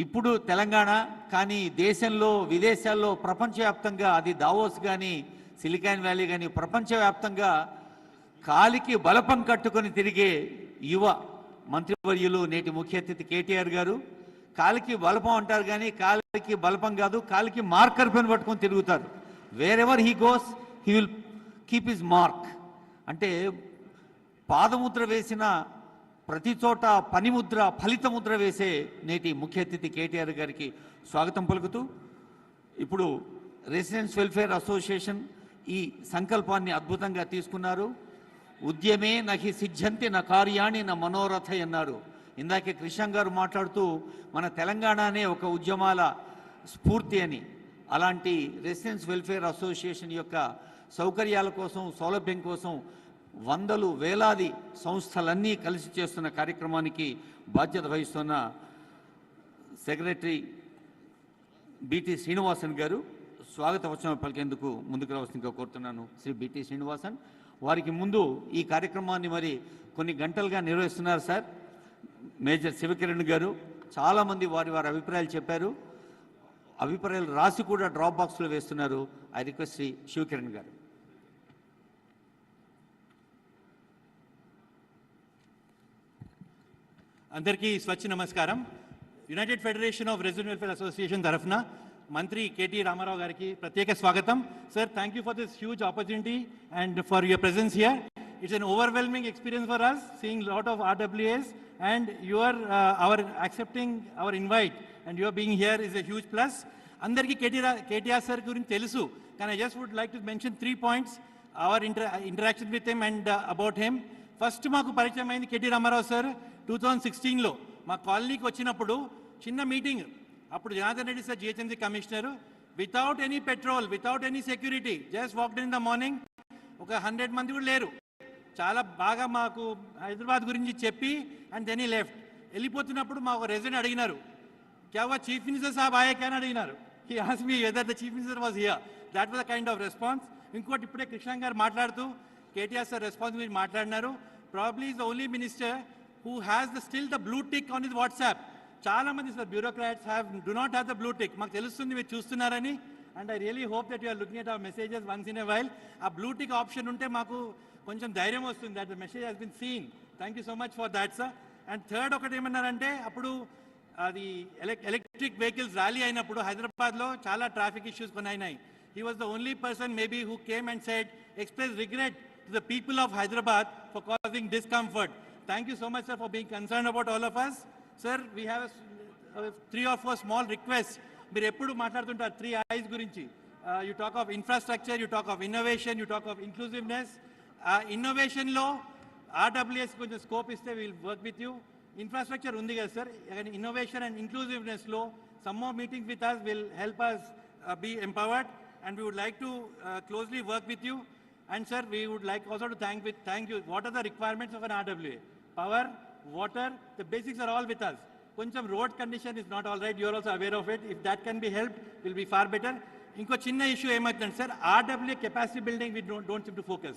ఇప్పుడు తెలంగాణ కానీ దేశంలో విదేశాల్లో ప్రపంచవ్యాప్తంగా అది దావోస్ కానీ సిలికాన్ వ్యాలీ కానీ ప్రపంచవ్యాప్తంగా కాలికి బలపం కట్టుకొని తిరిగే యువ మంత్రివర్యులు నేటి ముఖ్య అతిథి కేటీఆర్ గారు. కాలికి బలపం అంటారు కానీ కాలికి బలపం కాదు, కాలికి మార్కర్ పెన్ పట్టుకొని తిరుగుతారు. Wear ever he goes he will keep his mark. అంటే పాదముద్ర వేసిన ప్రతి చోట పనిముద్ర ఫలితముద్ర వేసే నేటి ముఖ్య అతిథి కేటీఆర్ గారికి స్వాగతం పలుకుతూ, ఇప్పుడు రెసిడెన్స్ వెల్ఫేర్ అసోసియేషన్ ఈ సంకల్పాన్ని అద్భుతంగా తీసుకున్నారు. ఉద్యమే నహి సిద్ధ్యంతి నా కార్యాణి నా మనోరథ అన్నారు. ఇందాకే కృష్ణ గారు మాట్లాడుతూ మన తెలంగాణనే ఒక ఉద్యమాల స్ఫూర్తి అని, అలాంటి రెసిడెన్స్ వెల్ఫేర్ అసోసియేషన్ యొక్క సౌకర్యాల కోసం సౌలభ్యం కోసం వందలు వేలాది సంస్థలన్నీ కలిసి చేస్తున్న కార్యక్రమానికి బాధ్యత వహిస్తున్న సెక్రటరీ బిటి శ్రీనివాసన్ గారు స్వాగత వచనం పలికేందుకు ముందుకు రావాల్సిందిగా కోరుతున్నాను. శ్రీ బిటి శ్రీనివాసన్ వారికి ముందు ఈ కార్యక్రమాన్ని మరి కొన్ని గంటలుగా నిర్వహిస్తున్నారు సార్ మేజర్ శివకిరణ్ గారు. చాలామంది వారి అభిప్రాయాలు చెప్పారు, అభిప్రాయాలు రాసి కూడా డ్రాప్ బాక్స్లో వేస్తున్నారు. ఐ రిక్వెస్ట్ శ్రీ శివకిరణ్ గారు. అందరికీ స్వచ్ఛ నమస్కారం. United federation of resident welfare association తరఫున మంత్రి కేటీ రామారావు గారికి ప్రత్యేక స్వాగతం. Sir, thank you for this huge opportunity and for your presence here. It's an overwhelming experience for us seeing a lot of RWAs, and you are accepting our invite and you are being here is a huge plus. Andarki KTR sir gurinchi telusu, and I just would like to mention 3 points, our interaction with him and about him. First, మాకు పరిచయం అయింది KT Ramarao sir 2016లో మా కాలనీకి వచ్చినప్పుడు చిన్న meeting. అప్పుడు Janardhan Reddy sir GHMC commissioner, without any patrol, without any security, just walked in the morning. ఒక 100 మంది కూడా లేరు. చాలా బాగా మాకు హైదరాబాద్ గురించి చెప్పి అండ్ దెన్ ఈ లెఫ్ట్. వెళ్ళిపోతున్నప్పుడు మా ఒక రెసిడెంట్ అడిగినారు, క్యా వా చీఫ్ మినిస్టర్ సాబ్ ఆయా క్యా అని అడిగినారు. He asked me whether the chief minister was here. That was the kind of response. ఇంకోటి ఇప్పుడే కృష్ణ గారు మాట్లాడుతూ కేటీఆర్ సార్ రెస్పాన్స్ గురించి మాట్లాడినారు. Probably is the only minister who has still the blue tick on his WhatsApp. చాలా మంది sir bureaucrats do not have the blue tick. మాకు తెలుస్తుంది మీరు చూస్తున్నారని, and I really hope that you are looking at our messages once in a while. ఆ blue tick option ఉంటే మాకు కొంచెం ధైర్యం వస్తుంది that the message has been seen. Thank you so much for that, sir. And third ఒకటి ఏమన్నారంటే, అప్పుడు అది ఎలక్ట్రిక్ వెహికల్స్ ర్యాలీ అయినప్పుడు హైదరాబాద్లో చాలా ట్రాఫిక్ ఇష్యూస్ కొన్ని అయినాయి. He was the only person maybe who came and said, expressed regret to the people of Hyderabad for causing discomfort. Thank you so much, sir, for being concerned about all of us. Sir, we have 3 or 4 small requests. మీరు ఎప్పుడు మాట్లాడుతుంటారు 3 I's గురించి. You talk of infrastructure, you talk of innovation, you talk of inclusiveness. ఇన్నోవేషన్లో ఆర్డబ్ల్యూఎస్ కొంచెం scope ఇస్తే will work with you. Infrastructure ఉంది కదా సార్, ఇన్నోవేషన్ అండ్ ఇంక్లూజివ్నెస్లో some more meetings with us will help us be empowered, and we would like to closely work with you. And sir, we would like also to thank you. What are the requirements of an RWA? Power, water, the basics are all with us. Koncham road condition is not all right. You are also aware of it. If that can be helped, will be far better. Inko chinna issue ఏమవుతుంది sir, RWA capacity building we don't seem to focus.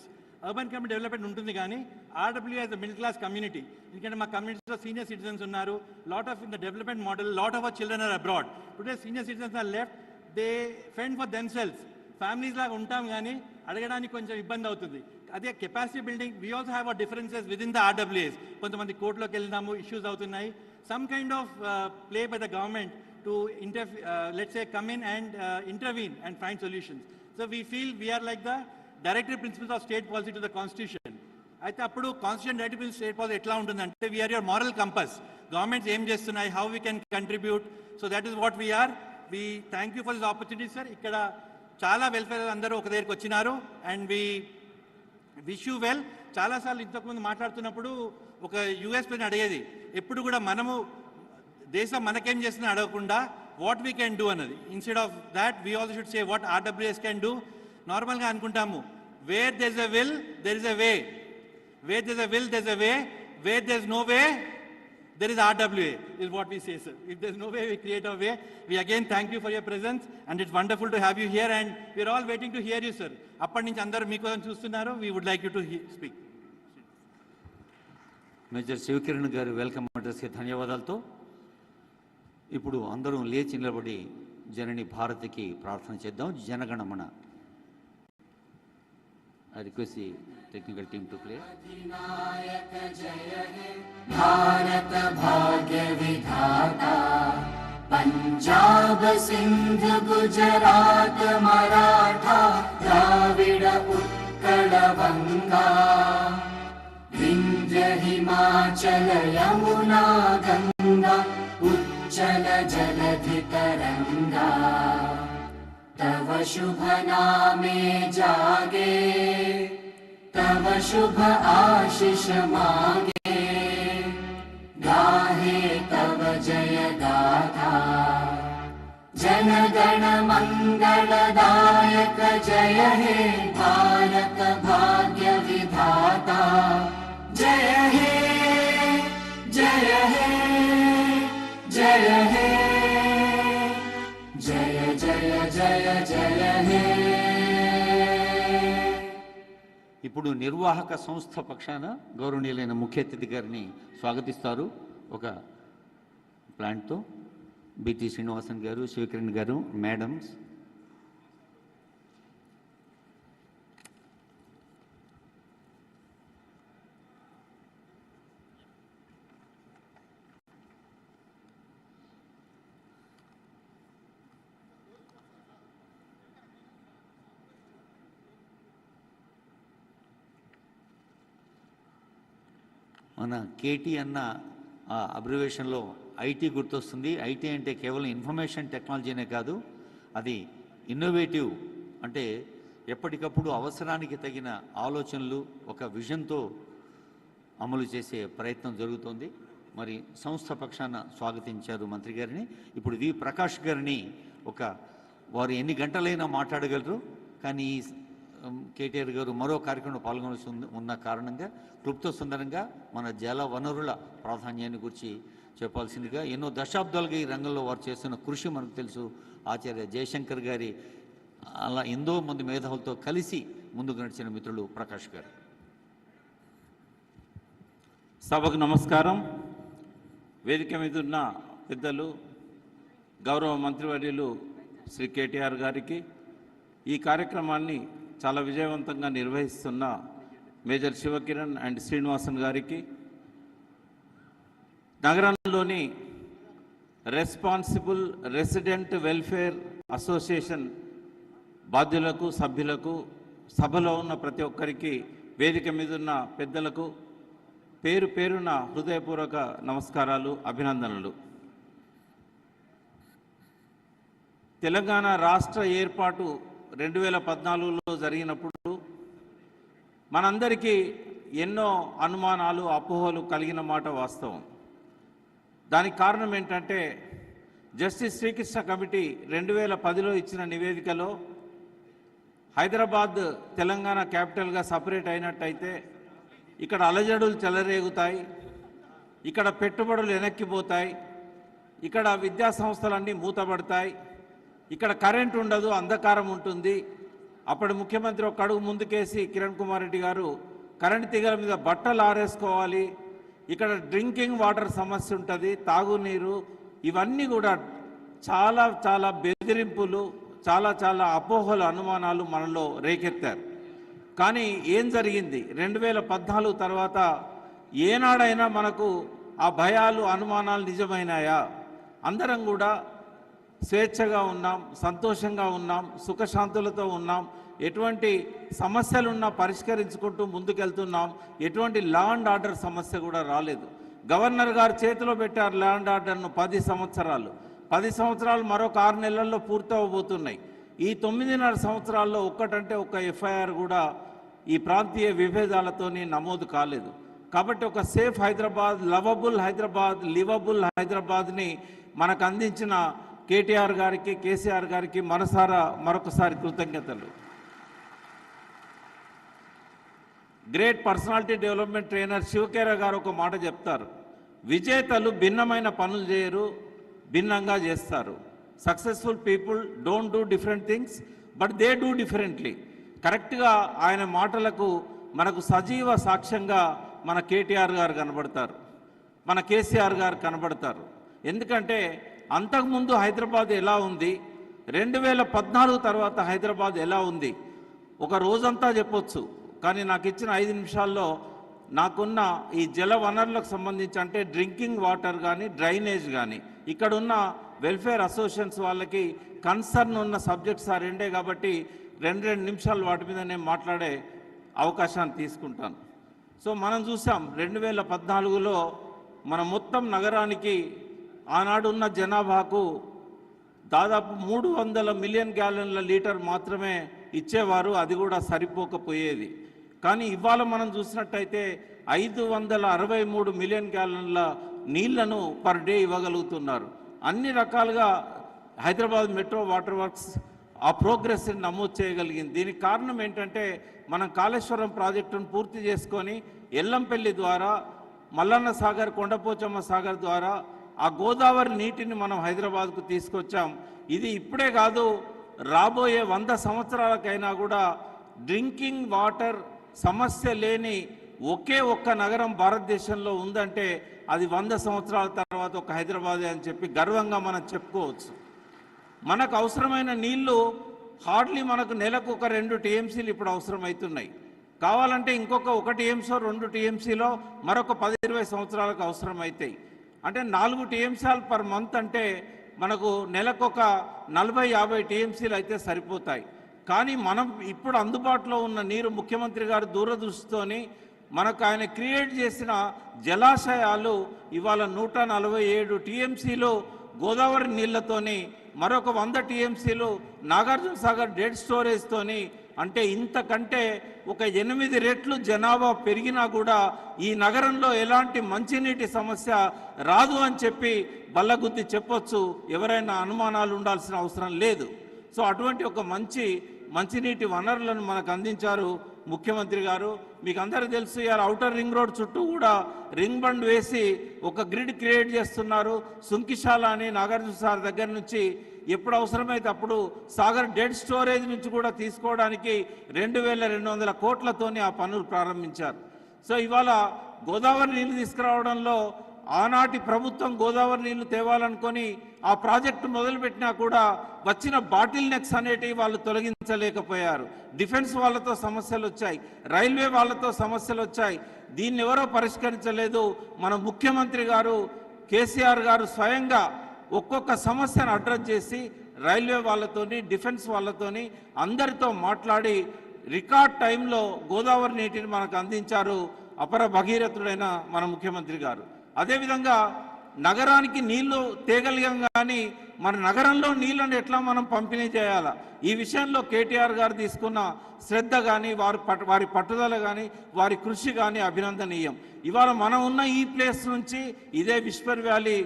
Urban community development ఉంటుంది కానీ RWA as a middle class community, ఎందుకంటే మా కమ్యూనిటీలో senior citizens ఉన్నారు. Lot of in the development model, lot of our children are abroad. Today senior citizens are left, they fend for themselves. Families లాగా ఉంటాం కానీ అడగడానికి కొంచెం ఇబ్బంది అవుతుంది. అదే capacity building, we also have our differences within the ఆర్డబ్ల్యూఎస్. కొంతమంది కోర్టులోకి వెళ్ళినాము, ఇష్యూస్ అవుతున్నాయి. Some kind of play by the government to let's say come in and intervene and find solutions. So we feel we're like the directory principles of state policy to the constitution. అయితే అప్పుడు constitution directory principle state policy ఎట్లా ఉంటుందంటే, we are your moral compass. Governments ఏం చేస్తున్నాయి, how we can contribute. So that is what we're. We thank you for this opportunity sir. ఇక్కడ చాలా welfare అందరూ ఒక దగ్గరికి వచ్చినారు, and we wish you well. చాలాసార్లు ఇంతకుముందు మాట్లాడుతున్నప్పుడు ఒక యూఎస్ ప్లేన్ అడిగేది, ఎప్పుడు కూడా మనము దేశం మనకేం చేస్తున్నా అడగకుండా వాట్ వీ కెన్ డూ అన్నది. Instead of that we also should say what ఆర్డబ్ల్యూఎస్ కెన్ డూ. నార్మల్గా అనుకుంటాము, where there is a will there is a way, where there is a will there is a way, where there is no way there is RWA, is what we say, sir. If there's no way, we create a way. We again thank you for your presence, and it's wonderful to have you here, and we're all waiting to hear you, sir. Appadi nunchi andaru meeku chustunnaru. We would like you to speak. Major Shivakiran garu welcome address ki ధన్యవాదాలతో ఇప్పుడు అందరం లేచి నిలబడి జనని భారతికి ప్రార్థన చేద్దాం. Jana Gana Mana. I request the technical team to play. अधिनायक जय हे भारत भाग्य विधाता, पंजाब सिंध गुजरात मराठा द्राविड उत्कल बंगा, विंध्य हिमाचल यमुना गंगा उच्चल जलधि तरंगा, तव शुभ नामे जागे, तव शुभ आशीष मागे, गाहे तव जय गाथा, जन गण मंगलदायक जय हे भारत भाग्य विधाता, जय हे जय हे जय हे जय जय जय जय हे. ఇప్పుడు నిర్వాహక సంస్థ పక్షాన గౌరవనీయులైన ముఖ్య అతిథి గారిని స్వాగతిస్తారు. ఒక ప్లాంట్తో బిటి శ్రీనివాసన్ గారు, శివకిరణ్ గారు, మేడమ్స్. మన కేటీ అన్న అబ్రివేషన్లో ఐటీ గుర్తొస్తుంది. ఐటీ అంటే కేవలం ఇన్ఫర్మేషన్ టెక్నాలజీనే కాదు, అది ఇన్నోవేటివ్, అంటే ఎప్పటికప్పుడు అవసరానికి తగిన ఆలోచనలు ఒక విజన్తో అమలు చేసే ప్రయత్నం జరుగుతోంది. మరి సంస్థ పక్షాన స్వాగతించారు మంత్రి గారిని. ఇప్పుడు వి ప్రకాష్ గారిని వారు ఎన్ని గంటలైనా మాట్లాడగలరు, కానీ కేటీఆర్ గారు మరో కార్యక్రమంలో పాల్గొనాల్సి ఉన్న కారణంగా క్లుప్త సుందరంగా మన జల వనరుల ప్రాధాన్యాన్ని గురించి చెప్పాల్సిందిగా, ఎన్నో దశాబ్దాలుగా ఈ రంగంలో వారు చేస్తున్న కృషి మనకు తెలుసు. ఆచార్య జయశంకర్ గారి అలా ఎంతో మంది మేధావులతో కలిసి ముందుకు నడిచిన మిత్రులు ప్రకాష్ గారు. సభకు నమస్కారం. వేదిక మీద ఉన్న పెద్దలు, గౌరవ మంత్రివర్యులు శ్రీ కేటీఆర్ గారికి, ఈ కార్యక్రమాన్ని చాలా విజయవంతంగా నిర్వహిస్తున్న మేజర్ శివకిరణ్ అండ్ శ్రీనివాసన్ గారికి, నగరంలోని రెస్పాన్సిబుల్ రెసిడెంట్ వెల్ఫేర్ అసోసియేషన్ బాధ్యులకు, సభ్యులకు, సభలో ఉన్న ప్రతి ఒక్కరికి, వేదిక మీద ఉన్న పెద్దలకు పేరు పేరున హృదయపూర్వక నమస్కారాలు, అభినందనలు. తెలంగాణ రాష్ట్ర ఏర్పాటు 2014లో జరిగినప్పుడు మనందరికీ ఎన్నో అనుమానాలు, అపోహలు కలిగిన మాట వాస్తవం. దానికి కారణం ఏంటంటే, జస్టిస్ శ్రీకృష్ణ కమిటీ 2010లో ఇచ్చిన నివేదికలో హైదరాబాద్ తెలంగాణ క్యాపిటల్గా సపరేట్ అయినట్టయితే ఇక్కడ అలజడులు చెలరేగుతాయి, ఇక్కడ పెట్టుబడులు వెనక్కిపోతాయి, ఇక్కడ విద్యా సంస్థలన్నీ మూతపడతాయి, ఇక్కడ కరెంట్ ఉండదు, అంధకారం ఉంటుంది. అప్పటి ముఖ్యమంత్రి ఒక అడుగు ముందుకేసి కిరణ్ కుమార్ రెడ్డి గారు కరెంట్ తీగల మీద బట్టలు ఆరేసుకోవాలి, ఇక్కడ డ్రింకింగ్ వాటర్ సమస్య ఉంటుంది, తాగునీరు, ఇవన్నీ కూడా చాలా చాలా బెదిరింపులు, చాలా చాలా అపోహలు, అనుమానాలు మనలో రేకెత్తారు. కానీ ఏం జరిగింది? 2014 తర్వాత ఏనాడైనా మనకు ఆ భయాలు, అనుమానాలు నిజమైనాయా? అందరం కూడా స్వేచ్ఛగా ఉన్నాం, సంతోషంగా ఉన్నాం, సుఖశాంతులతో ఉన్నాం, ఎటువంటి సమస్యలున్నా పరిష్కరించుకుంటూ ముందుకెళ్తున్నాం. ఎటువంటి లా అండ్ ఆర్డర్ సమస్య కూడా రాలేదు. గవర్నర్ గారు చేతిలో పెట్టారు లా అండ్ ఆర్డర్ను 10 సంవత్సరాలు. 10 సంవత్సరాలు మరొక 6 నెలల్లో పూర్తవబోతున్నాయి. ఈ 9.5 సంవత్సరాల్లో ఒక్కటంటే ఒక్క ఎఫ్ఐఆర్ కూడా ఈ ప్రాంతీయ విభేదాలతోని నమోదు కాలేదు. కాబట్టి ఒక safe Hyderabad, lovable Hyderabad, livable హైదరాబాద్ని మనకు అందించిన కేటీఆర్ గారికి, కేసీఆర్ గారికి మనసారా మరొకసారి కృతజ్ఞతలు. గ్రేట్ పర్సనాలిటీ డెవలప్మెంట్ ట్రైనర్ శివకేర గారు ఒక మాట చెప్తారు, విజేతలు భిన్నమైన పనులు చేయరు, భిన్నంగా చేస్తారు. Successful people don't do different things but they do differently. కరెక్ట్గా ఆయన మాటలకు మనకు సజీవ సాక్ష్యంగా మన కేటీఆర్ గారు కనబడతారు, మన కేసీఆర్ గారు కనబడతారు. ఎందుకంటే అంతకుముందు హైదరాబాద్ ఎలా ఉంది, 2014 తర్వాత హైదరాబాద్ ఎలా ఉంది, ఒక రోజంతా చెప్పొచ్చు. కానీ నాకు ఇచ్చిన 5 నిమిషాల్లో నాకున్న ఈ జల వనరులకు సంబంధించి అంటే డ్రింకింగ్ వాటర్ కానీ డ్రైనేజ్ కానీ ఇక్కడున్న వెల్ఫేర్ అసోసియేషన్స్ వాళ్ళకి కన్సర్న్ ఉన్న సబ్జెక్ట్స్ ఆ రెండే కాబట్టి 2 నిమిషాలు వాటి మీద నేను మాట్లాడే అవకాశాన్ని తీసుకుంటాను. సో మనం చూసాం 2014లో మన మొత్తం నగరానికి ఆనాడున్న జనాభాకు దాదాపు 300 మిలియన్ గ్యాలన్ల లీటర్ మాత్రమే ఇచ్చేవారు, అది కూడా సరిపోకపోయేది. కానీ ఇవాళ మనం చూసినట్టయితే 563 మిలియన్ గ్యాలన్ల నీళ్లను పర్ డే ఇవ్వగలుగుతున్నారు. అన్ని రకాలుగా హైదరాబాద్ మెట్రో వాటర్ వర్క్స్ ఆ ప్రోగ్రెస్ని నమోదు చేయగలిగింది. దీనికి కారణం ఏంటంటే మనం కాళేశ్వరం ప్రాజెక్టును పూర్తి చేసుకొని ఎల్లంపల్లి ద్వారా మల్లన్న సాగర్, కొండపోచమ్మ సాగర్ ద్వారా ఆ గోదావరి నీటిని మనం హైదరాబాద్కు తీసుకొచ్చాం. ఇది ఇప్పుడే కాదు, రాబోయే 100 సంవత్సరాలకైనా కూడా డ్రింకింగ్ వాటర్ సమస్య లేని ఒకే ఒక్క నగరం భారతదేశంలో ఉందంటే అది 100 సంవత్సరాల తర్వాత ఒక హైదరాబాదే అని చెప్పి గర్వంగా మనం చెప్పుకోవచ్చు. మనకు అవసరమైన నీళ్లు హార్డ్లీ మనకు నెలకు ఒక 2 టీఎంసీలు ఇప్పుడు అవసరమవుతున్నాయి. కావాలంటే ఇంకొక 1 టీఎంసీలో 2 టీఎంసీలో మరొక 10-20 సంవత్సరాలకు అవసరమవుతాయి. అంటే 4 టీఎంసీలు పర్ మంత్ అంటే మనకు నెలకొక 40-50 టీఎంసీలు అయితే సరిపోతాయి. కానీ మనం ఇప్పుడు అందుబాటులో ఉన్న నీరు ముఖ్యమంత్రి గారు దూరదృష్టితోని మనకు ఆయన క్రియేట్ చేసిన జలాశయాలు ఇవాళ 147 టీఎంసీలు గోదావరి నీళ్లతోని, మరొక 100 టీఎంసీలు నాగార్జున సాగర్ డెడ్ స్టోరేజ్తోని, అంటే ఇంతకంటే ఒక 8 రెట్లు జనాభా పెరిగినా కూడా ఈ నగరంలో ఎలాంటి మంచినీటి సమస్య రాదు అని చెప్పి బల్లగుద్ది చెప్పొచ్చు. ఎవరైనా అనుమానాలు ఉండాల్సిన అవసరం లేదు. సో అటువంటి ఒక మంచినీటి వనరులను మనకు అందించారు ముఖ్యమంత్రి గారు. మీకు అందరూ తెలుసు, ఇవాళ ఔటర్ రింగ్ రోడ్ చుట్టూ కూడా రింగ్ బండ్ వేసి ఒక గ్రిడ్ క్రియేట్ చేస్తున్నారు. సుంకిశాల అని నాగార్జున సాగర్ దగ్గర నుంచి ఎప్పుడు అవసరమైతే అప్పుడు సాగర్ డెడ్ స్టోరేజ్ నుంచి కూడా తీసుకోవడానికి 2200 కోట్లతోని ఆ పనులు ప్రారంభించారు. సో ఇవాళ గోదావరి నీళ్లు తీసుకురావడంలో ఆనాటి ప్రభుత్వం గోదావరి నీళ్లు తేవాలనుకొని ఆ ప్రాజెక్టు మొదలుపెట్టినా కూడా వచ్చిన బాటిల్ నెక్స్ అనేటివి వాళ్ళు తొలగించలేకపోయారు. డిఫెన్స్ వాళ్ళతో సమస్యలు వచ్చాయి, రైల్వే వాళ్ళతో సమస్యలు వచ్చాయి. దీన్ని ఎవరో పరిష్కరించలేదు. మన ముఖ్యమంత్రి గారు కేసీఆర్ గారు స్వయంగా ఒక్కొక్క సమస్యను అడ్రస్ చేసి రైల్వే వాళ్ళతోని, డిఫెన్స్ వాళ్ళతోని అందరితో మాట్లాడి రికార్డ్ టైంలో గోదావరి నీటిని మనకు అందించారు అపర భగీరథుడైన మన ముఖ్యమంత్రి గారు. అదేవిధంగా నగరానికి నీళ్లు తేగలిగాం, కానీ మన నగరంలో నీళ్లను ఎట్లా మనం పంపిణీ చేయాలా, ఈ విషయంలో కేటీఆర్ గారు తీసుకున్న శ్రద్ధ కానీ వారి పట్టుదల కానీ వారి కృషి కానీ అభినందనీయం. ఇవాళ మనం ఉన్న ఈ ప్లేస్ నుంచి ఇదే విస్పర్ వ్యాలీ,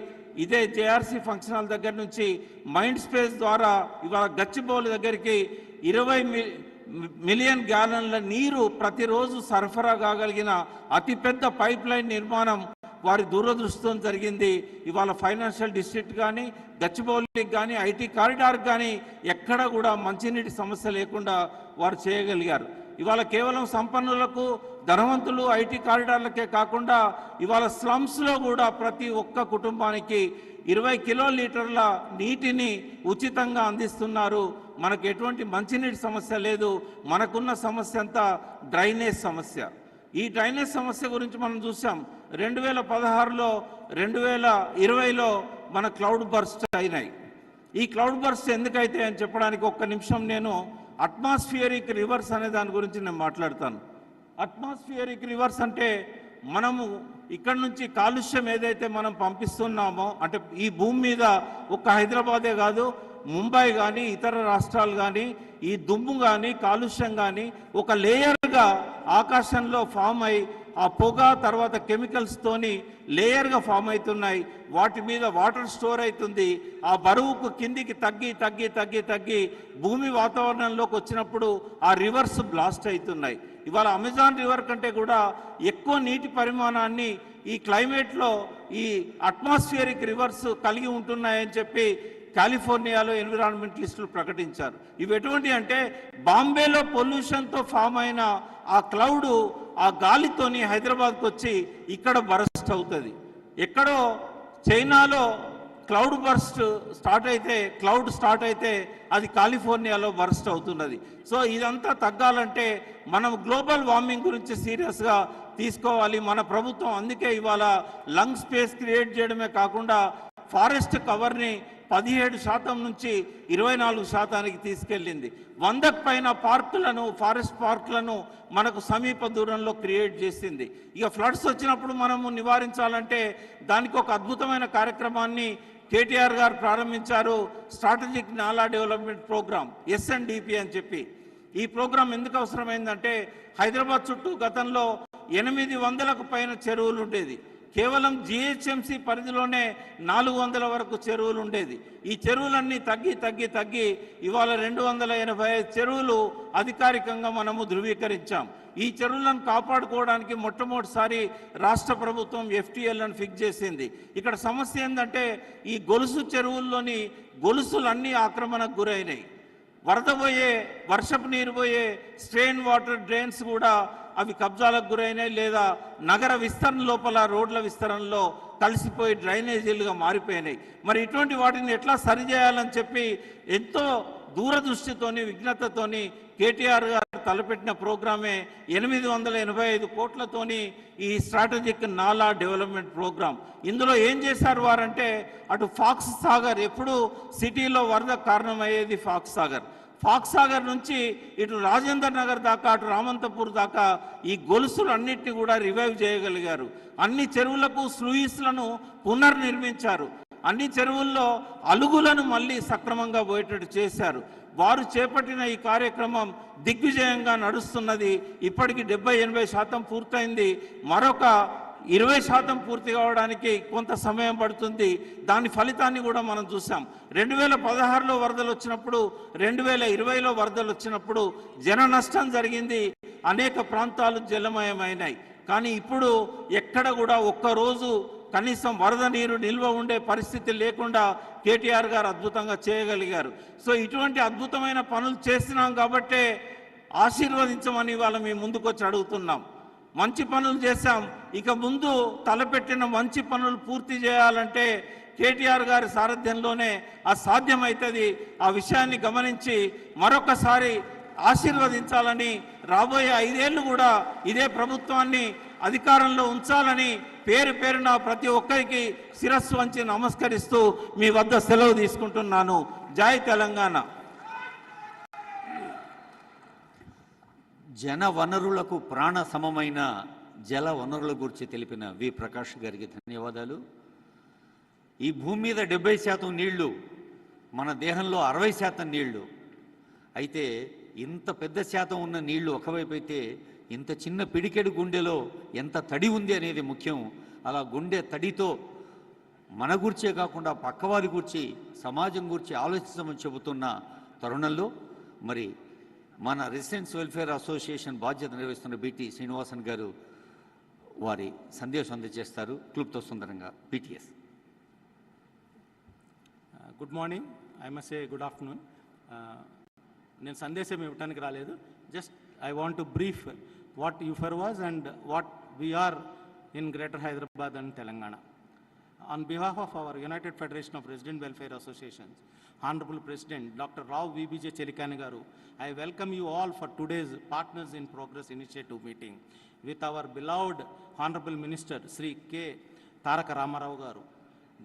ఇదే JRC ఫంక్షన్ హాల్ దగ్గర నుంచి మైండ్ స్పేస్ ద్వారా ఇవాళ గచ్చిబౌలి దగ్గరికి 20 మిలియన్ గ్యాలన్ల నీరు ప్రతిరోజు సరఫరా కాగలిగిన అతిపెద్ద పైప్ లైన్ నిర్మాణం వారి దూరదృష్టితో జరిగింది. ఇవాళ ఫైనాన్షియల్ డిస్ట్రిక్ట్ కానీ, గచ్చిబౌలికి కానీ, IT కారిడార్కి కానీ ఎక్కడ కూడా మంచినీటి సమస్య లేకుండా వారు చేయగలిగారు. ఇవాళ కేవలం సంపన్నులకు, ధనవంతులు, IT కారిడార్లకే కాకుండా ఇవాళ స్లమ్స్లో కూడా ప్రతి ఒక్క కుటుంబానికి 20 కిలోలీటర్ల నీటిని ఉచితంగా అందిస్తున్నారు. మనకు ఎటువంటి మంచినీటి సమస్య లేదు. మనకున్న సమస్య అంతా డ్రైనేజ్ సమస్య. ఈ డ్రైనేజ్ సమస్య గురించి మనం చూసాం. 2016లో 2020లో మన క్లౌడ్ బర్స్ట్ అయినాయి. ఈ క్లౌడ్ బర్స్ట్ ఎందుకైతే అని చెప్పడానికి ఒక్క నిమిషం నేను అట్మాస్ఫియరిక్ రివర్స్ అనే దాని గురించి నేను మాట్లాడతాను. అట్మాస్ఫియరిక్ రివర్స్ అంటే మనము ఇక్కడ నుంచి కాలుష్యం ఏదైతే మనం పంపిస్తున్నామో, అంటే ఈ భూమి మీద ఒక్క హైదరాబాదే కాదు, ముంబై కానీ ఇతర రాష్ట్రాలు కానీ ఈ దుమ్ము కానీ కాలుష్యం కానీ ఒక లేయర్గా ఆకాశంలో ఫామ్ అయి ఆ పొగ తర్వాత కెమికల్స్తోని లేయర్గా ఫామ్ అవుతున్నాయి. వాటి మీద వాటర్ స్టోర్ అవుతుంది. ఆ బరువుకు కిందికి తగ్గి తగ్గి తగ్గి తగ్గి భూమి వాతావరణంలోకి వచ్చినప్పుడు ఆ రివర్స్ బ్లాస్ట్ అవుతున్నాయి. ఇవాళ అమెజాన్ రివర్ కంటే కూడా ఎక్కువ నీటి పరిమాణాన్ని ఈ క్లైమేట్లో ఈ అట్మాస్ఫియరిక్ రివర్స్ కలిగి ఉంటున్నాయని చెప్పి కాలిఫోర్నియాలో ఎన్విరాన్మెంటలిస్టులు ప్రకటించారు. ఇవి ఎటువంటి అంటే బాంబేలో పొల్యూషన్తో ఫామ్ అయిన ఆ క్లౌడ్ ఆ గాలితోని హైదరాబాద్కి వచ్చి ఇక్కడ బరస్ట్ అవుతుంది. ఎక్కడో చైనాలో క్లౌడ్ స్టార్ట్ అయితే అది కాలిఫోర్నియాలో బర్స్ట్ అవుతున్నది. సో ఇదంతా తగ్గాలంటే మనం గ్లోబల్ వార్మింగ్ గురించి సీరియస్గా తీసుకోవాలి. మన ప్రభుత్వం అందుకే ఇవాళ లంగ్ స్పేస్ క్రియేట్ చేయడమే కాకుండా ఫారెస్ట్ కవర్ని 17% నుంచి 24% తీసుకెళ్ళింది. 100కు పైన ఫారెస్ట్ పార్కులను మనకు సమీప దూరంలో క్రియేట్ చేసింది. ఇక ఫ్లడ్స్ వచ్చినప్పుడు మనము నివారించాలంటే దానికి ఒక అద్భుతమైన కార్యక్రమాన్ని కేటీఆర్ గారు ప్రారంభించారు. స్ట్రాటజిక్ నాలా డెవలప్మెంట్ ప్రోగ్రామ్ SNDP అని చెప్పి. ఈ ప్రోగ్రాం ఎందుకు అవసరమైందంటే హైదరాబాద్ చుట్టూ గతంలో 800కు పైన చెరువులు ఉండేది. కేవలం GHMC పరిధిలోనే 400 వరకు చెరువులు ఉండేది. ఈ చెరువులన్నీ తగ్గి ఇవాళ 285 చెరువులు అధికారికంగా మనము ధృవీకరించాం. ఈ చెరువులను కాపాడుకోవడానికి మొట్టమొదటిసారి రాష్ట్ర ప్రభుత్వం FTL అని ఫిక్స్ చేసింది. ఇక్కడ సమస్య ఏంటంటే ఈ గొలుసు చెరువుల్లోని గొలుసులన్నీ ఆక్రమణకు గురైనాయి. వర్షపు నీరు పోయే స్ట్రెయిన్ వాటర్ డ్రైన్స్ కూడా అవి కబ్జాలకు గురైనాయి, లేదా నగర విస్తరణ లోపల రోడ్ల విస్తరణలో కలిసిపోయి డ్రైనేజీలుగా మారిపోయినాయి. మరి ఇటువంటి వాటిని ఎట్లా సరిచేయాలని చెప్పి ఎంతో దూరదృష్టితోని విఘ్నతతోని కేటీఆర్ గారు తలపెట్టిన ప్రోగ్రామే 885 కోట్లతోని ఈ స్ట్రాటజిక్ నాలా డెవలప్మెంట్ ప్రోగ్రాం. ఇందులో ఏం చేశారు వారంటే అటు ఫాక్స్ సాగర్, ఎప్పుడు సిటీలో వరద కారణమయ్యేది ఫాక్స్ సాగర్ నుంచి ఇటు రాజేందర్ నగర్ దాకా అటు రామంతపూర్ దాకా ఈ గొలుసులన్నింటినీ కూడా రివైవ్ చేయగలిగారు. అన్ని చెరువులకు స్లూయిస్లను పునర్నిర్మించారు. అన్ని చెరువుల్లో అలుగులను మళ్ళీ సక్రమంగా పోయేటట్టు చేశారు. వారు చేపట్టిన ఈ కార్యక్రమం దిగ్విజయంగా నడుస్తున్నది. ఇప్పటికి 70-80% పూర్తయింది. మరొక 20% పూర్తి కావడానికి కొంత సమయం పడుతుంది. దాని ఫలితాన్ని కూడా మనం చూసాం. 2016లో వరదలు వచ్చినప్పుడు, 2020లో వరదలు వచ్చినప్పుడు జన నష్టం జరిగింది. అనేక ప్రాంతాలు జలమయమైనాయి. కానీ ఇప్పుడు ఎక్కడ కూడా ఒక్కరోజు కనీసం వరద నీరు నిల్వ ఉండే పరిస్థితి లేకుండా కేటీఆర్ గారు అద్భుతంగా చేయగలిగారు. సో ఇటువంటి అద్భుతమైన పనులు చేస్తున్నాం కాబట్టే ఆశీర్వదించమని ఇవాళ మేము ముందుకొచ్చి అడుగుతున్నాం. మంచి పనులు చేశాం. ఇక ముందు తలపెట్టిన మంచి పనులు పూర్తి చేయాలంటే కేటీఆర్ గారి సారథ్యంలోనే సాధ్యమవుతుంది. ఆ విషయాన్ని గమనించి మరొకసారి ఆశీర్వదించాలని, రాబోయే 5 ఏళ్ళు కూడా ఇదే ప్రభుత్వాన్ని అధికారంలో ఉంచాలని పేరున ప్రతి ఒక్కరికి శిరస్సు వంచి నమస్కరిస్తూ మీ వద్ద సెలవు తీసుకుంటున్నాను. జై తెలంగాణ. జన వనరులకు ప్రాణ సమమైన జల వనరుల గురించి తెలిపిన వి ప్రకాష్ గారికి ధన్యవాదాలు. ఈ భూమి మీద 70% నీళ్లు, మన దేహంలో 60% నీళ్లు. అయితే ఇంత పెద్ద శాతం ఉన్న నీళ్లు ఒకవైపు అయితే ఇంత చిన్న పిడికెడు గుండెలో ఎంత తడి ఉంది అనేది ముఖ్యం. అలా గుండె తడితో మన గురించే కాకుండా పక్కవారి గురించి, సమాజం గురించి ఆలోచించమని చెబుతున్న తరుణంలో మరి మన రెసిడెంట్స్ వెల్ఫేర్ అసోసియేషన్ బాధ్యత నిర్వహిస్తున్న BT శ్రీనివాసన్ గారు వారి సందేశం అందజేస్తారు. క్లుప్త సుందరంగా BTS. Good morning, I must say good afternoon. నేను సందేశం ఇవ్వడానికి రాలేదు. Just I want to brief what UFER was and what we are in Greater Hyderabad and Telangana. On behalf of our United Federation of Resident Welfare Associations, Honorable President Dr. Rao VBJ Chelikani Garu, I welcome you all for today's Partners in Progress Initiative meeting with our beloved Honorable Minister Sri K. Taraka Ramarao Garu.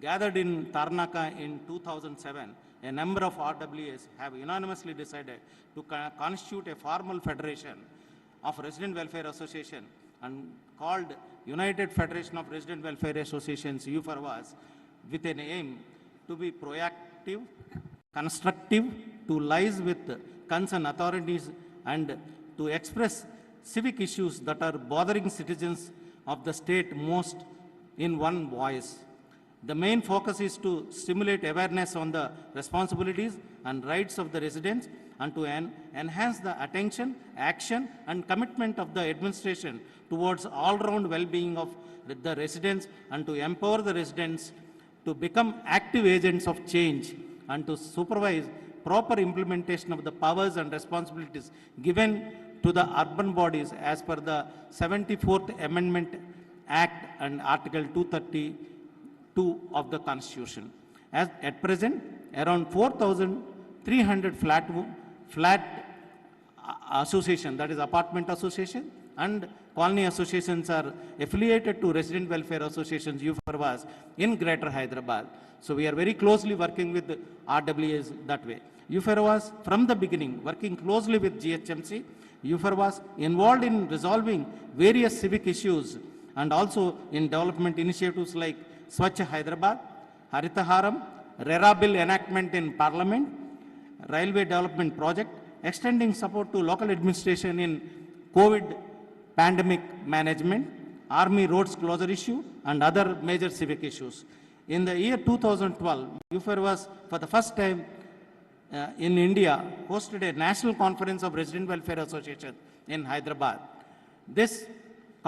Gathered in Tarnaka in 2007, a number of RWAs have unanimously decided to constitute a formal federation of Resident Welfare Association and called United Federation of Resident Welfare Associations UFER was with an aim to be proactive, constructive, to liaise with concerned authorities and to express civic issues that are bothering citizens of the state most in one voice. The main focus is to stimulate awareness on the responsibilities and rights of the residents and to enhance the attention, action and commitment of the administration towards all-round well-being of the residents and to empower the residents to become active agents of change and to supervise proper implementation of the powers and responsibilities given to the urban bodies as per the 74th Amendment Act and Article 232 of the Constitution. As at present, around 4,300 flat association, that is apartment association and colony associations are affiliated to resident welfare associations, UFRWAs, in Greater Hyderabad. So we are very closely working with the RWAs that way. UFRWAs from the beginning working closely with GHMC. UFRWAs involved in resolving various civic issues and also in development initiatives like Swachh Hyderabad, Haritaharam, RERA bill enactment in Parliament, Railway Development Project, extending support to local administration in COVID pandemic management, Army roads closure issue, and other major civic issues. In the year 2012, UFR was for the first time in India hosted a national conference of resident welfare association in Hyderabad. This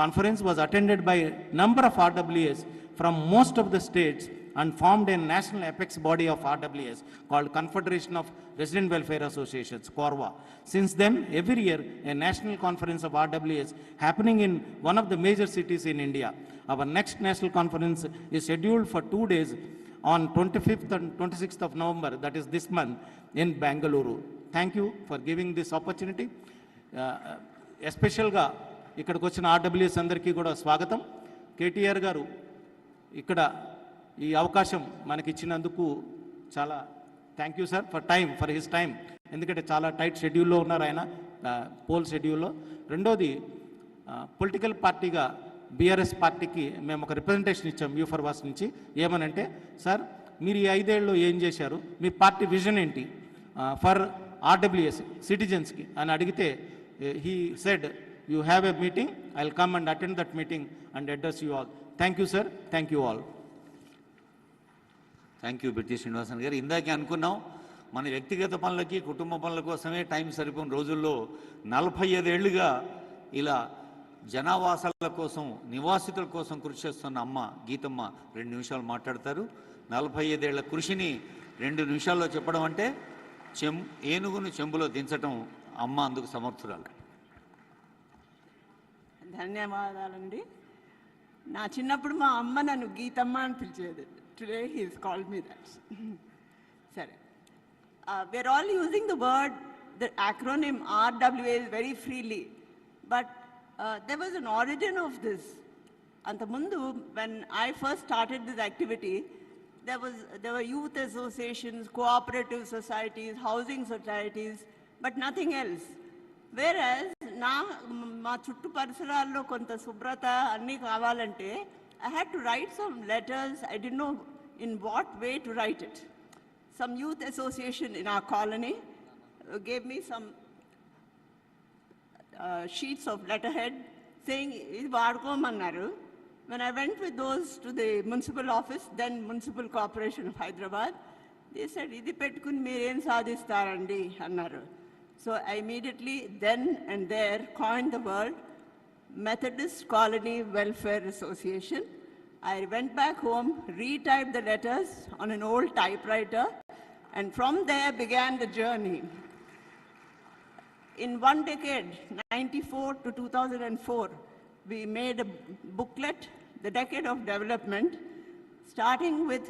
conference was attended by a number of RWAs from most of the states and formed a national apex body of RWAs called Confederation of Resident Welfare Associations, CORWA. Since then, every year, a national conference of RWAs happening in one of the major cities in India. Our next national conference is scheduled for 2 days on 25th and 26th of November, that is this month, in Bangalore. Thank you for giving this opportunity. Especially ఇక్కడికి వచ్చిన RWAs అందరికీ కూడా స్వాగతం. KTR గారు ఇక్కడ ఈ అవకాశం మనకి ఇచ్చినందుకు చాలా thank you sir for his time. ఎందుకంటే చాలా టైట్ షెడ్యూల్లో ఉన్నారు ఆయన, పోల్ షెడ్యూల్లో. రెండోది పొలిటికల్ పార్టీగా BRS పార్టీకి మేము ఒక రిప్రజెంటేషన్ ఇచ్చాం UFRWAS నుంచి. ఏమనంటే, సార్ మీరు ఈ 5 ఏళ్ళలో ఏం చేశారు, మీ పార్టీ విజన్ ఏంటి ఫర్ RWAs సిటిజన్స్కి అని అడిగితే he said, you have a meeting, I will come and attend that meeting and address you all. Thank you sir, thank you all. Thank you Birthi Srinivasan గారు. ఇందాకే అనుకున్నాం మన వ్యక్తిగత పనులకి కుటుంబ పనుల కోసమే టైం సరిపోయిన రోజుల్లో 45 ఏళ్లుగా ఇలా జనావాసాల కోసం నివాసితుల కోసం కృషి చేస్తున్న అమ్మ గీతమ్మ 2 నిమిషాలు మాట్లాడతారు. 45 ఏళ్ల కృషిని 2 నిమిషాల్లో చెప్పడం అంటే ఏనుగును చెంబులో దించటం. అమ్మ అందుకు సమర్థురాలు. ధన్యవాదాలండి. నా చిన్నప్పుడు మా అమ్మ నన్ను గీతమ్మ అని పిలిచేది. Today he has called me that. Sorry. We're all using the word, the acronym RWAs very freely, but there was an origin of this. Antamundu, when I first started this activity, there were youth associations, cooperative societies, housing societies, but nothing else. Whereas మా చుట్టూ పరిసరాల్లో కొంత శుభ్రత అన్నీ కావాలంటే I had to write some letters. I didn't know in what way to write it. Some youth association in our colony gave me some sheets of letterhead saying, "Idi vadukomannaru." When I went with those to the municipal office, then Municipal Corporation of Hyderabad, they said, "Idi pettukuni meer em sadhistarandi" annaru. So I immediately then and there coined the word Methodist Colony Welfare Association. I went back home, retyped the letters on an old typewriter, and from there began the journey. In one decade, 94 to 2004, we made a booklet, The Decade of Development, starting with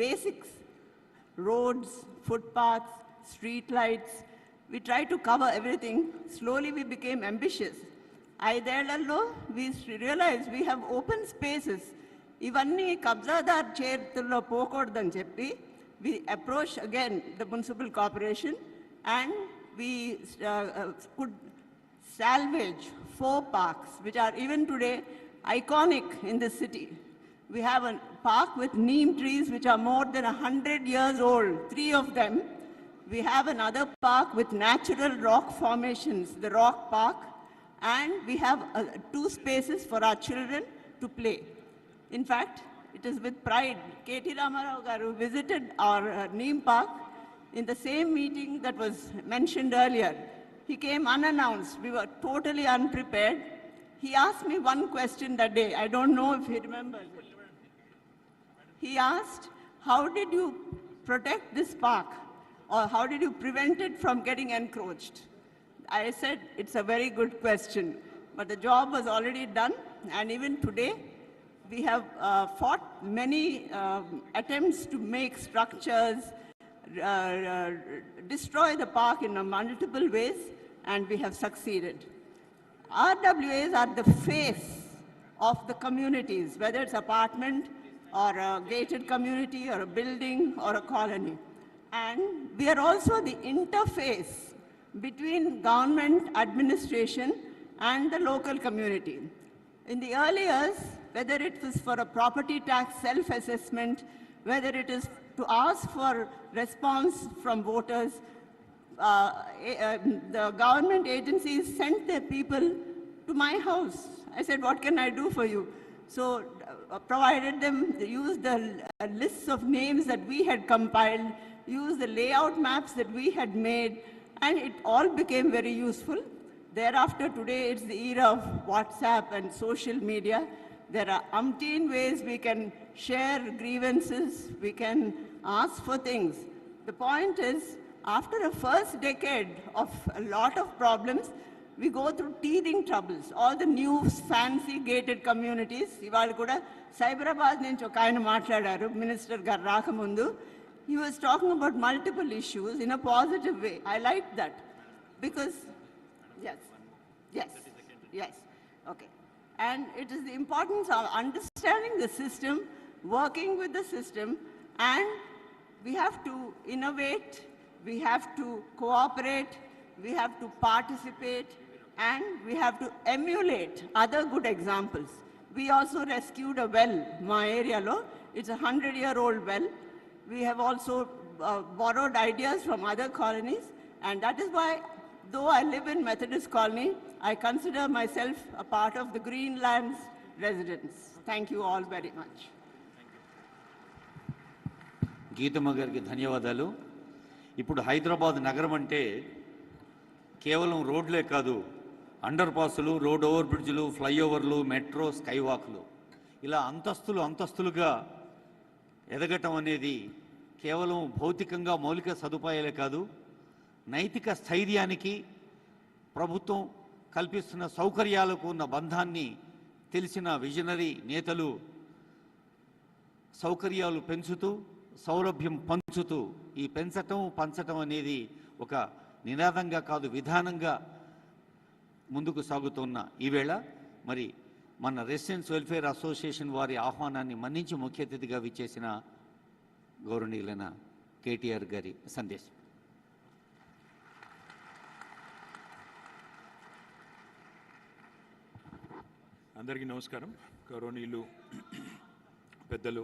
basics, roads, footpaths, street lights. We tried to cover everything. Slowly we became ambitious. 5 ఏళ్లలో we realized we have open spaces. ఇవన్నీ కబ్జాదార్ చేతుల్లో పోకూడదని చెప్పి we approached again the municipal corporation and we could salvage 4 parks which are even today iconic in the city. We have a park with neem trees which are more than 100 years old, 3 of them. We have another park with natural rock formations, the Rock Park. And we have 2 spaces for our children to play. In fact, it is with pride, KT Ramarao garu visited our Neem Park in the same meeting that was mentioned earlier. He came unannounced. We were totally unprepared. He asked me one question that day. I don't know if he remembers it. He asked, "How did you protect this park? Or how did you prevent it from getting encroached?" I said, "It's a very good question, but the job was already done, and even today, we have fought many attempts to make structures, destroy the park in multiple ways, and we have succeeded. RWAs are the face of the communities, whether it's apartment or a gated community or a building or a colony. And we are also the interface between government administration and the local community. In the early years, whether it was for a property tax self-assessment, whether it is to ask for response from voters, the government agencies sent their people to my house. I said, what can I do for you? So provided them, used the lists of names that we had compiled, used the layout maps that we had made, and it all became very useful. Thereafter, today, it's the era of WhatsApp and social media. There are umpteen ways we can share grievances, we can ask for things. The point is, after a first decade of a lot of problems, we go through teething troubles. All the new fancy gated communities, ivalu kuda Cyberabad nunchi oka ayana matladaru, Minister garu rakamundu. He was talking about multiple issues in a positive way. I liked that because, yes, okay. And it is the importance of understanding the system, working with the system, and we have to innovate, we have to cooperate, we have to participate, and we have to emulate other good examples. We also rescued a well, my area lo. It's a 100-year-old well. We have also borrowed ideas from other colonies, and that is why, though I live in Methodist colony, I consider myself a part of the Greenlands residents. Thank you all very much. Geethamma గారికి ధన్యవాదాలు. ఇప్పుడు హైదరాబాద్ నగరం అంటే కేవలం రోడ్లే కాదు, under పాసులు, road over బ్రిడ్జ్లు, ఫ్లైఓవర్లు, metro, sky వాక్లు, ఇలా అంతస్తులుగా ఎదగటం అనేది కేవలం భౌతికంగా మౌలిక సదుపాయాలే కాదు, నైతిక స్థైర్యానికి ప్రభుత్వం కల్పిస్తున్న సౌకర్యాలకు ఉన్న బంధాన్ని తెలిసిన విజనరీ నేతలు సౌకర్యాలు పెంచుతూ, సౌలభ్యం పంచుతూ, ఈ పంచటం అనేది ఒక నినాదంగా కాదు, విధానంగా ముందుకు సాగుతున్న ఈవేళ మరి మన రెసిడెన్స్ వెల్ఫేర్ అసోసియేషన్ వారి ఆహ్వానాన్ని మన్నించి ముఖ్య అతిథిగా విచ్చేసిన గౌరవనీయులైన KTR గారి సందేశం. అందరికీ నమస్కారం. గౌరవనీయులు పెద్దలు,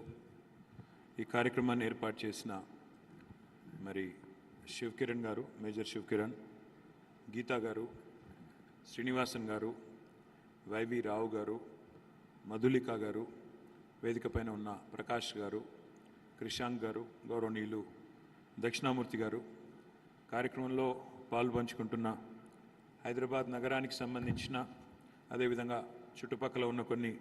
ఈ కార్యక్రమాన్ని ఏర్పాటు చేసిన మరి శివ్ కిరణ్ గారు, మేజర్ శివ్ కిరణ్, గీతా గారు, శ్రీనివాసన్ గారు, వైవి రావు గారు, మధులిక గారు, వేదిక పైన ఉన్న ప్రకాష్ గారు, క్రిషాంక్ గారు, గౌరవనీయులు దక్షిణామూర్తి గారు, కార్యక్రమంలో పాల్పంచుకుంటున్న హైదరాబాద్ నగరానికి సంబంధించిన, అదేవిధంగా చుట్టుపక్కల ఉన్న కొన్ని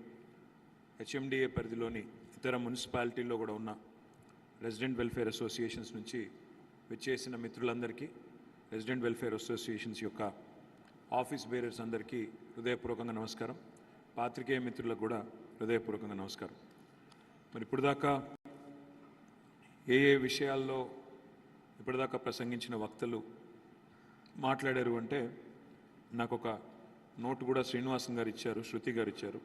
HMDA పరిధిలోని ఇతర మున్సిపాలిటీల్లో కూడా ఉన్న రెసిడెంట్ వెల్ఫేర్ అసోసియేషన్స్ నుంచి విచ్చేసిన మిత్రులందరికీ, రెసిడెంట్ వెల్ఫేర్ అసోసియేషన్స్ యొక్క ఆఫీస్ బేరర్స్ అందరికీ హృదయపూర్వకంగా నమస్కారం. పాత్రికేయ మిత్రులకు కూడా హృదయపూర్వకంగా నమస్కారం. మరి ఇప్పటిదాకా ఏ విషయాల్లో ఇప్పటిదాకా ప్రసంగించిన వక్తలు మాట్లాడారు అంటే, నాకు ఒక నోటు కూడా శ్రీనివాసన్ గారు ఇచ్చారు, శృతి గారు ఇచ్చారు.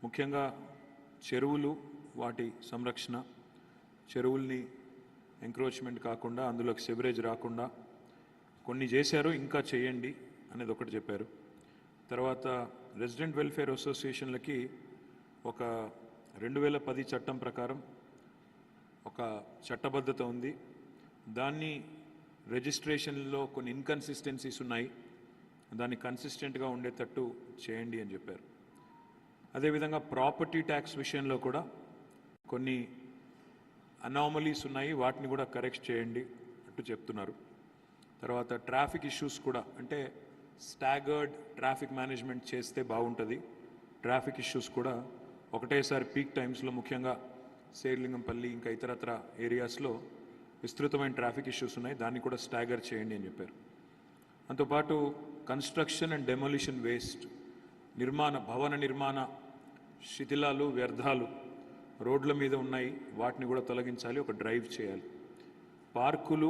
ముఖ్యంగా చెరువులు, వాటి సంరక్షణ, చెరువుల్ని ఎంక్రోచ్మెంట్ కాకుండా, అందులోకి సెవరేజ్ రాకుండా కొన్ని చేశారు, ఇంకా చేయండి అనేది ఒకటి చెప్పారు. తర్వాత రెసిడెంట్ వెల్ఫేర్ అసోసియేషన్లకి ఒక 2010 చట్టం ప్రకారం ఒక చట్టబద్ధత ఉంది. దాన్ని రిజిస్ట్రేషన్లో కొన్ని ఇన్కన్సిస్టెన్సీస్ ఉన్నాయి, దాన్ని కన్సిస్టెంట్గా ఉండేటట్టు చేయండి అని చెప్పారు. అదేవిధంగా ప్రాపర్టీ ట్యాక్స్ విషయంలో కూడా కొన్ని అనామలీస్ ఉన్నాయి, వాటిని కూడా కరెక్ట్ చేయండి అంటూ చెప్తున్నారు. తర్వాత ట్రాఫిక్ ఇష్యూస్ కూడా, అంటే స్టాగర్డ్ ట్రాఫిక్ మేనేజ్మెంట్ చేస్తే బాగుంటుంది. ట్రాఫిక్ ఇష్యూస్ కూడా ఒకటేసారి పీక్ టైమ్స్లో, ముఖ్యంగా శేర్లింగంపల్లి ఇంకా ఇతరత్ర ఏరియాస్లో విస్తృతమైన ట్రాఫిక్ ఇష్యూస్ ఉన్నాయి, దాన్ని కూడా స్టాగర్ చేయండి అని చెప్పారు. అంతోపాటు కన్స్ట్రక్షన్ అండ్ డెమోలిషన్ వేస్ట్, భవన నిర్మాణ శిథిలాలు వ్యర్థాలు రోడ్ల మీద ఉన్నాయి, వాటిని కూడా తొలగించాలి, ఒక డ్రైవ్ చేయాలి. పార్కులు,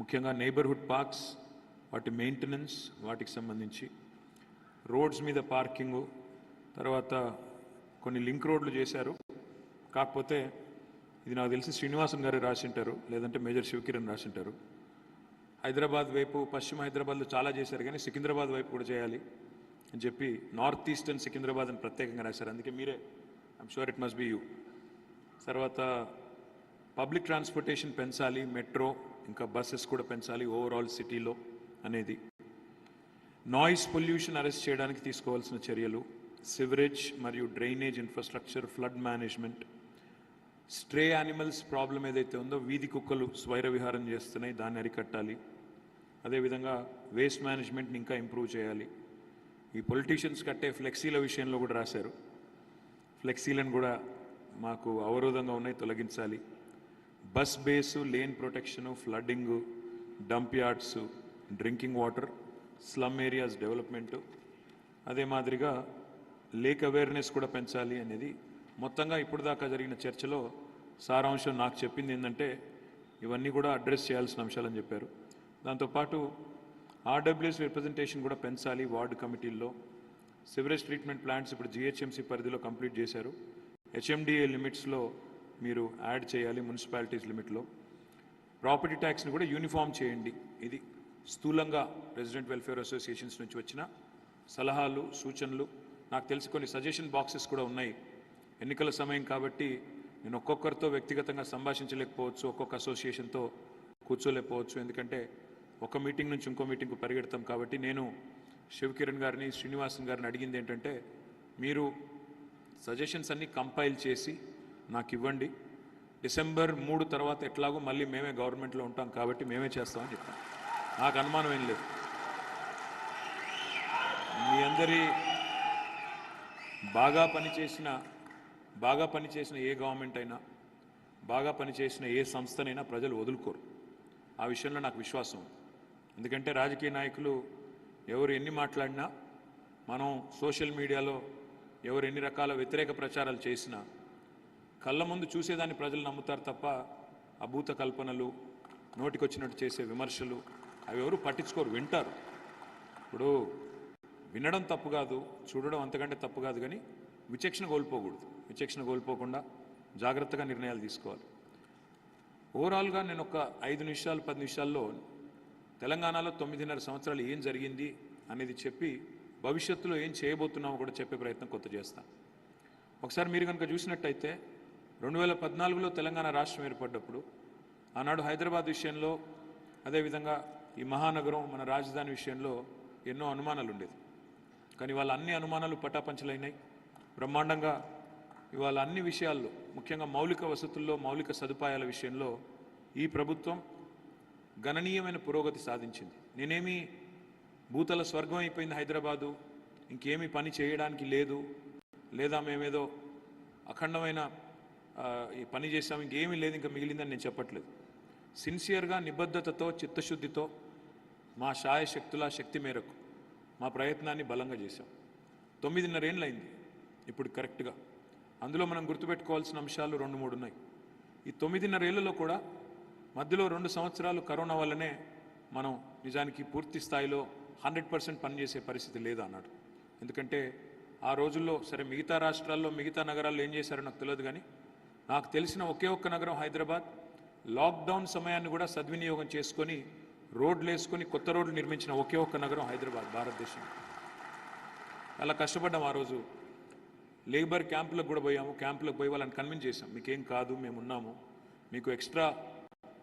ముఖ్యంగా నైబర్హుడ్ పార్క్స్, వాటి మెయింటెనెన్స్, వాటికి సంబంధించి రోడ్స్ మీద పార్కింగు, తర్వాత కొన్ని లింక్ రోడ్లు చేశారు. కాకపోతే ఇది నాకు తెలిసి శ్రీనివాసన్ గారు రాసింటారు, లేదంటే మేజర్ శివకిరణ్ రాసింటారు. హైదరాబాద్ వైపు, పశ్చిమ హైదరాబాద్లో చాలా చేశారు, కానీ సికింద్రాబాద్ వైపు కూడా చేయాలి అని చెప్పి నార్త్ ఈస్టర్న్ సికింద్రాబాద్ అని ప్రత్యేకంగా రాశారు. అందుకే మీరే, I'm sure it must be you. తర్వాత పబ్లిక్ ట్రాన్స్పోర్టేషన్ పెంచాలి, మెట్రో ఇంకా బస్సెస్ కూడా పెంచాలి ఓవరాల్ సిటీలో అనేది. నాయిస్ పొల్యూషన్ అరెస్ట్ చేయడానికి తీసుకోవాల్సిన చర్యలు, సివరేజ్ మరియు drainage infrastructure, flood management, stray animals problem ఏదైతే ఉందో, వీధి కుక్కలు స్వైర విహారం చేస్తున్నాయి, దాన్ని అరికట్టాలి. అదేవిధంగా వేస్ట్ మేనేజ్మెంట్ని ఇంకా ఇంప్రూవ్ చేయాలి. ఈ పొలిటీషియన్స్ కట్టే ఫ్లెక్సీల విషయంలో కూడా రాశారు. ఫ్లెక్సీలను కూడా మాకు అవరోధంగా ఉన్నాయి, తొలగించాలి. Bus bays, lane protection, flooding, dump yards, drinking water, slum areas development, అదే మాదిరిగా లేక్ అవేర్నెస్ కూడా పెంచాలి అనేది మొత్తంగా ఇప్పుడు దాకా జరిగిన చర్చలో సారాంశం. నాకు చెప్పింది ఏంటంటే ఇవన్నీ కూడా అడ్రస్ చేయాల్సిన అంశాలని చెప్పారు. దాంతోపాటు ఆర్డబ్ల్యూఎస్ రిప్రజెంటేషన్ కూడా పెంచాలి వార్డు కమిటీల్లో. సివరేజ్ ట్రీట్మెంట్ ప్లాంట్స్ ఇప్పుడు జిహెచ్ఎంసీ పరిధిలో కంప్లీట్ చేశారు, హెచ్ఎండిఏ లిమిట్స్లో మీరు యాడ్ చేయాలి, మున్సిపాలిటీస్ లిమిట్లో. ప్రాపర్టీ ట్యాక్స్ని కూడా యూనిఫామ్ చేయండి. ఇది స్థూలంగా రెసిడెంట్ వెల్ఫేర్ అసోసియేషన్స్ నుంచి వచ్చిన సలహాలు, సూచనలు. నాకు తెలిసి కొన్ని సజెషన్ బాక్సెస్ కూడా ఉన్నాయి. ఎన్నికల సమయం కాబట్టి నేను ఒక్కొక్కరితో వ్యక్తిగతంగా సంభాషించలేకపోవచ్చు, ఒక్కొక్క అసోసియేషన్తో కూర్చోలేకపోవచ్చు, ఎందుకంటే ఒక మీటింగ్ నుంచి ఇంకో మీటింగ్కు పరిగెడతాం. కాబట్టి నేను శివకిరణ్ గారిని, శ్రీనివాసన్ గారిని అడిగింది ఏంటంటే, మీరు సజెషన్స్ అన్నీ కంపైల్ చేసి నాకు ఇవ్వండి. డిసెంబర్ 3 తర్వాత ఎట్లాగో మళ్ళీ మేమే గవర్నమెంట్లో ఉంటాం కాబట్టి మేమే చేస్తామని చెప్పాను. నాకు అనుమానం ఏం లేదు. మీ అందరి బాగా పనిచేసిన ఏ గవర్నమెంట్ అయినా, బాగా పనిచేసిన ఏ సంస్థనైనా ప్రజలు వదులుకోరు. ఆ విషయంలో నాకు విశ్వాసం ఉంది. ఎందుకంటే రాజకీయ నాయకులు ఎవరు ఎన్ని మాట్లాడినా, మనం సోషల్ మీడియాలో ఎవరు ఎన్ని రకాల వ్యతిరేక ప్రచారాలు చేసినా కళ్ళ ముందు చూసేదాన్ని ప్రజలు నమ్ముతారు తప్ప అభూత కల్పనలు, నోటికొచ్చినట్టు చేసే విమర్శలు అవి ఎవరు పట్టించుకోరు, వింటారు. ఇప్పుడు వినడం తప్పు కాదు, చూడడం అంతకంటే తప్పు కాదు, కానీ విచక్షణ కోల్పోకూడదు. విచక్షణ కోల్పోకుండా జాగ్రత్తగా నిర్ణయాలు తీసుకోవాలి. ఓవరాల్గా నేను ఒక 5 నిమిషాలు 10 నిమిషాల్లో తెలంగాణలో 9.5 సంవత్సరాలు ఏం జరిగింది అనేది చెప్పి భవిష్యత్తులో ఏం చేయబోతున్నామో కూడా చెప్పే ప్రయత్నం కొంత చేస్తాను. ఒకసారి మీరు కనుక చూసినట్టయితే 2014లో తెలంగాణ రాష్ట్రం ఏర్పడ్డప్పుడు ఆనాడు హైదరాబాద్ విషయంలో, అదేవిధంగా ఈ మహానగరం మన రాజధాని విషయంలో ఎన్నో అనుమానాలు ఉండేది. కానీ వాళ్ళ అన్ని అనుమానాలు పటాపంచలైనాయి. బ్రహ్మాండంగా ఇవాళ అన్ని విషయాల్లో, ముఖ్యంగా మౌలిక వసతుల్లో, మౌలిక సదుపాయాల విషయంలో ఈ ప్రభుత్వం గణనీయమైన పురోగతి సాధించింది. నేనేమి భూతల స్వర్గం అయిపోయింది హైదరాబాదు, ఇంకేమీ పని చేయడానికి లేదు, లేదా మేమేదో అఖండమైన ఈ పని చేసాం, ఇంకేమీ లేదు ఇంకా మిగిలిందని నేను చెప్పట్లేదు. సిన్సియర్గా, నిబద్ధతతో, చిత్తశుద్ధితో మా శాయశక్తుల శక్తి మేరకు మా ప్రయత్నాన్ని బలంగా చేశాం. 9.5 ఏళ్ళు అయింది ఇప్పుడు కరెక్ట్గా. అందులో మనం గుర్తుపెట్టుకోవాల్సిన అంశాలు 2-3 ఉన్నాయి. ఈ 9.5 ఏళ్లలో కూడా మధ్యలో 2 సంవత్సరాలు కరోనా వల్లనే మనం నిజానికి పూర్తి స్థాయిలో 100% పనిచేసే పరిస్థితి లేదు అన్నాడు. ఎందుకంటే ఆ రోజుల్లో సరే మిగతా రాష్ట్రాల్లో, మిగతా నగరాల్లో ఏం చేశారో నాకు తెలియదు, కానీ నాకు తెలిసిన ఒకే ఒక్క నగరం హైదరాబాద్. లాక్డౌన్ సమయాన్ని కూడా సద్వినియోగం చేసుకొని రోడ్లు వేసుకొని కొత్త రోడ్లు నిర్మించిన ఒకే ఒక్క నగరం హైదరాబాద్ భారతదేశం. అలా కష్టపడ్డాం. ఆ రోజు లేబర్ క్యాంపులకు కూడా పోయాము. క్యాంపులకు పోయి వాళ్ళని కన్విన్స్ చేసాం, మీకేం కాదు, మేము ఉన్నాము, మీకు ఎక్స్ట్రా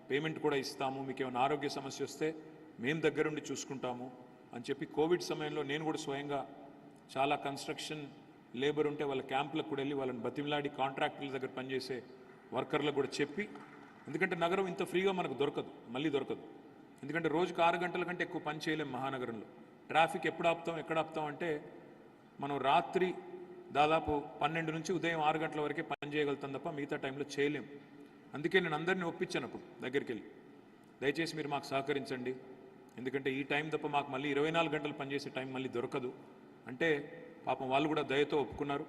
పేమెంట్ కూడా ఇస్తాము, మీకు ఏమైనా ఆరోగ్య సమస్య వస్తే మేము దగ్గరుండి చూసుకుంటాము అని చెప్పి. కోవిడ్ సమయంలో నేను కూడా స్వయంగా చాలా కన్స్ట్రక్షన్ లేబర్ ఉంటే వాళ్ళ క్యాంపులకు కూడా వెళ్ళి వాళ్ళని బతిమిలాడి కాంట్రాక్టుల దగ్గర పనిచేసే వర్కర్లకు కూడా చెప్పి, ఎందుకంటే నగరం ఇంత ఫ్రీగా మనకు దొరకదు, మళ్ళీ దొరకదు. ఎందుకంటే రోజుకు 6 గంటల కంటే ఎక్కువ పని చేయలేం మహానగరంలో. ట్రాఫిక్ ఎప్పుడు ఆపుతాం, ఎక్కడ ఆపుతాం అంటే మనం రాత్రి దాదాపు 12 నుంచి ఉదయం 6 గంటల వరకే పని చేయగలుగుతాం తప్ప మిగతా టైంలో చేయలేం. అందుకే నేను అందరినీ ఒప్పించాను అప్పుడు దగ్గరికి వెళ్ళి, దయచేసి మీరు మాకు సహకరించండి, ఎందుకంటే ఈ టైం తప్ప మాకు మళ్ళీ 24 గంటలు పనిచేసే టైం మళ్ళీ దొరకదు అంటే పాపం వాళ్ళు కూడా దయతో ఒప్పుకున్నారు.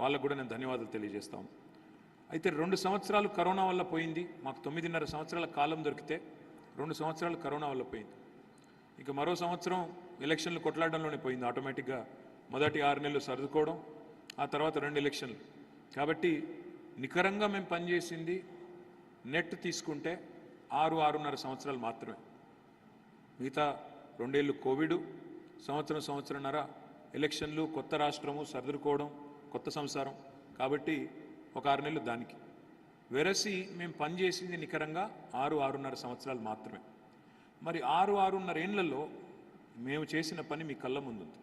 వాళ్ళకు కూడా నేను ధన్యవాదాలు తెలియజేస్తాను. అయితే 2 సంవత్సరాలు కరోనా వల్ల పోయింది. మాకు 9.5 సంవత్సరాల కాలం దొరికితే 2 సంవత్సరాలు కరోనా వల్ల పోయింది. ఇక మరో సంవత్సరం ఎలక్షన్లు కొట్లాడడంలోనే పోయింది. ఆటోమేటిక్గా మొదటి 6 నెలలు సర్దుకోవడం, ఆ తర్వాత 2 ఎలక్షన్లు. కాబట్టి నికరంగా మేము పనిచేసింది నెట్ తీసుకుంటే 6-6.5 సంవత్సరాలు మాత్రమే. మిగతా 2 ఏళ్ళు కోవిడ్, సంవత్సరంన్నర ఎలక్షన్లు, కొత్త రాష్ట్రము, సర్దుకోవడం, కొత్త సంసారం. కాబట్టి ఒక 6 నెలలు దానికి. వెరసి మేము పనిచేసింది నికరంగా 6-6.5 సంవత్సరాలు మాత్రమే. మరి 6-6.5 ఏళ్లలో మేము చేసిన పని మీ కళ్ళ ముందుంది.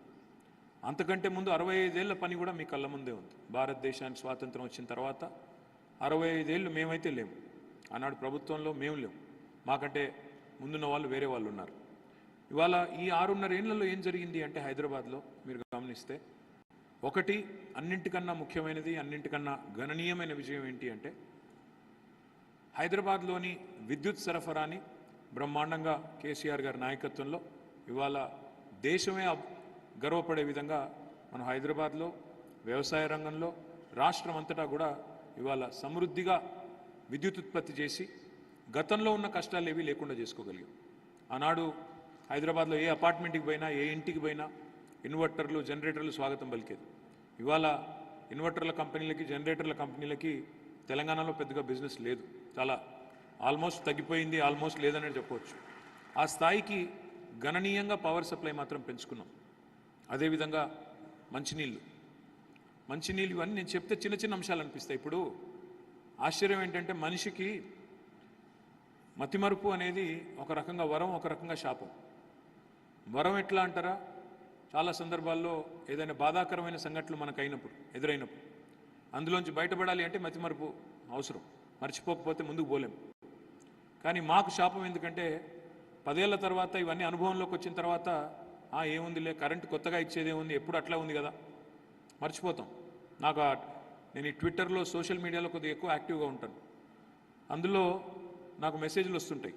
అంతకంటే ముందు 65 ఏళ్ల పని కూడా మీ కళ్ళ ముందే ఉంది. భారతదేశానికి స్వాతంత్రం వచ్చిన తర్వాత 65 ఏళ్ళు మేమైతే లేము. ఆనాడు ప్రభుత్వంలో మేము లేము, మాకంటే ముందున్న వాళ్ళు వేరే వాళ్ళు ఉన్నారు. ఇవాళ ఈ 6.5 ఏళ్లలో ఏం జరిగింది అంటే హైదరాబాద్లో మీరు గమనిస్తే, ఒకటి అన్నింటికన్నా ముఖ్యమైనది, అన్నింటికన్నా గణనీయమైన విజయం ఏంటి అంటే హైదరాబాద్లోని విద్యుత్ సరఫరాని బ్రహ్మాండంగా కేసీఆర్ గారి నాయకత్వంలో ఇవాళ దేశమే గర్వపడే విధంగా మనం హైదరాబాద్లో వ్యవసాయ రంగంలో రాష్ట్రం అంతటా కూడా ఇవాళ సమృద్ధిగా విద్యుత్ ఉత్పత్తి చేసి గతంలో ఉన్న కష్టాలు ఏవి లేకుండా చేసుకోగలిగాం. ఆనాడు హైదరాబాద్లో ఏ అపార్ట్మెంట్కి పోయినా, ఏ ఇంటికి పోయినా ఇన్వర్టర్లు, జనరేటర్లు స్వాగతం పలికేది. ఇవాళ ఇన్వర్టర్ల కంపెనీలకి, జనరేటర్ల కంపెనీలకి తెలంగాణలో పెద్దగా బిజినెస్ లేదు. చాలా ఆల్మోస్ట్ తగ్గిపోయింది, ఆల్మోస్ట్ లేదనే చెప్పవచ్చు. ఆ స్థాయికి గణనీయంగా పవర్ సప్లై మాత్రం పెంచుకున్నాం. అదేవిధంగా మంచినీళ్ళు ఇవన్నీ నేను చెప్తే చిన్న చిన్న అంశాలు అనిపిస్తాయి. ఇప్పుడు ఆశ్చర్యం ఏంటంటే మనిషికి మతిమరుపు అనేది ఒక రకంగా వరం, ఒక రకంగా శాపం. వరం ఎట్లా అంటారా, చాలా సందర్భాల్లో ఏదైనా బాధాకరమైన సంఘటనలు మనకు ఎదురైనప్పుడు అందులోంచి బయటపడాలి అంటే మతిమరుపు అవసరం. మర్చిపోకపోతే ముందుకు పోలేం. కానీ మాకు శాపం ఎందుకంటే 10 ఏళ్ల తర్వాత ఇవన్నీ అనుభవంలోకి వచ్చిన తర్వాత ఏముందిలే, కరెంటు కొత్తగా ఇచ్చేదే ఉంది, ఎప్పుడు అట్లా ఉంది కదా, మర్చిపోతాం. నేను ఈ ట్విట్టర్లో, సోషల్ మీడియాలో కొద్దిగా ఎక్కువ యాక్టివ్గా ఉంటాను. అందులో నాకు మెసేజ్లు వస్తుంటాయి.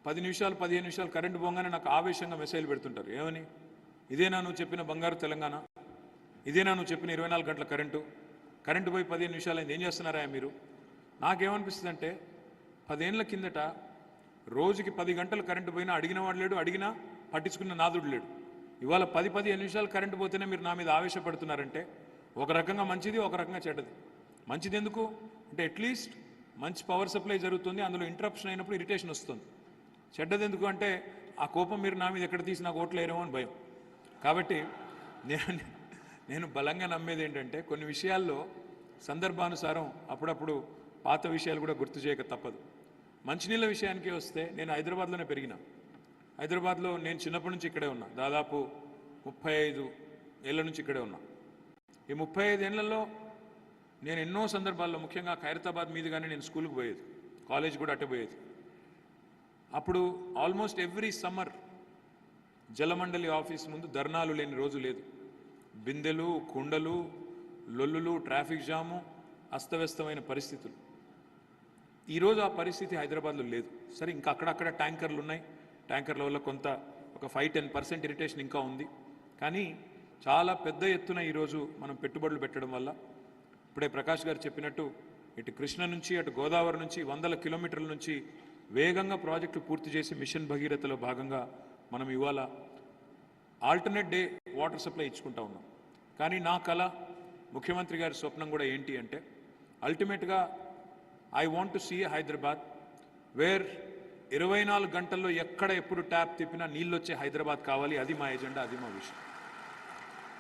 10 నిమిషాలు 15 నిమిషాలు కరెంటు పోగానే నాకు ఆవేశంగా మెసేజ్లు పెడుతుంటారు. ఏమని, ఇదేనా నువ్వు చెప్పిన బంగారు తెలంగాణ, ఇదేనా నువ్వు చెప్పిన 24 గంటల కరెంటు పోయి 15 నిమిషాలు అయింది, ఏం చేస్తున్నారా మీరు? నాకేమనిపిస్తుంది అంటే 10 ఏళ్ల కిందట రోజుకి 10 గంటలు కరెంటు పోయినా అడిగిన వాడు లేడు, అడిగినా పట్టించుకున్న నాదుడు లేడు. ఇవాళ 10-15 నిమిషాలు కరెంటు పోతేనే మీరు నా మీద ఆవేశపడుతున్నారంటే ఒక రకంగా మంచిది, ఒక రకంగా చెడ్డది. మంచిది ఎందుకు అంటే అట్లీస్ట్ మంచి పవర్ సప్లై జరుగుతుంది, అందులో ఇంటరప్షన్ అయినప్పుడు ఇరిటేషన్ వస్తుంది. చెడ్డది ఎందుకు అంటే ఆ కోపం మీరు నా మీద ఎక్కడ తీసి నాకు ఓట్లు వేయరేమో అని భయం. కాబట్టి నేను బలంగా నమ్మేది ఏంటంటే కొన్ని విషయాల్లో సందర్భానుసారం అప్పుడప్పుడు పాత విషయాలు కూడా గుర్తు చేయక తప్పదు. మంచినీళ్ళ విషయానికి వస్తే నేను హైదరాబాద్లోనే పెరిగిన. హైదరాబాద్లో నేను చిన్నప్పటి నుంచి ఇక్కడే ఉన్నా. దాదాపు 35 ఏళ్ళ నుంచి ఇక్కడే ఉన్నా. ఈ 35 ఏళ్లలో నేను ఎన్నో సందర్భాల్లో, ముఖ్యంగా ఖైరతాబాద్ మీదుగానే నేను స్కూల్కి పోయేది, కాలేజ్ కూడా అట్టే పోయేది. అప్పుడు ఆల్మోస్ట్ ఎవ్రీ సమ్మర్ జలమండలి ఆఫీస్ ముందు ధర్నాలు లేని రోజు లేదు. బిందెలు, కుండలు, లొల్లులు, ట్రాఫిక్ జాము, అస్తవ్యస్తమైన పరిస్థితులు. ఈరోజు ఆ పరిస్థితి హైదరాబాద్లో లేదు. సరే, ఇంకా అక్కడక్కడ ట్యాంకర్లు ఉన్నాయి, ట్యాంకర్ల వల్ల కొంత ఒక 5-10% ఇరిటేషన్ ఇంకా ఉంది. కానీ చాలా పెద్ద ఎత్తున ఈరోజు మనం పెట్టుబడులు పెట్టడం వల్ల, ఇప్పుడే ప్రకాష్ గారు చెప్పినట్టు ఇటు కృష్ణ నుంచి అటు గోదావరి నుంచి 100 కిలోమీటర్ల నుంచి వేగంగా ప్రాజెక్టులు పూర్తి చేసి మిషన్ భగీరథలో భాగంగా మనం ఇవాళ ఆల్టర్నేట్ డే వాటర్ సప్లై ఇచ్చుకుంటా ఉన్నాం. కానీ నా కళ, ముఖ్యమంత్రి గారి స్వప్నం కూడా ఏంటి అంటే అల్టిమేట్గా I want to see Hyderabad where 24 గంటల్లో ఎక్కడ ఎప్పుడు ట్యాప్ తిప్పినా నీళ్ళు వచ్చే హైదరాబాద్ కావాలి. అది మా ఎజెండా, అది మా విషయం.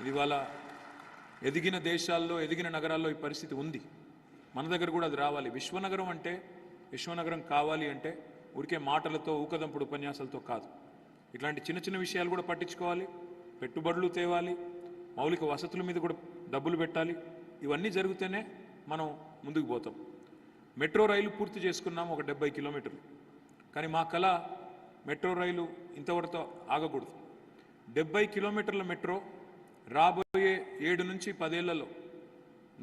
ఇది ఇవాళ ఎదిగిన దేశాల్లో, ఎదిగిన నగరాల్లో ఈ పరిస్థితి ఉంది. మన దగ్గర కూడా అది రావాలి. విశ్వనగరం కావాలి అంటే ఊరికే మాటలతో, ఊకదంపుడు ఉపన్యాసాలతో కాదు. ఇట్లాంటి చిన్న చిన్న విషయాలు కూడా పట్టించుకోవాలి, పెట్టుబడులు తేవాలి, మౌలిక వసతుల మీద కూడా డబ్బులు పెట్టాలి. ఇవన్నీ జరిగితేనే మనం ముందుకు పోతాం. మెట్రో రైలు పూర్తి చేసుకున్నాం, ఒక 70 కిలోమీటర్లు. కానీ మా కళ మెట్రో రైలు ఇంతవరకు ఆగకూడదు. 70 కిలోమీటర్ల మెట్రో రాబోయే 7 నుంచి 10 ఏళ్లలో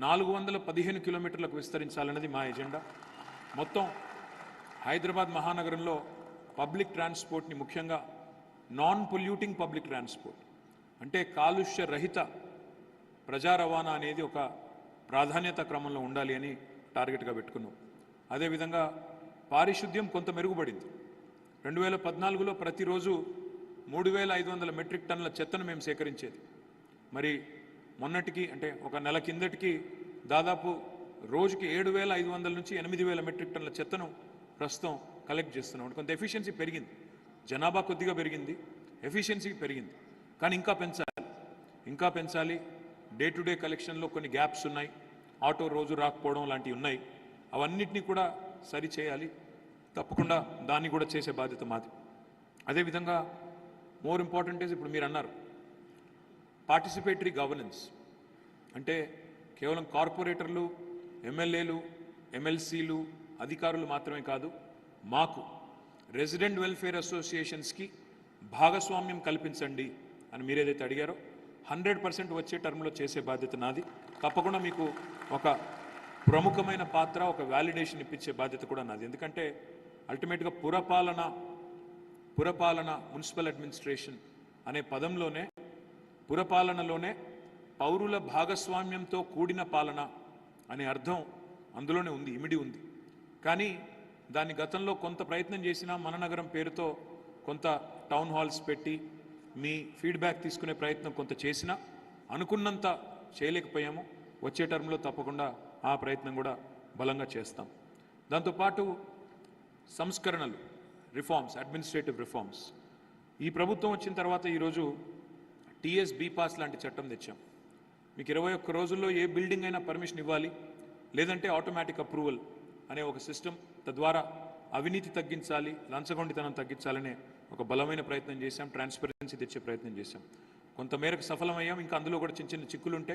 415 కిలోమీటర్లకు విస్తరించాలన్నది మా ఎజెండా. మొత్తం హైదరాబాద్ మహానగరంలో పబ్లిక్ ట్రాన్స్పోర్ట్ని, ముఖ్యంగా నాన్ పొల్యూటింగ్ పబ్లిక్ ట్రాన్స్పోర్ట్ అంటే కాలుష్య రహిత ప్రజా రవాణా అనేది ఒక ప్రాధాన్యత క్రమంలో ఉండాలి అని టార్గెట్గా పెట్టుకున్నాం. అదేవిధంగా పారిశుద్ధ్యం కొంత మెరుగుపడింది. 2014లో ప్రతిరోజు 3500 మెట్రిక్ టన్నుల చెత్తను మేము సేకరించేది. మరి మొన్నటికి అంటే ఒక నెల కిందటికి దాదాపు రోజుకి 7500 నుంచి 8000 మెట్రిక్ టన్నుల చెత్తను ప్రస్తుతం కలెక్ట్ చేస్తున్నాం. కొంత ఎఫిషియన్సీ పెరిగింది, జనాభా కొద్దిగా పెరిగింది, ఎఫిషియన్సీ పెరిగింది. కానీ ఇంకా పెంచాలి. డే టు డే కలెక్షన్లో కొన్ని గ్యాప్స్ ఉన్నాయి, ఆటో రోజు రాకపోవడం లాంటివి ఉన్నాయి. అవన్నిటినీ కూడా సరి చేయాలి. తప్పకుండా దాన్ని కూడా చేసే బాధ్యత మాది. అదేవిధంగా మోర్ ఇంపార్టెంట్ ఈజ్ ఇప్పుడు మీరు అన్నారు పార్టిసిపేటరీ గవర్నెన్స్ అంటే కేవలం కార్పొరేటర్లు, ఎమ్మెల్యేలు, ఎమ్మెల్సీలు, అధికారులు మాత్రమే కాదు, మాకు రెసిడెంట్ వెల్ఫేర్ అసోసియేషన్స్కి భాగస్వామ్యం కల్పించండి అని మీరేదైతే అడిగారో 100% వచ్చే టర్మ్లో చేసే బాధ్యత నాది. తప్పకుండా మీకు ఒక ప్రముఖమైన పాత్ర, ఒక వ్యాలిడేషన్ ఇప్పించే బాధ్యత కూడా నాది. ఎందుకంటే అల్టిమేట్గా పురపాలన మున్సిపల్ అడ్మినిస్ట్రేషన్ అనే పదంలోనే, పురపాలనలోనే పౌరుల భాగస్వామ్యంతో కూడిన పాలన అనే అర్థం అందులోనే ఉంది, ఇమిడి ఉంది. కానీ దాన్ని గతంలో కొంత ప్రయత్నం చేసినా, మన నగరం పేరుతో కొంత టౌన్ హాల్స్ పెట్టి మీ ఫీడ్బ్యాక్ తీసుకునే ప్రయత్నం కొంత చేసినా అనుకున్నంత చేయలేకపోయాము. వచ్చే టర్మ్లో తప్పకుండా ఆ ప్రయత్నం కూడా బలంగా చేస్తాం. దాంతోపాటు సంస్కరణలు, రిఫార్మ్స్, అడ్మినిస్ట్రేటివ్ రిఫార్మ్స్. ఈ ప్రభుత్వం వచ్చిన తర్వాత ఈరోజు టీఎస్ బీపాస్ లాంటి చట్టం తెచ్చాం. మీకు 21 రోజుల్లో ఏ బిల్డింగ్ అయినా పర్మిషన్ ఇవ్వాలి, లేదంటే ఆటోమేటిక్ అప్రూవల్ అనే ఒక సిస్టమ్. తద్వారా అవినీతి తగ్గించాలి, లంచగొండితనం తగ్గించాలనే ఒక బలమైన ప్రయత్నం చేశాం. ట్రాన్స్పరెన్సీ తెచ్చే ప్రయత్నం చేశాం. కొంతమేరకు సఫలమయ్యాం. ఇంకా అందులో కూడా చిన్న చిన్న చిక్కులుంటే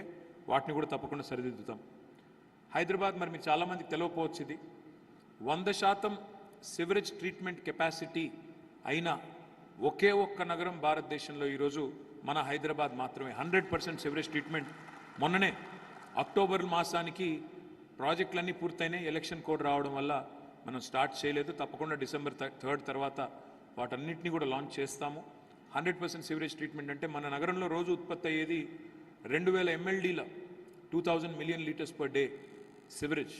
వాటిని కూడా తప్పకుండా సరిదిద్దుతాం. హైదరాబాద్ మరి మీరు చాలామందికి తెలియకపోవచ్చు, ఇది 100% సివరేజ్ ట్రీట్మెంట్ కెపాసిటీ అయిన ఒకే ఒక్క నగరం భారతదేశంలో ఈరోజు మన హైదరాబాద్ మాత్రమే. 100% సివరేజ్ ట్రీట్మెంట్. మొన్ననే అక్టోబర్ మాసానికి ప్రాజెక్టులన్నీ పూర్తయినాయి. ఎలక్షన్ కోడ్ రావడం వల్ల మనం స్టార్ట్ చేయలేదు. తప్పకుండా డిసెంబర్ 3 తర్వాత వాటన్నిటిని కూడా లాంచ్ చేస్తాము. 100% సివరేజ్ ట్రీట్మెంట్ అంటే మన నగరంలో రోజు ఉత్పత్తి అయ్యేది 2000 MLDల 2000 million litres per day sewerage.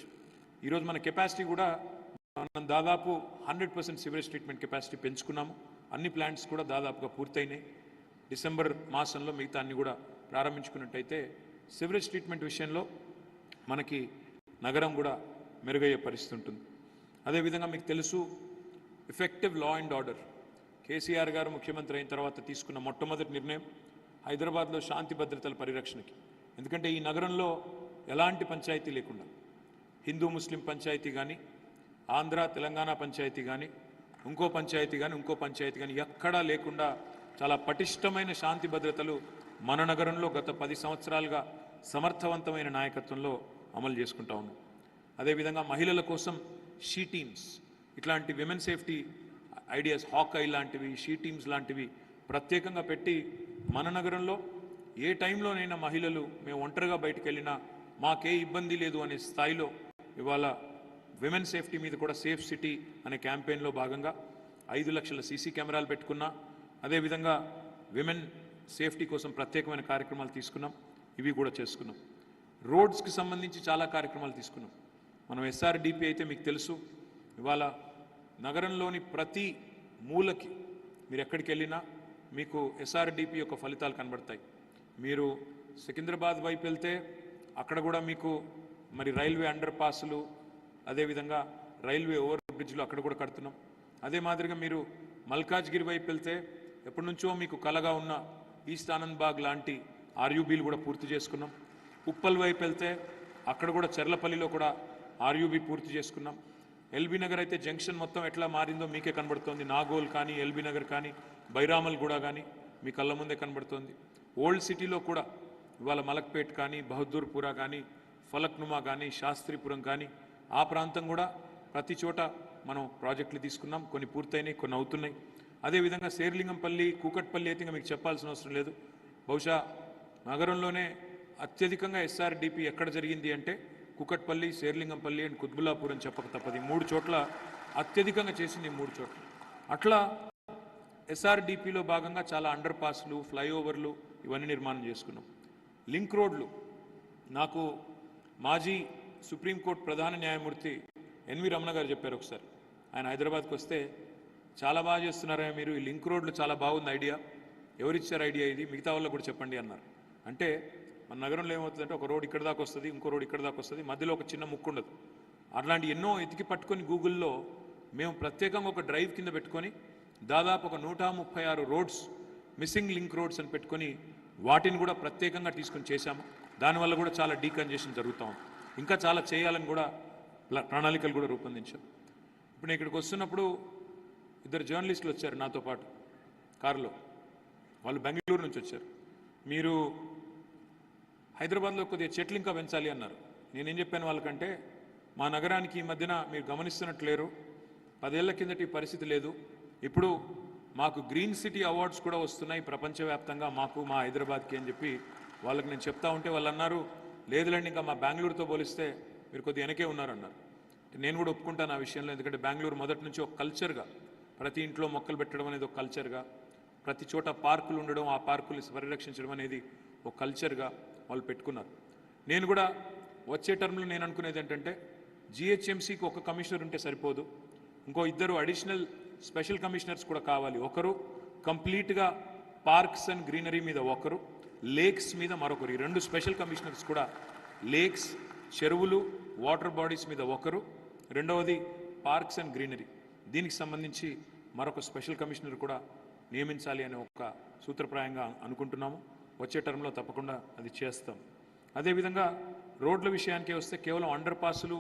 ఈరోజు మన కెపాసిటీ కూడా మనం దాదాపు 100% సివరేజ్ ట్రీట్మెంట్ కెపాసిటీ పెంచుకున్నాము. అన్ని ప్లాంట్స్ కూడా దాదాపుగా పూర్తయినాయి. డిసెంబర్ మాసంలో మిగతా అన్ని కూడా ప్రారంభించుకున్నట్టయితే సివరేజ్ ట్రీట్మెంట్ విషయంలో మనకి నగరం కూడా మెరుగయ్యే పరిస్థితి ఉంటుంది. అదేవిధంగా మీకు తెలుసు effective law and order. KCR గారు ముఖ్యమంత్రి అయిన తర్వాత తీసుకున్న మొట్టమొదటి నిర్ణయం హైదరాబాద్లో శాంతి భద్రతల పరిరక్షణకి. ఎందుకంటే ఈ నగరంలో ఎలాంటి పంచాయతీ లేకుండా, హిందూ ముస్లిం పంచాయతీ కానీ, ఆంధ్ర తెలంగాణ పంచాయతీ కానీ, ఇంకో పంచాయతీ కానీ ఎక్కడా లేకుండా చాలా పటిష్టమైన శాంతి భద్రతలు మన నగరంలో గత 10 సంవత్సరాలుగా సమర్థవంతమైన నాయకత్వంలో అమలు చేసుకుంటా ఉన్నాం. అదేవిధంగా మహిళల కోసం షీ టీమ్స్, ఇట్లాంటి విమెన్ సేఫ్టీ ఐడియాస్, హాకై లాంటివి, షీ టీమ్స్ లాంటివి ప్రత్యేకంగా పెట్టి మన నగరంలో ఏ టైంలోనైనా మహిళలు మేము ఒంటరిగా బయటకు వెళ్ళినా మాకే ఇబ్బంది లేదు అనే స్థాయిలో ఇవాళ విమెన్ సేఫ్టీ మీద కూడా సేఫ్ సిటీ అనే క్యాంపెయిన్లో భాగంగా 5 లక్షల సీసీ కెమెరాలు పెట్టుకున్నా. అదేవిధంగా విమెన్ సేఫ్టీ కోసం ప్రత్యేకమైన కార్యక్రమాలు తీసుకున్నాం. ఇవి కూడా చేసుకున్నాం. రోడ్స్కి సంబంధించి చాలా కార్యక్రమాలు తీసుకున్నాం. మనం ఎస్ఆర్డిపి అయితే మీకు తెలుసు, ఇవాళ నగరంలోని ప్రతి మూలకి మీరు ఎక్కడికి వెళ్ళినా మీకు ఎస్ఆర్డిపి యొక్క ఫలితాలు కనబడతాయి. మీరు సికింద్రాబాద్ వైపు వెళ్తే అక్కడ కూడా మీకు మరి రైల్వే అండర్ పాస్లు, అదేవిధంగా రైల్వే ఓవర్ బ్రిడ్జ్లు అక్కడ కూడా కడుతున్నాం. అదే మాదిరిగా మీరు మల్కాజ్గిరి వైపు వెళ్తే ఎప్పటి నుంచో మీకు కలగా ఉన్న ఈస్ట్ ఆనంద్బాగ్ లాంటి ఆర్యూబీలు కూడా పూర్తి చేసుకున్నాం. ఉప్పల్ వైపు వెళ్తే అక్కడ కూడా చెర్లపల్లిలో కూడా ఆర్యూబీ పూర్తి చేసుకున్నాం. ఎల్బీ నగర్ అయితే జంక్షన్ మొత్తం ఎట్లా మారిందో మీకే కనబడుతోంది. నాగోల్ కానీ, ఎల్బీ నగర్ కానీ, బైరామల్ కూడా కానీ మీ కళ్ళ ముందే కనబడుతోంది. ఓల్డ్ సిటీలో కూడా ఇవాళ మలక్పేట్ కానీ, బహదూర్పురా కానీ, ఫలక్నుమా కానీ, శాస్త్రీపురం కానీ ఆ ప్రాంతం కూడా ప్రతి చోట మనం ప్రాజెక్టులు తీసుకున్నాం. కొన్ని పూర్తయినాయి, కొన్ని అవుతున్నాయి. అదేవిధంగా శేర్లింగంపల్లి, కూకట్పల్లి అయితే మీకు చెప్పాల్సిన అవసరం లేదు. బహుశా నగరంలోనే అత్యధికంగా ఎస్ఆర్డిపి ఎక్కడ జరిగింది అంటే కూకట్పల్లి, శేర్లింగంపల్లి అండ్ కుత్బుల్లాపూర్ అని చెప్పక తప్పది. 3 చోట్ల అత్యధికంగా చేసింది 3 చోట్ల. అట్లా ఎస్ఆర్డిపిలో భాగంగా చాలా అండర్ పాస్లు, ఫ్లైఓవర్లు ఇవన్నీ నిర్మాణం చేసుకున్నాం. లింక్ రోడ్లు నాకు మాజీ సుప్రీంకోర్టు ప్రధాన న్యాయమూర్తి ఎన్వి రమణ గారు చెప్పారు ఒకసారి. ఆయన హైదరాబాద్కి వస్తే చాలా బాగా చేస్తున్నారా మీరు, ఈ లింక్ రోడ్లు చాలా బాగుంది ఐడియా, ఎవరిచ్చారు ఐడియా ఇది, మిగతా వాళ్ళకు కూడా చెప్పండి అన్నారు. అంటే మన నగరంలో ఏమవుతుందంటే ఒక రోడ్ ఇక్కడ దాకా వస్తుంది, ఇంకో రోడ్ ఇక్కడ దాకా వస్తుంది, మధ్యలో ఒక చిన్న ముక్కు ఉండదు. అట్లాంటి ఎన్నో ఎతికి పట్టుకొని గూగుల్లో మేము ప్రత్యేకంగా ఒక డ్రైవ్ కింద పెట్టుకొని దాదాపు ఒక 136 రోడ్స్ మిస్సింగ్ లింక్ రోడ్స్ అని పెట్టుకొని వాటిని కూడా ప్రత్యేకంగా తీసుకొని చేశాము. దానివల్ల కూడా చాలా డీకంజెషన్ జరుగుతూ ఉంది. ఇంకా చాలా చేయాలని కూడా ప్రణాళికలు కూడా రూపొందించాం. ఇప్పుడు నేను ఇక్కడికి వస్తున్నప్పుడు 2 జర్నలిస్టులు వచ్చారు నాతో పాటు కారులో. వాళ్ళు బెంగళూరు నుంచి వచ్చారు. మీరు హైదరాబాద్లో కొద్దిగా చెట్లు ఇంకా పెంచాలి అన్నారు. నేనేం చెప్పాను వాళ్ళకంటే, మా నగరానికి ఈ మధ్యన మీరు గమనిస్తున్నట్లేరు, 10 ఏళ్ల కిందటి పరిస్థితి లేదు. ఇప్పుడు మాకు గ్రీన్ సిటీ అవార్డ్స్ కూడా వస్తున్నాయి ప్రపంచవ్యాప్తంగా మాకు, మా హైదరాబాద్కి అని చెప్పి వాళ్ళకి నేను చెప్తా ఉంటే వాళ్ళు అన్నారు, లేదులేండి ఇంకా మా బెంగళూరుతో పోలిస్తే మీరు కొద్దిగా వెనకే ఉన్నారన్నారు. నేను కూడా ఒప్పుకుంటాను ఆ విషయంలో. ఎందుకంటే బెంగళూరు మొదటి నుంచి ఒక కల్చర్గా, ప్రతి ఇంట్లో మొక్కలు పెట్టడం అనేది ఒక కల్చర్గా, ప్రతి చోట పార్కులు ఉండడం, ఆ పార్కులు పరిరక్షించడం అనేది ఒక కల్చర్గా వాళ్ళు పెట్టుకున్నారు. నేను కూడా వచ్చే టర్మ్లో నేను అనుకునేది ఏంటంటే, జిహెచ్ఎంసీకి ఒక కమిషనర్ ఉంటే సరిపోదు, ఇంకో 2 అడిషనల్ స్పెషల్ కమిషనర్స్ కూడా కావాలి. ఒకరు కంప్లీట్గా పార్క్స్ అండ్ గ్రీనరీ మీద, ఒకరు లేక్స్ మీద మరొకరు. ఈ 2 స్పెషల్ కమిషనర్స్ కూడా లేక్స్, చెరువులు, వాటర్ బాడీస్ మీద ఒకరు, రెండవది పార్క్స్ అండ్ గ్రీనరీ. దీనికి సంబంధించి మరొక స్పెషల్ కమిషనర్ కూడా నియమించాలి అనే ఒక సూత్రప్రాయంగా అనుకుంటున్నాము. వచ్చే టర్మ్లో తప్పకుండా అది చేస్తాం. అదేవిధంగా రోడ్ల విషయానికే వస్తే కేవలం అండర్ పాసులు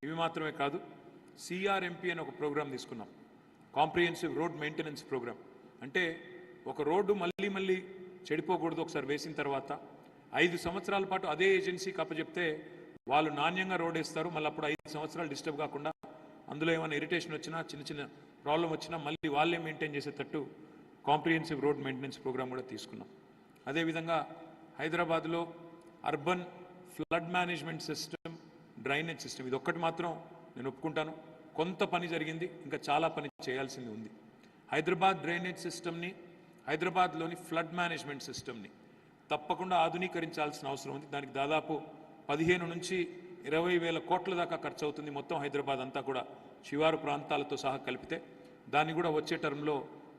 ఇవి మాత్రమే కాదు, సిఆర్ఎంపీ అనే ఒక ప్రోగ్రాం తీసుకున్నాం, కాంప్రిహెన్సివ్ రోడ్ మెయింటెనెన్స్ ప్రోగ్రామ్. అంటే ఒక రోడ్డు మళ్ళీ మళ్ళీ చెడిపోకూడదు. ఒకసారి వేసిన తర్వాత 5 సంవత్సరాల పాటు అదే ఏజెన్సీకి అప్పచెప్తే వాళ్ళు నాణ్యంగా రోడ్ వేస్తారు. మళ్ళీ అప్పుడు 5 సంవత్సరాలు డిస్టర్బ్ కాకుండా, అందులో ఏమైనా ఇరిటేషన్ వచ్చినా, చిన్న చిన్న ప్రాబ్లం వచ్చినా మళ్ళీ వాళ్ళే మెయింటైన్ చేసేటట్టు కాంప్రిహెన్సివ్ రోడ్ మెయింటెనెన్స్ ప్రోగ్రామ్ కూడా తీసుకున్నాం. అదేవిధంగా హైదరాబాద్లో urban flood management system, drainage system, ఇది ఒక్కటి మాత్రం నేను ఒప్పుకుంటాను. కొంత పని జరిగింది, ఇంకా చాలా పని చేయాల్సింది ఉంది. హైదరాబాద్ డ్రైనేజ్ సిస్టమ్ని, హైదరాబాద్లోని ఫ్లడ్ మేనేజ్మెంట్ సిస్టమ్ని తప్పకుండా ఆధునీకరించాల్సిన అవసరం ఉంది. దానికి దాదాపు 15 నుంచి 20 వేల కోట్ల దాకా ఖర్చు అవుతుంది. మొత్తం హైదరాబాద్ అంతా కూడా శివారు ప్రాంతాలతో సహా కలిపితే దాన్ని కూడా వచ్చే టర్మ్లో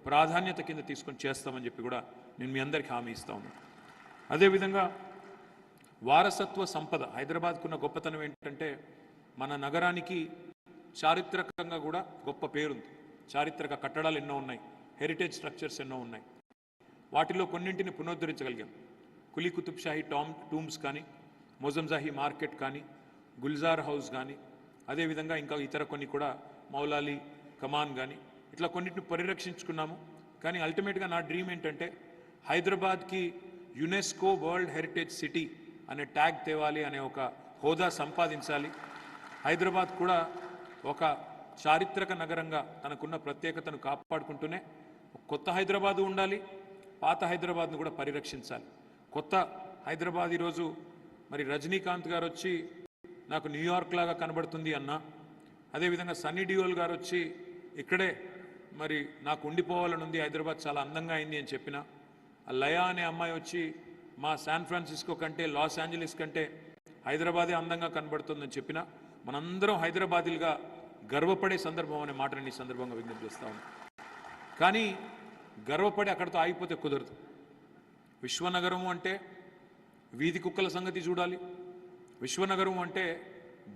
ప్రాధాన్యత కింద తీసుకొని చేస్తామని చెప్పి కూడా నేను మీ అందరికీ హామీ ఇస్తా ఉన్నాను. అదేవిధంగా వారసత్వ సంపద, హైదరాబాద్కున్న గొప్పతనం ఏంటంటే మన నగరానికి చారిత్రకంగా కూడా గొప్ప పేరుంది. చారిత్రక కట్టడాలు ఎన్నో ఉన్నాయి, హెరిటేజ్ స్ట్రక్చర్స్ ఎన్నో ఉన్నాయి. వాటిలో కొన్నింటిని పునరుద్ధరించగలిగాం. కులీ కుతుబ్షాహీ టూమ్స్ కానీ, మొజంజాహీ మార్కెట్ కానీ, గుల్జార్ హౌస్ కానీ, అదేవిధంగా ఇంకా ఇతర కొన్ని కూడా, మౌలాలి కమాన్ కానీ, ఇట్లా కొన్నిటిని పరిరక్షించుకున్నాము. కానీ అల్టిమేట్గా నా డ్రీమ్ ఏంటంటే హైదరాబాద్కి యునెస్కో వరల్డ్ హెరిటేజ్ సిటీ అనే ట్యాగ్ తేవాలి, అనే ఒక హోదా సంపాదించాలి. హైదరాబాద్ కూడా ఒక చారిత్రక నగరంగా తనకున్న ప్రత్యేకతను కాపాడుకుంటూనే కొత్త హైదరాబాదు ఉండాలి, పాత హైదరాబాద్ను కూడా పరిరక్షించాలి. కొత్త హైదరాబాద్ ఈరోజు మరి రజనీకాంత్ గారు వచ్చి నాకు న్యూయార్క్ లాగా కనబడుతుంది అన్నా, అదేవిధంగా సన్నీ డియోల్ గారు వచ్చి ఇక్కడే మరి నాకు ఉండిపోవాలని ఉంది, హైదరాబాద్ చాలా అందంగా అయింది అని చెప్పిన, లయా అనే అమ్మాయి వచ్చి మా శాన్ ఫ్రాన్సిస్కో కంటే, లాస్ ఏంజలీస్ కంటే హైదరాబాదే అందంగా కనబడుతుందని చెప్పిన, మనందరం హైదరాబాదీలుగా గర్వపడే సందర్భం అనే మాటని ఈ సందర్భంగా విజ్ఞప్తి చేస్తా ఉన్నాం. కానీ గర్వపడి అక్కడితో ఆగిపోతే కుదరదు. విశ్వనగరము అంటే వీధి కుక్కల సంగతి చూడాలి, విశ్వనగరం అంటే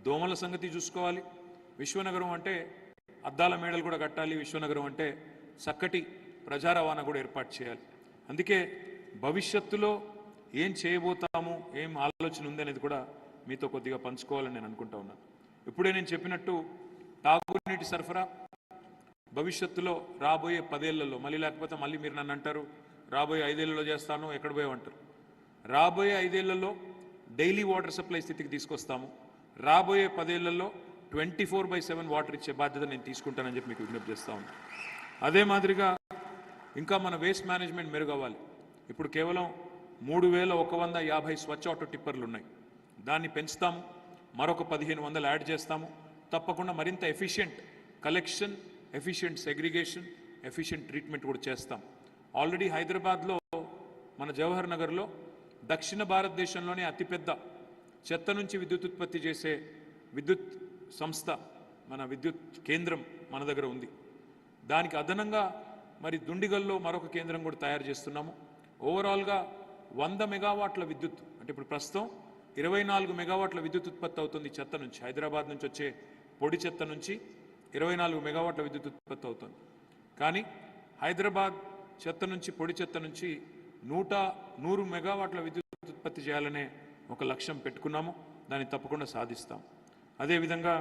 దోమల సంగతి చూసుకోవాలి, విశ్వనగరం అంటే అద్దాల మేడలు కూడా కట్టాలి, విశ్వనగరం అంటే చక్కటి ప్రజా రవాణా కూడా ఏర్పాటు చేయాలి. అందుకే భవిష్యత్తులో ఏం చేయబోతాము, ఏం ఆలోచన ఉంది అనేది కూడా మీతో కొద్దిగా పంచుకోవాలని నేను అనుకుంటా ఉన్నాను. ఇప్పుడే నేను చెప్పినట్టు తాగునీటి సరఫరా భవిష్యత్తులో రాబోయే 10 ఏళ్లలో, మళ్ళీ లేకపోతే మళ్ళీ మీరు నన్ను అంటారు రాబోయే 5 ఏళ్లలో చేస్తాను, ఎక్కడ పోయామంటారు. రాబోయే 5 ఏళ్లలో డైలీ వాటర్ సప్లై స్థితికి తీసుకొస్తాము. రాబోయే 10 ఏళ్లలో 24/7 వాటర్ ఇచ్చే బాధ్యత నేను తీసుకుంటానని చెప్పి మీకు విజ్ఞప్తి చేస్తా ఉన్నాను. అదే మాదిరిగా ఇంకా మన వేస్ట్ మేనేజ్మెంట్ మెరుగవ్వాలి. ఇప్పుడు కేవలం 3150 స్వచ్ఛ ఆటో టిప్పర్లు ఉన్నాయి, దాన్ని పెంచుతాము, మరొక 1500 యాడ్ చేస్తాము. తప్పకుండా మరింత efficient collection, efficient segregation, efficient treatment కూడా చేస్తాం. ఆల్రెడీ హైదరాబాద్లో మన జవహర్ నగర్లో దక్షిణ భారతదేశంలోనే అతిపెద్ద చెత్త నుంచి విద్యుత్ ఉత్పత్తి చేసే విద్యుత్ సంస్థ, మన విద్యుత్ కేంద్రం మన దగ్గర ఉంది. దానికి అదనంగా మరి దుండిగల్లో మరొక కేంద్రం కూడా తయారు చేస్తున్నాము. ఓవరాల్గా 100 మెగావాట్ల విద్యుత్, అంటే ఇప్పుడు ప్రస్తుతం 24 మెగావాట్ల విద్యుత్ ఉత్పత్తి అవుతుంది చెత్త నుంచి. హైదరాబాద్ నుంచి వచ్చే పొడి చెత్త నుంచి 24 మెగావాట్ల విద్యుత్ ఉత్పత్తి అవుతుంది. కానీ హైదరాబాద్ చెత్త నుంచి, పొడి చెత్త నుంచి 100 మెగావాట్ల విద్యుత్ ఉత్పత్తి చేయాలనే ఒక లక్ష్యం పెట్టుకున్నాము. దాన్ని తప్పకుండా సాధిస్తాం. అదేవిధంగా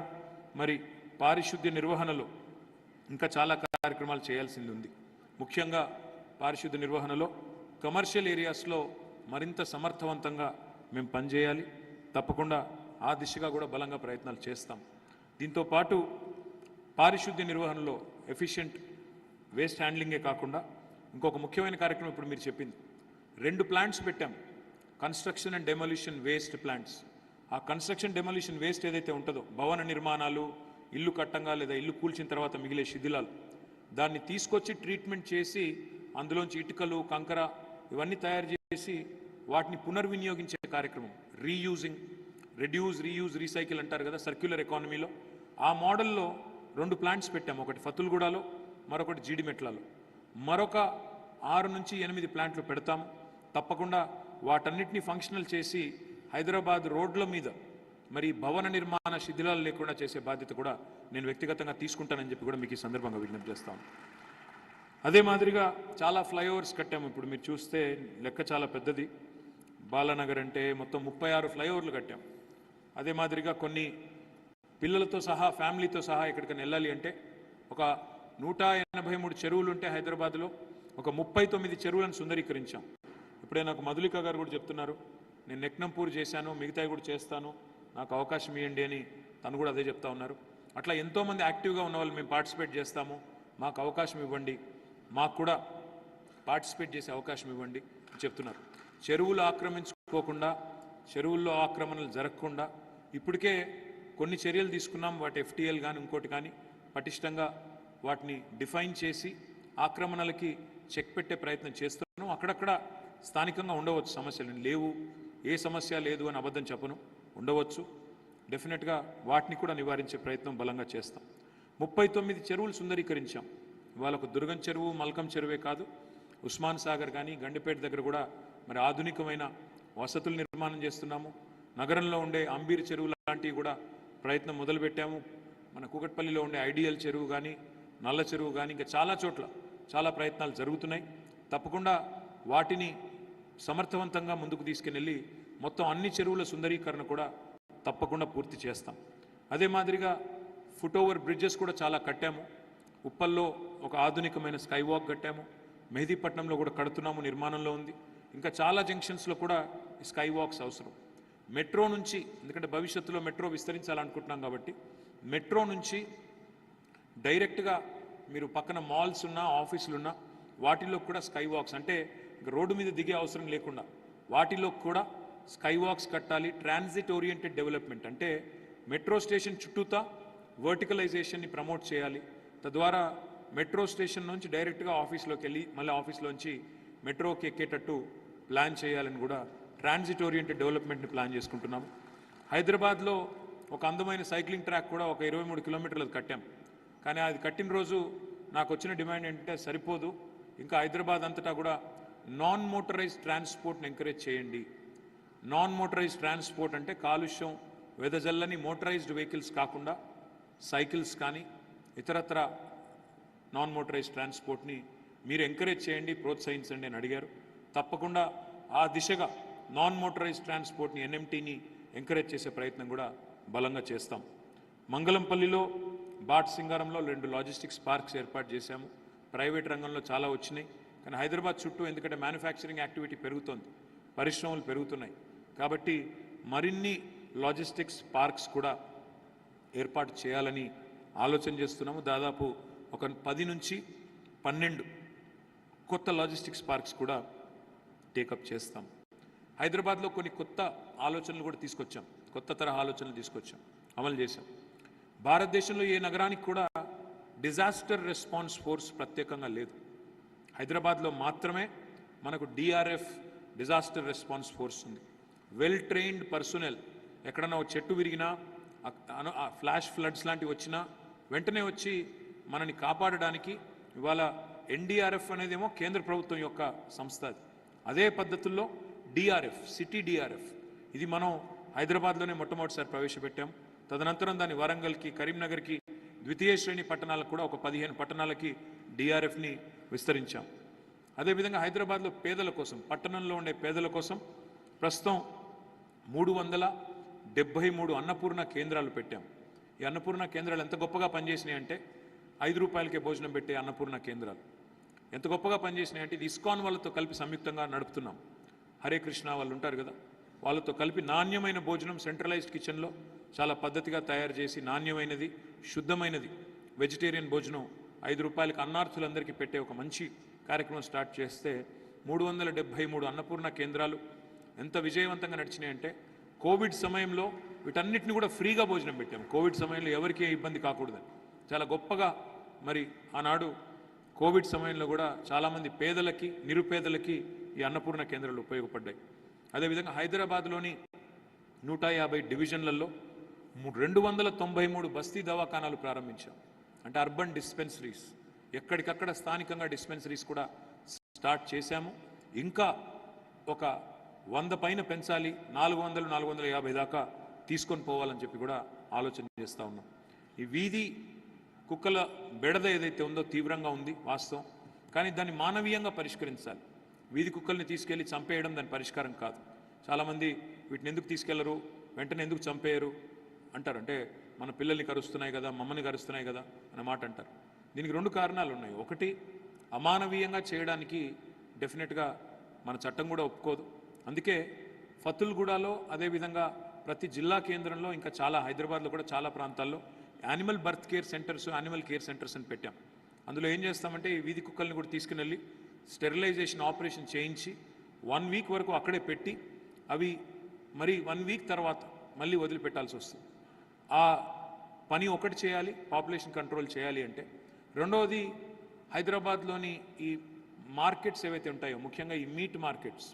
మరి పారిశుద్ధ్య నిర్వహణలో ఇంకా చాలా కార్యక్రమాలు చేయాల్సింది ఉంది. ముఖ్యంగా పారిశుద్ధ్య నిర్వహణలో కమర్షియల్ ఏరియాస్లో మరింత సమర్థవంతంగా మేము పనిచేయాలి. తప్పకుండా ఆ దిశగా కూడా బలంగా ప్రయత్నాలు చేస్తాం. దీంతో పాటు పారిశుద్ధ్య నిర్వహణలో ఎఫిషియెంట్ వేస్ట్ హ్యాండ్లింగే కాకుండా ఇంకొక ముఖ్యమైన కార్యక్రమం ఇప్పుడు మీరు చెప్పింది, 2 ప్లాంట్స్ పెట్టాం, construction and demolition waste plants. ఆ కన్స్ట్రక్షన్ డెమోలిషన్ వేస్ట్ ఏదైతే ఉంటుందో, భవన నిర్మాణాలు, ఇల్లు కట్టంగా లేదా ఇల్లు కూల్చిన తర్వాత మిగిలే శిథిలాలు, దాన్ని తీసుకొచ్చి ట్రీట్మెంట్ చేసి అందులోంచి ఇటుకలు, కంకర ఇవన్నీ తయారు చేసి వాటిని పునర్వినియోగించే కార్యక్రమం, రీయూజింగ్, రెడ్యూస్, రీయూజ్, రీసైకిల్ అంటారు కదా సర్క్యులర్ ఎకానమీలో. ఆ మోడల్లో 2 ప్లాంట్స్ పెట్టాము. ఒకటి ఫతుల్గూడలో, మరొకటి జీడిమెట్లలో. మరొక 6 నుంచి 8 ప్లాంట్లు పెడతాము. తప్పకుండా వాటన్నిటిని ఫంక్షనల్ చేసి హైదరాబాద్ రోడ్ల మీద మరి భవన నిర్మాణ శిథిలాలు లేకుండా చేసే బాధ్యత కూడా నేను వ్యక్తిగతంగా తీసుకుంటానని చెప్పి కూడా మీకు ఈ సందర్భంగా విజ్ఞప్తి చేస్తాను. అదే మాదిరిగా చాలా ఫ్లైఓవర్స్ కట్టాము. ఇప్పుడు మీరు చూస్తే లెక్క చాలా పెద్దది. బాలానగర్ అంటే మొత్తం 36 ఫ్లైఓవర్లు కట్టాం. అదే మాదిరిగా కొన్ని పిల్లలతో సహా, ఫ్యామిలీతో సహా ఎక్కడికైనా వెళ్ళాలి అంటే ఒక 183 చెరువులు ఉంటే హైదరాబాద్లో ఒక 39 చెరువులను సుందరీకరించాం. ఇప్పుడే నాకు మధులిక గారు కూడా చెప్తున్నారు, నేను నెక్నంపూర్ చేశాను, మిగతాయి కూడా చేస్తాను, నాకు అవకాశం ఇవ్వండి అని తను కూడా అదే చెప్తా ఉన్నారు. అట్లా ఎంతోమంది యాక్టివ్గా ఉన్న వాళ్ళు మేము పార్టిసిపేట్ చేస్తాము, మాకు అవకాశం ఇవ్వండి, మాకు కూడా పార్టిసిపేట్ చేసే అవకాశం ఇవ్వండి చెప్తున్నారు. చెరువులు ఆక్రమించుకోకుండా, చెరువుల్లో ఆక్రమణలు జరగకుండా ఇప్పటికే కొన్ని చర్యలు తీసుకున్నాం. వాటి ఎఫ్టీఎల్ కానీ ఇంకోటి కానీ పటిష్టంగా వాటిని డిఫైన్ చేసి ఆక్రమణలకి చెక్ పెట్టే ప్రయత్నం చేస్తున్నాం. అక్కడక్కడ స్థానికంగా ఉండవచ్చు సమస్యలు, లేవు, ఏ సమస్య లేదు అని అబద్ధం చెప్పను, ఉండవచ్చు. డెఫినెట్గా వాటిని కూడా నివారించే ప్రయత్నం బలంగా చేస్తాం. 39 చెరువులు సుందరీకరించాం. ఇవాళ ఒక దుర్గం చెరువు, మల్కం చెరువే కాదు, ఉస్మాన్ సాగర్ కానీ గండిపేట దగ్గర కూడా మరి ఆధునికమైన వసతులు నిర్మాణం చేస్తున్నాము. నగరంలో ఉండే అంబీర్ చెరువు లాంటివి కూడా ప్రయత్నం మొదలుపెట్టాము. మన కూకట్పల్లిలో ఉండే ఐడియల్ చెరువు కానీ, నల్ల చెరువు కానీ, ఇంకా చాలా చోట్ల చాలా ప్రయత్నాలు జరుగుతున్నాయి. తప్పకుండా వాటిని సమర్థవంతంగా ముందుకు తీసుకెళ్ళి మొత్తం అన్ని చెరువుల సుందరీకరణ కూడా తప్పకుండా పూర్తి చేస్తాం. అదే మాదిరిగా ఫుట్ ఓవర్ బ్రిడ్జెస్ కూడా చాలా కట్టాము. ఉప్పల్లో ఒక ఆధునికమైన స్కై వాక్ కట్టాము. మెహదీపట్నంలో కూడా కడుతున్నాము, నిర్మాణంలో ఉంది. ఇంకా చాలా జంక్షన్స్లో కూడా స్కై వాక్స్ అవసరం. మెట్రో నుంచి, ఎందుకంటే భవిష్యత్తులో మెట్రో విస్తరించాలనుకుంటున్నాం కాబట్టి మెట్రో నుంచి డైరెక్ట్గా మీరు పక్కన మాల్స్ ఉన్నా, ఆఫీసులు ఉన్నా వాటిల్లో కూడా స్కై వాక్స్, అంటే రోడ్డు మీద దిగే అవసరం లేకుండా వాటిలో కూడా స్కై వాక్స్ కట్టాలి. ట్రాన్సిట్ ఓరియంటెడ్ డెవలప్మెంట్ అంటే మెట్రో స్టేషన్ చుట్టూతా వర్టికలైజేషన్ని ప్రమోట్ చేయాలి. తద్వారా మెట్రో స్టేషన్ నుంచి డైరెక్ట్గా ఆఫీస్లోకి వెళ్ళి మళ్ళీ ఆఫీస్లోంచి మెట్రోకి ఎక్కేటట్టు ప్లాన్ చేయాలని కూడా ట్రాన్సిట్ ఓరియంటెడ్ డెవలప్మెంట్ని ప్లాన్ చేసుకుంటున్నాము. హైదరాబాద్లో ఒక అందమైన సైక్లింగ్ ట్రాక్ కూడా ఒక 23 కిలోమీటర్లు కట్టాం. కానీ అది కట్టిన రోజు నాకు వచ్చిన డిమాండ్ ఏంటంటే సరిపోదు, ఇంకా హైదరాబాద్ అంతటా కూడా నాన్ మోటరైజ్డ్ ట్రాన్స్పోర్ట్ని ఎంకరేజ్ చేయండి. నాన్ మోటరైజ్డ్ ట్రాన్స్పోర్ట్ అంటే కాలుష్యం వెదజల్లని మోటరైజ్డ్ వెహికల్స్ కాకుండా సైకిల్స్ కానీ ఇతరత్ర నాన్ మోటరైజ్డ్ ట్రాన్స్పోర్ట్ని మీరు ఎంకరేజ్ చేయండి, ప్రోత్సహించండి అని అడిగారు. తప్పకుండా ఆ దిశగా నాన్ మోటరైజ్డ్ ట్రాన్స్పోర్ట్ని, ఎన్ఎంటీని ఎంకరేజ్ చేసే ప్రయత్నం కూడా బలంగా చేస్తాం. మంగళంపల్లిలో, బాట్ సింగారంలో 2 లాజిస్టిక్స్ పార్క్స్ ఏర్పాటు చేశాము. ప్రైవేట్ రంగంలో చాలా వచ్చినాయి, కానీ హైదరాబాద్ చుట్టూ ఎందుకంటే మ్యానుఫ్యాక్చరింగ్ యాక్టివిటీ పెరుగుతోంది, పరిశ్రమలు పెరుగుతున్నాయి కాబట్టి మరిన్ని లాజిస్టిక్స్ పార్క్స్ కూడా ఏర్పాటు చేయాలని ఆలోచన చేస్తున్నాము. దాదాపు ఒక 10 నుంచి 12 కొత్త లాజిస్టిక్స్ పార్క్స్ కూడా టేకప్ చేస్తాం. హైదరాబాద్లో కొన్ని కొత్త ఆలోచనలు కూడా తీసుకొచ్చాం, కొత్త తరహా ఆలోచనలు తీసుకొచ్చాం, అమలు చేశాం. భారతదేశంలో ఏ నగరానికి కూడా డిజాస్టర్ రెస్పాన్స్ ఫోర్స్ ప్రత్యేకంగా లేదు. హైదరాబాద్లో మాత్రమే మనకు డిఆర్ఎఫ్, డిజాస్టర్ రెస్పాన్స్ ఫోర్స్ ఉంది. వెల్ ట్రైన్డ్ పర్సనల్ ఎక్కడన్నా ఒక చెట్టు విరిగినా ఫ్లాష్ ఫ్లడ్స్ లాంటివి వచ్చినా వెంటనే వచ్చి మనని కాపాడడానికి ఇవాళ ఎన్డీఆర్ఎఫ్ అనేదేమో కేంద్ర ప్రభుత్వం యొక్క సంస్థ. అదే పద్ధతుల్లో డిఆర్ఎఫ్, సిటీ డిఆర్ఎఫ్, ఇది మనం హైదరాబాద్లోనే మొట్టమొదటిసారి ప్రవేశపెట్టాం. తదనంతరం దాన్ని వరంగల్కి, కరీంనగర్కి, ద్వితీయ శ్రేణి పట్టణాలకు కూడా ఒక 15 పట్టణాలకి డిఆర్ఎఫ్ని విస్తరించాం. అదేవిధంగా హైదరాబాద్లో పేదల కోసం, పట్టణంలో ఉండే పేదల కోసం ప్రస్తుతం 373 అన్నపూర్ణ కేంద్రాలు పెట్టాం. ఈ అన్నపూర్ణ కేంద్రాలు ఎంత గొప్పగా పనిచేసినాయి అంటే 5 రూపాయలకే భోజనం పెట్టే అన్నపూర్ణ కేంద్రాలు ఎంత గొప్పగా పనిచేసినాయి అంటే ఇది ఇస్కాన్ వాళ్ళతో కలిపి సంయుక్తంగా నడుపుతున్నాం. హరే కృష్ణ వాళ్ళు ఉంటారు కదా, వాళ్ళతో కలిపి నాణ్యమైన భోజనం సెంట్రలైజ్డ్ కిచెన్లో చాలా పద్ధతిగా తయారు చేసి నాణ్యమైనది, శుద్ధమైనది వెజిటేరియన్ భోజనం 5 రూపాయలకి అన్నార్థులందరికీ పెట్టే ఒక మంచి కార్యక్రమం స్టార్ట్ చేస్తే 373 అన్నపూర్ణ కేంద్రాలు ఎంత విజయవంతంగా నడిచినాయంటే కోవిడ్ సమయంలో వీటన్నిటిని కూడా ఫ్రీగా భోజనం పెట్టాం. కోవిడ్ సమయంలో ఎవరికీ ఇబ్బంది కాకూడదని చాలా గొప్పగా మరి ఆనాడు కోవిడ్ సమయంలో కూడా చాలామంది పేదలకి, నిరుపేదలకి ఈ అన్నపూర్ణ కేంద్రాలు ఉపయోగపడ్డాయి. అదేవిధంగా హైదరాబాద్లోని 150 డివిజన్లలో 293 బస్తీ దవాఖానాలు ప్రారంభించాం. అంటే అర్బన్ డిస్పెన్సరీస్, ఎక్కడికక్కడ స్థానికంగా డిస్పెన్సరీస్ కూడా స్టార్ట్ చేశాము. ఇంకా ఒక 100 పైన పెంచాలి, 400, 450 దాకా తీసుకొని పోవాలని చెప్పి కూడా ఆలోచన చేస్తూ ఉన్నాం. ఈ వీధి కుక్కల బెడద ఏదైతే ఉందో తీవ్రంగా ఉంది వాస్తవం, కానీ దాన్ని మానవీయంగా పరిష్కరించాలి. వీధి కుక్కల్ని తీసుకెళ్ళి చంపేయడం దాని పరిష్కారం కాదు. చాలామంది వీటిని ఎందుకు తీసుకెళ్లరు, వెంటనే ఎందుకు చంపేయరు అంటారు. అంటే మన పిల్లల్ని కరుస్తున్నాయి కదా, మమ్మల్ని కరుస్తున్నాయి కదా అన్న మాట అంటారు. దీనికి 2 కారణాలు ఉన్నాయి. ఒకటి, అమానవీయంగా చేయడానికి డెఫినెట్గా మన చట్టం కూడా ఒప్పుకోదు. అందుకే ఫతుల్గూడలో, అదేవిధంగా ప్రతి జిల్లా కేంద్రంలో, ఇంకా చాలా హైదరాబాద్లో కూడా చాలా ప్రాంతాల్లో animal birth care centres, animal care centres అని పెట్టాం. అందులో ఏం చేస్తామంటే ఈ వీధి కుక్కల్ని కూడా తీసుకుని వెళ్ళి స్టెరిలైజేషన్ ఆపరేషన్ చేయించి 1 వీక్ వరకు అక్కడే పెట్టి అవి మరి 1 వీక్ తర్వాత మళ్ళీ వదిలిపెట్టాల్సి వస్తుంది. ఆ పని ఒకటి చేయాలి, పాపులేషన్ కంట్రోల్ చేయాలి అంటే. రెండవది, హైదరాబాద్లోని ఈ మార్కెట్స్ ఏవైతే ఉంటాయో, ముఖ్యంగా ఈ మీట్ మార్కెట్స్,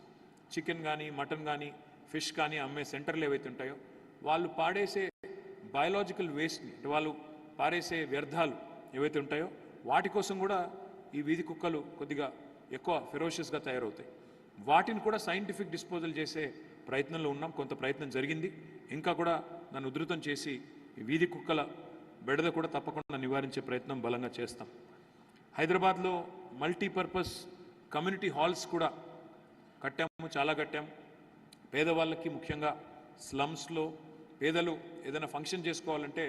చికెన్ కానీ, మటన్ కానీ, ఫిష్ కానీ అమ్మే సెంటర్లు ఏవైతే ఉంటాయో, వాళ్ళు పాడేసే బయాలజికల్ వేస్ట్ని, అంటే వాళ్ళు పారేసే వ్యర్థాలు ఏవైతే ఉంటాయో వాటి కోసం కూడా ఈ వీధి కుక్కలు కొద్దిగా ఎక్కువ ఫెరోషియస్గా తయారవుతాయి. వాటిని కూడా సైంటిఫిక్ డిస్పోజల్ చేసే ప్రయత్నంలో ఉన్నాం. కొంత ప్రయత్నం జరిగింది, ఇంకా కూడా దాన్ని ఉధృతం చేసి ఈ వీధి కుక్కల బెడద కూడా తప్పకుండా నివారించే ప్రయత్నం బలంగా చేస్తాం. హైదరాబాద్లో మల్టీపర్పస్ కమ్యూనిటీ హాల్స్ కూడా కట్టాము, చాలా కట్టాము. పేదవాళ్ళకి, ముఖ్యంగా స్లమ్స్లో పేదలు ఏదైనా ఫంక్షన్ చేసుకోవాలంటే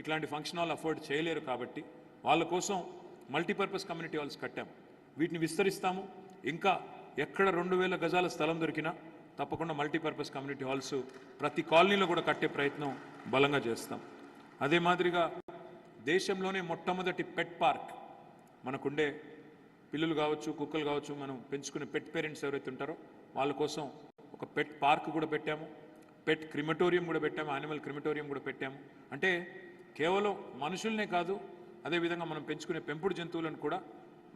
ఇట్లాంటి ఫంక్షన్ హాల్ అఫోర్డ్ చేయలేరు కాబట్టి వాళ్ళ కోసం మల్టీపర్పస్ కమ్యూనిటీ హాల్స్ కట్టాము. వీటిని విస్తరిస్తాము. ఇంకా ఎక్కడ 2000 గజాల స్థలం దొరికినా తప్పకుండా మల్టీపర్పస్ కమ్యూనిటీ హాల్స్ ప్రతి కాలనీలో కూడా కట్టే ప్రయత్నం బలంగా చేస్తాం. అదే మాదిరిగా దేశంలోనే మొట్టమొదటి పెట్ పార్క్, మనకుండే పిల్లులు కావచ్చు, కుక్కలు కావచ్చు, మనం పెంచుకునే పెట్ పేరెంట్స్ ఎవరైతే ఉంటారో వాళ్ళ కోసం ఒక పెట్ పార్క్ కూడా పెట్టాము. పెట్ క్రిమటోరియం కూడా పెట్టాము, యానిమల్ క్రిమటోరియం కూడా పెట్టాము. అంటే కేవలం మనుషుల్నే కాదు, అదేవిధంగా మనం పెంచుకునే పెంపుడు జంతువులను కూడా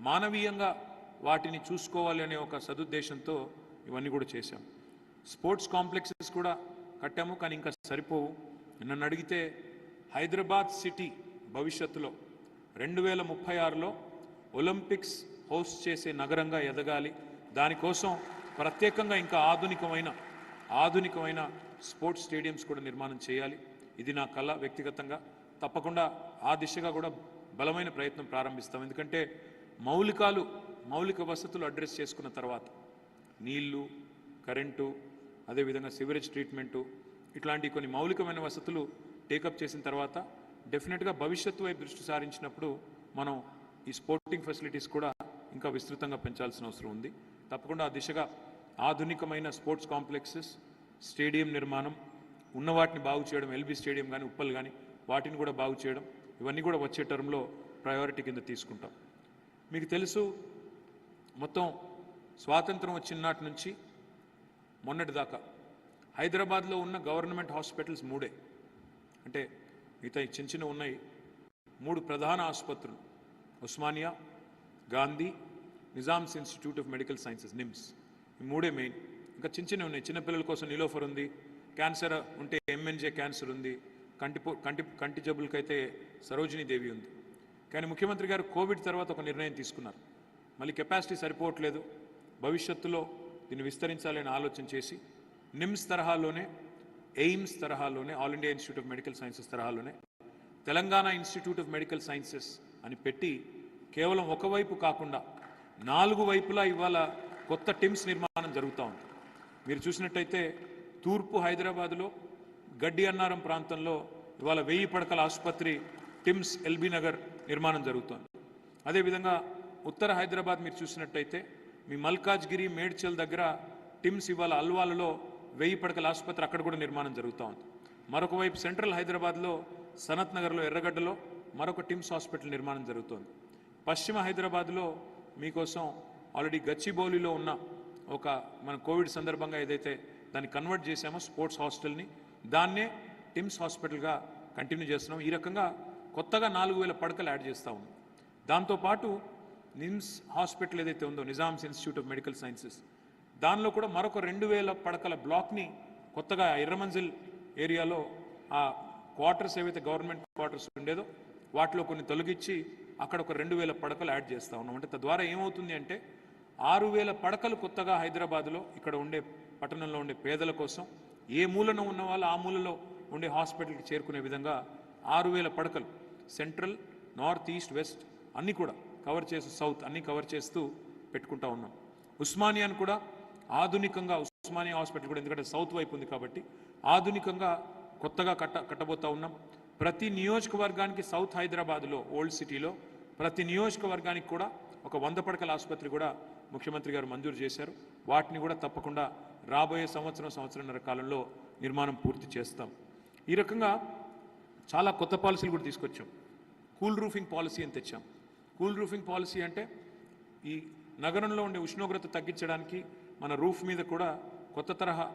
మానవీయంగా వాటిని చూసుకోవాలి అనే ఒక సదుద్దేశంతో ఇవన్నీ కూడా చేశాం. స్పోర్ట్స్ కాంప్లెక్సెస్ కూడా కట్టాము, కానీ ఇంకా సరిపోవు. నన్ను అడిగితే హైదరాబాద్ సిటీ భవిష్యత్తులో 2036లో ఒలింపిక్స్ హోస్ట్ చేసే నగరంగా ఎదగాలి. దానికోసం ప్రత్యేకంగా ఇంకా ఆధునికమైన స్పోర్ట్స్ స్టేడియంస్ కూడా నిర్మాణం చేయాలి. ఇది నా కళ వ్యక్తిగతంగా. తప్పకుండా ఆ దిశగా కూడా బలమైన ప్రయత్నం ప్రారంభిస్తాం. ఎందుకంటే మౌలిక వసతులు అడ్రస్ చేసుకున్న తర్వాత, నీళ్లు, కరెంటు, అదేవిధంగా సివరేజ్ ట్రీట్మెంటు, ఇట్లాంటి కొన్ని మౌలికమైన వసతులు టేకప్ చేసిన తర్వాత డెఫినెట్గా భవిష్యత్తు వైపు దృష్టి సారించినప్పుడు మనం ఈ స్పోర్టింగ్ ఫెసిలిటీస్ కూడా ఇంకా విస్తృతంగా పెంచాల్సిన అవసరం ఉంది. తప్పకుండా ఆ దిశగా ఆధునికమైన స్పోర్ట్స్ కాంప్లెక్సెస్, స్టేడియం నిర్మాణం, ఉన్న వాటిని బాగు చేయడం, ఎల్బీ స్టేడియం కానీ, ఉప్పల్ కానీ, వాటిని కూడా బాగు చేయడం, ఇవన్నీ కూడా వచ్చే టర్మ్లో ప్రయారిటీ కింద తీసుకుంటాం. మీకు తెలుసు, మొత్తం స్వాతంత్రం వచ్చిన నాటి నుంచి మొన్నటి దాకా హైదరాబాద్లో ఉన్న గవర్నమెంట్ హాస్పిటల్స్ 3, అంటే మిగతా చిన్న ఉన్నాయి 3 ప్రధాన ఆసుపత్రులు, Osmania, Gandhi, Nizam's institute of medical sciences, NIMS. ఈ 3 మెయిన్. ఇంకా చిన్నవి ఉన్నాయి. చిన్నపిల్లల కోసం నిలోఫర్ ఉంది, క్యాన్సర్ ఉంటే ఎంఎన్జే క్యాన్సర్ ఉంది, కంటి జబ్బులకైతే సరోజినీ దేవి ఉంది. కానీ ముఖ్యమంత్రి గారు కోవిడ్ తర్వాత ఒక నిర్ణయం తీసుకున్నారు. మళ్ళీ కెపాసిటీ సరిపోవట్లేదు, భవిష్యత్తులో దీన్ని విస్తరించాలని ఆలోచన చేసి నిమ్స్ తరహాలోనే, ఎయిమ్స్ తరహాలోనే, all India institute of medical sciences తరహాలోనే Telangana institute of medical sciences అని పెట్టి కేవలం ఒకవైపు కాకుండా 4 వైపులా ఇవాళ కొత్త టిమ్స్ నిర్మాణం జరుగుతూ ఉంది. మీరు చూసినట్టయితే తూర్పు హైదరాబాదులో గడ్డి అన్నారం ప్రాంతంలో ఇవాళ 1000 పడకల ఆసుపత్రి టిమ్స్ ఎల్బీ నగర్ నిర్మాణం జరుగుతోంది. అదేవిధంగా ఉత్తర హైదరాబాద్ మీరు చూసినట్టయితే మీ మల్కాజ్గిరి, మేడ్చల్ దగ్గర టిమ్స్ ఇవాళ అల్వాలలో 1000 పడకల ఆసుపత్రి అక్కడ కూడా నిర్మాణం జరుగుతూ ఉంది. మరొక వైపు సెంట్రల్ హైదరాబాద్లో సనత్ నగర్లో, ఎర్రగడ్డలో మరొక టిమ్స్ హాస్పిటల్ నిర్మాణం జరుగుతోంది. పశ్చిమ హైదరాబాద్లో మీకోసం ఆల్రెడీ గచ్చిబౌలిలో ఉన్న ఒక మన కోవిడ్ సందర్భంగా ఏదైతే దాన్ని కన్వర్ట్ చేశామో స్పోర్ట్స్ హాస్టల్ని, దాన్నే టిమ్స్ హాస్పిటల్గా కంటిన్యూ చేస్తున్నాం. ఈ రకంగా కొత్తగా 4000 పడకలు యాడ్ చేస్తూ ఉన్నాం. దాంతోపాటు నిమ్స్ హాస్పిటల్ ఏదైతే ఉందో Nizam's institute of medical sciences, దానిలో కూడా మరొక 2000 పడకల బ్లాక్ని కొత్తగా ఎర్రమంజిల్ ఏరియాలో ఆ క్వార్టర్స్ ఏవైతే గవర్నమెంట్ క్వార్టర్స్ ఉండేదో వాటిలో కొన్ని తొలగించి అక్కడ ఒక 2000 పడకలు యాడ్ చేస్తూ ఉన్నాం. అంటే తద్వారా ఏమవుతుంది అంటే 6000 పడకలు కొత్తగా హైదరాబాద్లో ఇక్కడ ఉండే పట్టణంలో ఉండే పేదల కోసం, ఏ మూలను ఉన్న వాళ్ళు ఆ మూలలో ఉండే హాస్పిటల్కి చేరుకునే విధంగా 6000 పడకలు సెంట్రల్, నార్త్, ఈస్ట్, వెస్ట్ అన్నీ కూడా కవర్ చేస్తూ, సౌత్ అన్నీ కవర్ చేస్తూ పెట్టుకుంటా ఉన్నాం. ఉస్మానియాను కూడా ఆధునికంగా, ఉస్మానియా హాస్పిటల్ కూడా ఎందుకంటే సౌత్ వైపు ఉంది కాబట్టి ఆధునికంగా కొత్తగా కట్టబోతూ ఉన్నాం. ప్రతి నియోజకవర్గానికి సౌత్ హైదరాబాద్లో ఓల్డ్ సిటీలో ప్రతి నియోజకవర్గానికి కూడా ఒక 100 పడకల ఆసుపత్రి కూడా ముఖ్యమంత్రి గారు మంజూరు చేశారు. వాటిని కూడా తప్పకుండా రాబోయే సంవత్సరంన్నర కాలంలో నిర్మాణం పూర్తి చేస్తాం. ఈ రకంగా చాలా కొత్త పాలసీలు కూడా తీసుకొచ్చాం. కూల్ రూఫింగ్ పాలసీ అని తెచ్చాం. కూల్ రూఫింగ్ పాలసీ అంటే ఈ నగరంలో ఉండే ఉష్ణోగ్రత తగ్గించడానికి మన రూఫ్ మీద కూడా కొత్త తరహా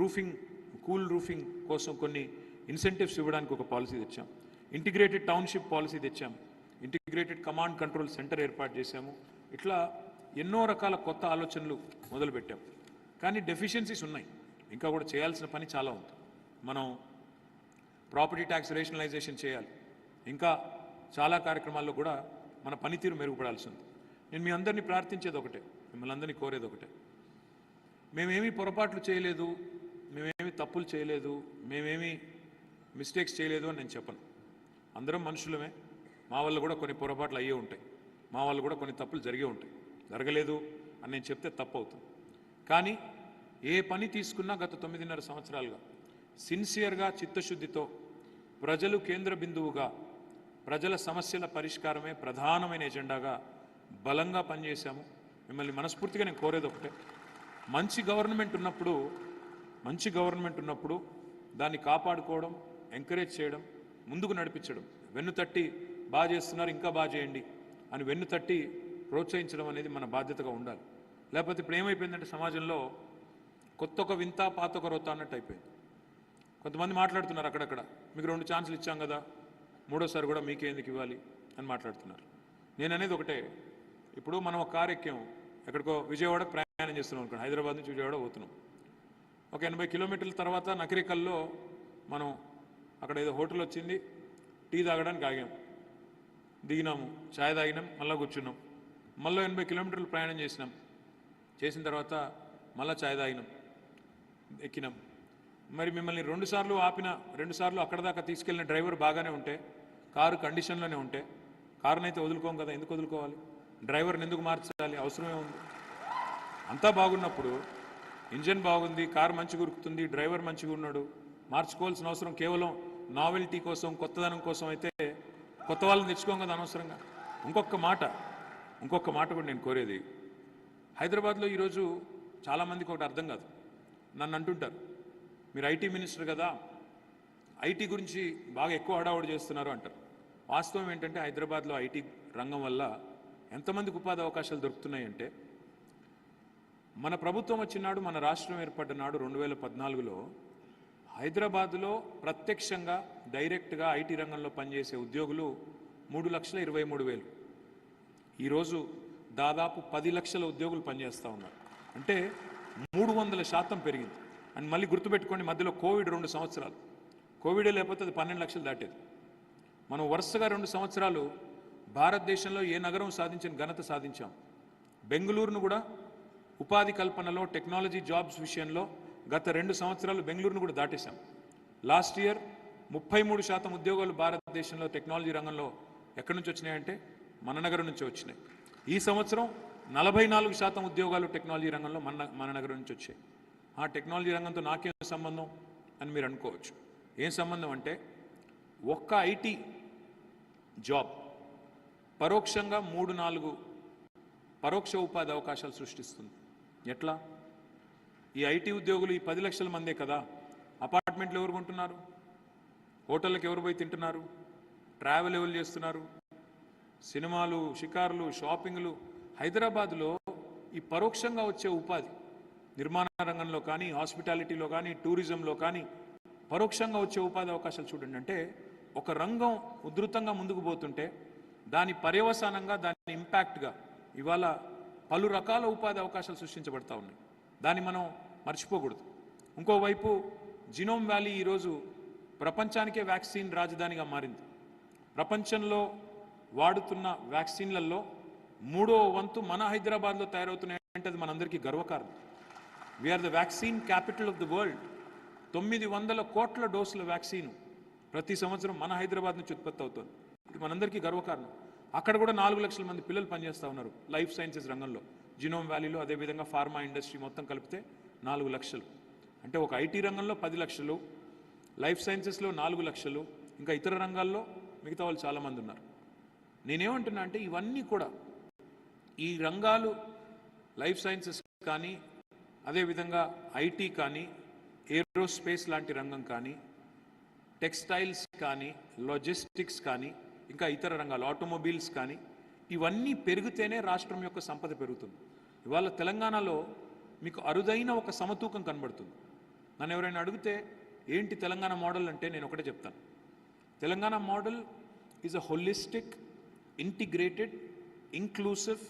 రూఫింగ్, కూల్ రూఫింగ్ కోసం కొన్ని ఇన్సెంటివ్స్ ఇవ్వడానికి ఒక పాలసీ తెచ్చాం. ఇంటిగ్రేటెడ్ టౌన్షిప్ పాలసీ తెచ్చాం. ఇంటిగ్రేటెడ్ కమాండ్ కంట్రోల్ సెంటర్ ఏర్పాటు చేశాము. ఇట్లా ఎన్నో రకాల కొత్త ఆలోచనలు మొదలుపెట్టాం. కానీ డెఫిషియన్సీస్ ఉన్నాయి, ఇంకా కూడా చేయాల్సిన పని చాలా ఉంది. మనం ప్రాపర్టీ ట్యాక్స్ రేషనలైజేషన్ చేయాలి, ఇంకా చాలా కార్యక్రమాల్లో కూడా మన పనితీరు మెరుగుపడాల్సి ఉంది. నేను మీ అందరినీ ప్రార్థించేది ఒకటే, మిమ్మల్ని అందరినీ కోరేది ఒకటే, మేమేమీ పొరపాట్లు చేయలేదు, మేమేమి తప్పులు చేయలేదు, మేమేమి మిస్టేక్స్ చేయలేదు అని నేను చెప్పను. అందరం మనుషులమే, మా వల్ల కూడా కొన్ని పొరపాట్లు అయ్యే ఉంటాయి, మా వల్ల కూడా కొన్ని తప్పులు జరిగే ఉంటాయి. జరగలేదు అని నేను చెప్తే తప్పు అవుతుంది. కానీ ఏ పని తీసుకున్నా గత 9.5 సంవత్సరాలుగా సిన్సియర్గా, చిత్తశుద్ధితో, ప్రజలు కేంద్ర బిందువుగా, ప్రజల సమస్యల పరిష్కారమే ప్రధానమైన ఎజెండాగా బలంగా పనిచేశాము. మిమ్మల్ని మనస్ఫూర్తిగా నేను కోరేది ఒకటే, మంచి గవర్నమెంట్ ఉన్నప్పుడు దాన్ని కాపాడుకోవడం, ఎంకరేజ్ చేయడం, ముందుకు నడిపించడం, వెన్నుతట్టి బాగా చేస్తున్నారు ఇంకా బాగా చేయండి అని వెన్నుతట్టి ప్రోత్సహించడం అనేది మన బాధ్యతగా ఉండాలి. లేకపోతే ఇప్పుడు ఏమైపోయిందంటే సమాజంలో కొత్త ఒక వింత, పాత ఒక రొత్త అన్నట్టు అయిపోయింది. కొంతమంది మాట్లాడుతున్నారు అక్కడక్కడ, మీకు 2 ఛాన్సులు ఇచ్చాం కదా, 3వసారి కూడా మీకే ఎందుకు ఇవ్వాలి అని మాట్లాడుతున్నారు. నేను అనేది ఒకటే, ఇప్పుడు మనం ఒక కారు ఎక్కాం, ఎక్కడికో విజయవాడ ప్రయాణం చేస్తున్నాం అనుకోండి, హైదరాబాద్ నుంచి విజయవాడ పోతున్నాం. ఒక 80 కిలోమీటర్ల తర్వాత నకరికల్లో మనం అక్కడ ఏదో హోటల్ వచ్చింది, టీ తాగడానికి ఆగాం, దిగినాము, ఛాయ్ తాగినాం, మళ్ళీ కూర్చున్నాం, మళ్ళీ 80 కిలోమీటర్లు ప్రయాణం చేసిన తర్వాత మళ్ళీ ఛాయ్ తాగినాం, ఎక్కినాం. మరి మిమ్మల్ని 2 సార్లు ఆపిన, 2 సార్లు అక్కడ దాకా తీసుకెళ్ళిన డ్రైవర్ బాగానే ఉంటే, కారు కండిషన్లోనే ఉంటే, కారునైతే వదులుకోం కదా, ఎందుకు వదులుకోవాలి? డ్రైవర్ని ఎందుకు మార్చాలి? అవసరమే ఉంది. అంతా బాగున్నప్పుడు, ఇంజన్ బాగుంది, కారు మంచిగా ఉరుకుతుంది, డ్రైవర్ మంచిగా ఉన్నాడు, మార్చుకోవాల్సిన అవసరం కేవలం నావెల్టీ కోసం, కొత్తదనం కోసం అయితే కొత్త వాళ్ళని తెచ్చుకోం కదా అనవసరంగా. ఇంకొక మాట కూడా నేను కోరేది, హైదరాబాద్లో ఈరోజు చాలామందికి ఒకటి అర్థం కాదు. నన్ను అంటుంటారు, మీరు ఐటీ మినిస్టర్ కదా, ఐటీ గురించి బాగా ఎక్కువ హడావుడి చేస్తున్నారు అంటారు. వాస్తవం ఏంటంటే హైదరాబాద్లో ఐటీ రంగం వల్ల ఎంతమందికి ఉపాధి అవకాశాలు దొరుకుతున్నాయంటే, మన ప్రభుత్వం వచ్చినాడు, మన రాష్ట్రం ఏర్పడ్డ నాడు 2014లో హైదరాబాద్లో ప్రత్యక్షంగా, డైరెక్ట్గా ఐటీ రంగంలో పనిచేసే ఉద్యోగులు 3,23,000. ఈరోజు దాదాపు 10 లక్షల ఉద్యోగులు పనిచేస్తూ ఉన్నారు. అంటే 300% పెరిగింది. అని మళ్ళీ గుర్తుపెట్టుకోండి, మధ్యలో కోవిడ్ 2 సంవత్సరాలు, కోవిడే లేకపోతే అది 12 లక్షలు దాటేది. మనం వరుసగా 2 సంవత్సరాలు భారతదేశంలో ఏ నగరం సాధించిన ఘనత సాధించాం. బెంగళూరును కూడా ఉపాధి కల్పనలో, టెక్నాలజీ జాబ్స్ విషయంలో గత 2 సంవత్సరాలు బెంగళూరును కూడా దాటేశాం. లాస్ట్ ఇయర్ 33% ఉద్యోగాలు భారతదేశంలో టెక్నాలజీ రంగంలో ఎక్కడి నుంచి వచ్చినాయంటే మన నగరం నుంచి వచ్చినాయి. ఈ సంవత్సరం 44% ఉద్యోగాలు టెక్నాలజీ రంగంలో మన నగరం నుంచి వచ్చాయి. ఆ టెక్నాలజీ రంగంతో నాకేం సంబంధం అని మీరు అనుకోవచ్చు. ఏం సంబంధం అంటే ఒక్క ఐటీ జాబ్ పరోక్షంగా 3-4 పరోక్ష ఉపాధి అవకాశాలు సృష్టిస్తుంది. ఎట్లా? ఈ ఐటీ ఉద్యోగులు ఈ 10 లక్షల మందే కదా. అపార్ట్మెంట్లు ఎవరు కొంటున్నారు? హోటళ్ళకి ఎవరు పోయి తింటున్నారు? ట్రావెల్ ఎవరు చేస్తున్నారు? సినిమాలు, షికారులు, షాపింగ్లు. హైదరాబాద్లో ఈ పరోక్షంగా వచ్చే ఉపాధి నిర్మాణ రంగంలో కానీ, హాస్పిటాలిటీలో కానీ, టూరిజంలో కానీ పరోక్షంగా వచ్చే ఉపాధి అవకాశాలు చూడండి. అంటే ఒక రంగం ఉధృతంగా ముందుకు పోతుంటే దాని పర్యవసానంగా, దాని ఇంపాక్ట్గా ఇవాళ పలు రకాల ఉపాధి అవకాశాలు సృష్టించబడతా ఉన్నాయి. దాన్ని మనం మర్చిపోకూడదు. ఇంకోవైపు జినోమ్ వ్యాలీ ఈరోజు ప్రపంచానికే వ్యాక్సిన్ రాజధానిగా మారింది. ప్రపంచంలో వాడుతున్న వ్యాక్సిన్లలో 3వ వంతు మన హైదరాబాద్లో తయారవుతున్నాయంటే అది మనందరికీ గర్వకారణం. We're the vaccine capital of the world. 900 కోట్ల డోసుల వ్యాక్సిన్ ప్రతి సంవత్సరం మన హైదరాబాద్ నుంచి ఉత్పత్తి అవుతుంది. ఇది మనందరికీ గర్వకారణం. అక్కడ కూడా 4 లక్షల మంది పిల్లలు పనిచేస్తూ ఉన్నారు లైఫ్ సైన్సెస్ రంగంలో, జినోమ్ వ్యాలీలో. అదేవిధంగా ఫార్మా ఇండస్ట్రీ మొత్తం కలిపితే 4 లక్షలు. అంటే ఒక ఐటీ రంగంలో 10 లక్షలు, లైఫ్ సైన్సెస్లో 4 లక్షలు, ఇంకా ఇతర రంగాల్లో మిగతా వాళ్ళు చాలామంది ఉన్నారు. నేనేమంటున్నా అంటే ఇవన్నీ కూడా ఈ రంగాలు, లైఫ్ సైన్సెస్ కానీ, అదేవిధంగా ఐటీ కానీ, ఏరోస్పేస్ లాంటి రంగం కానీ, టెక్స్టైల్స్ కానీ, లాజిస్టిక్స్ కానీ, ఇంకా ఇతర రంగాలు, ఆటోమొబైల్స్ కానీ, ఇవన్నీ పెరిగితేనే రాష్ట్రం యొక్క సంపద పెరుగుతుంది. ఇవాళ తెలంగాణలో మీకు అరుదైన ఒక సమతూకం కనబడుతుంది. నన్ను ఎవరైనా అడిగితే ఏంటి తెలంగాణ మోడల్ అంటే నేను ఒకటే చెప్తాను. Telangana model is a holistic, integrated, inclusive,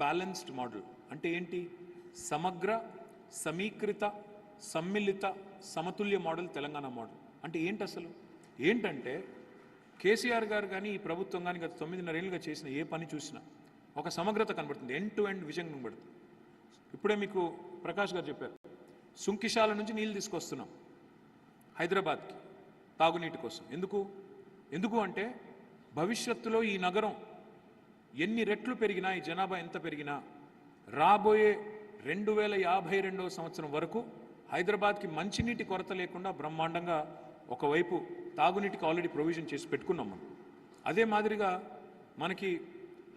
balanced model. అంటే ఏంటి? సమగ్ర, సమీకృత, సమ్మిళిత, సమతుల్య మోడల్ తెలంగాణ మోడల్. అంటే ఏంటి అసలు? ఏంటంటే కేసీఆర్ గారు కానీ, ఈ ప్రభుత్వం కానీ గత 9.5 ఏళ్ళుగా చేసిన ఏ పని చూసినా ఒక సమగ్రత కనబడుతుంది, ఎండ్ టు ఎండ్ విజన్ కనబడుతుంది. ఇప్పుడే మీకు ప్రకాష్ గారు చెప్పారు, సుంకిశాల నుంచి నీళ్ళు తీసుకొస్తున్నాం హైదరాబాద్కి తాగునీటి కోసం. ఎందుకు అంటే భవిష్యత్తులో ఈ నగరం ఎన్ని రెట్లు పెరిగినా, ఈ జనాభా ఎంత పెరిగినా, రాబోయే 2052వ సంవత్సరం వరకు హైదరాబాద్కి మంచినీటి కొరత లేకుండా బ్రహ్మాండంగా ఒకవైపు తాగునీటికి ఆల్రెడీ ప్రొవిజన్ చేసి పెట్టుకున్నాం మనం. అదే మాదిరిగా మనకి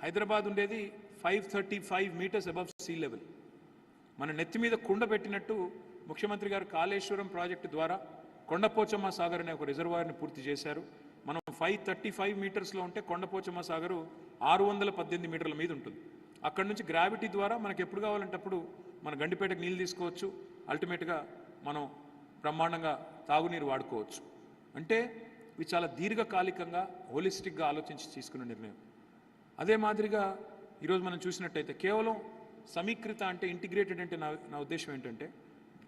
హైదరాబాద్ ఉండేది 535 మీటర్స్ అబవ్ సీ లెవెల్. మన నెత్తి మీద కుండ పెట్టినట్టు ముఖ్యమంత్రి గారు కాళేశ్వరం ప్రాజెక్టు ద్వారా కొండపోచమ్మ సాగర్ అనే ఒక రిజర్వాయర్ని పూర్తి చేశారు. మనం 535 మీటర్స్లో ఉంటే కొండపోచమ్మ సాగరు 618 మీటర్ల మీద ఉంటుంది. అక్కడ నుంచి గ్రావిటీ ద్వారా మనకు ఎప్పుడు కావాలంటే అప్పుడు మన గండిపేటకు నీళ్ళు తీసుకోవచ్చు. అల్టిమేట్గా మనం బ్రహ్మాండంగా తాగునీరు వాడుకోవచ్చు. అంటే ఇవి చాలా దీర్ఘకాలికంగా, హోలిస్టిక్గా ఆలోచించి తీసుకున్న నిర్ణయం. అదే మాదిరిగా ఈరోజు మనం చూసినట్టయితే కేవలం సమీకృత అంటే, ఇంటిగ్రేటెడ్ అంటే నా ఉద్దేశం ఏంటంటే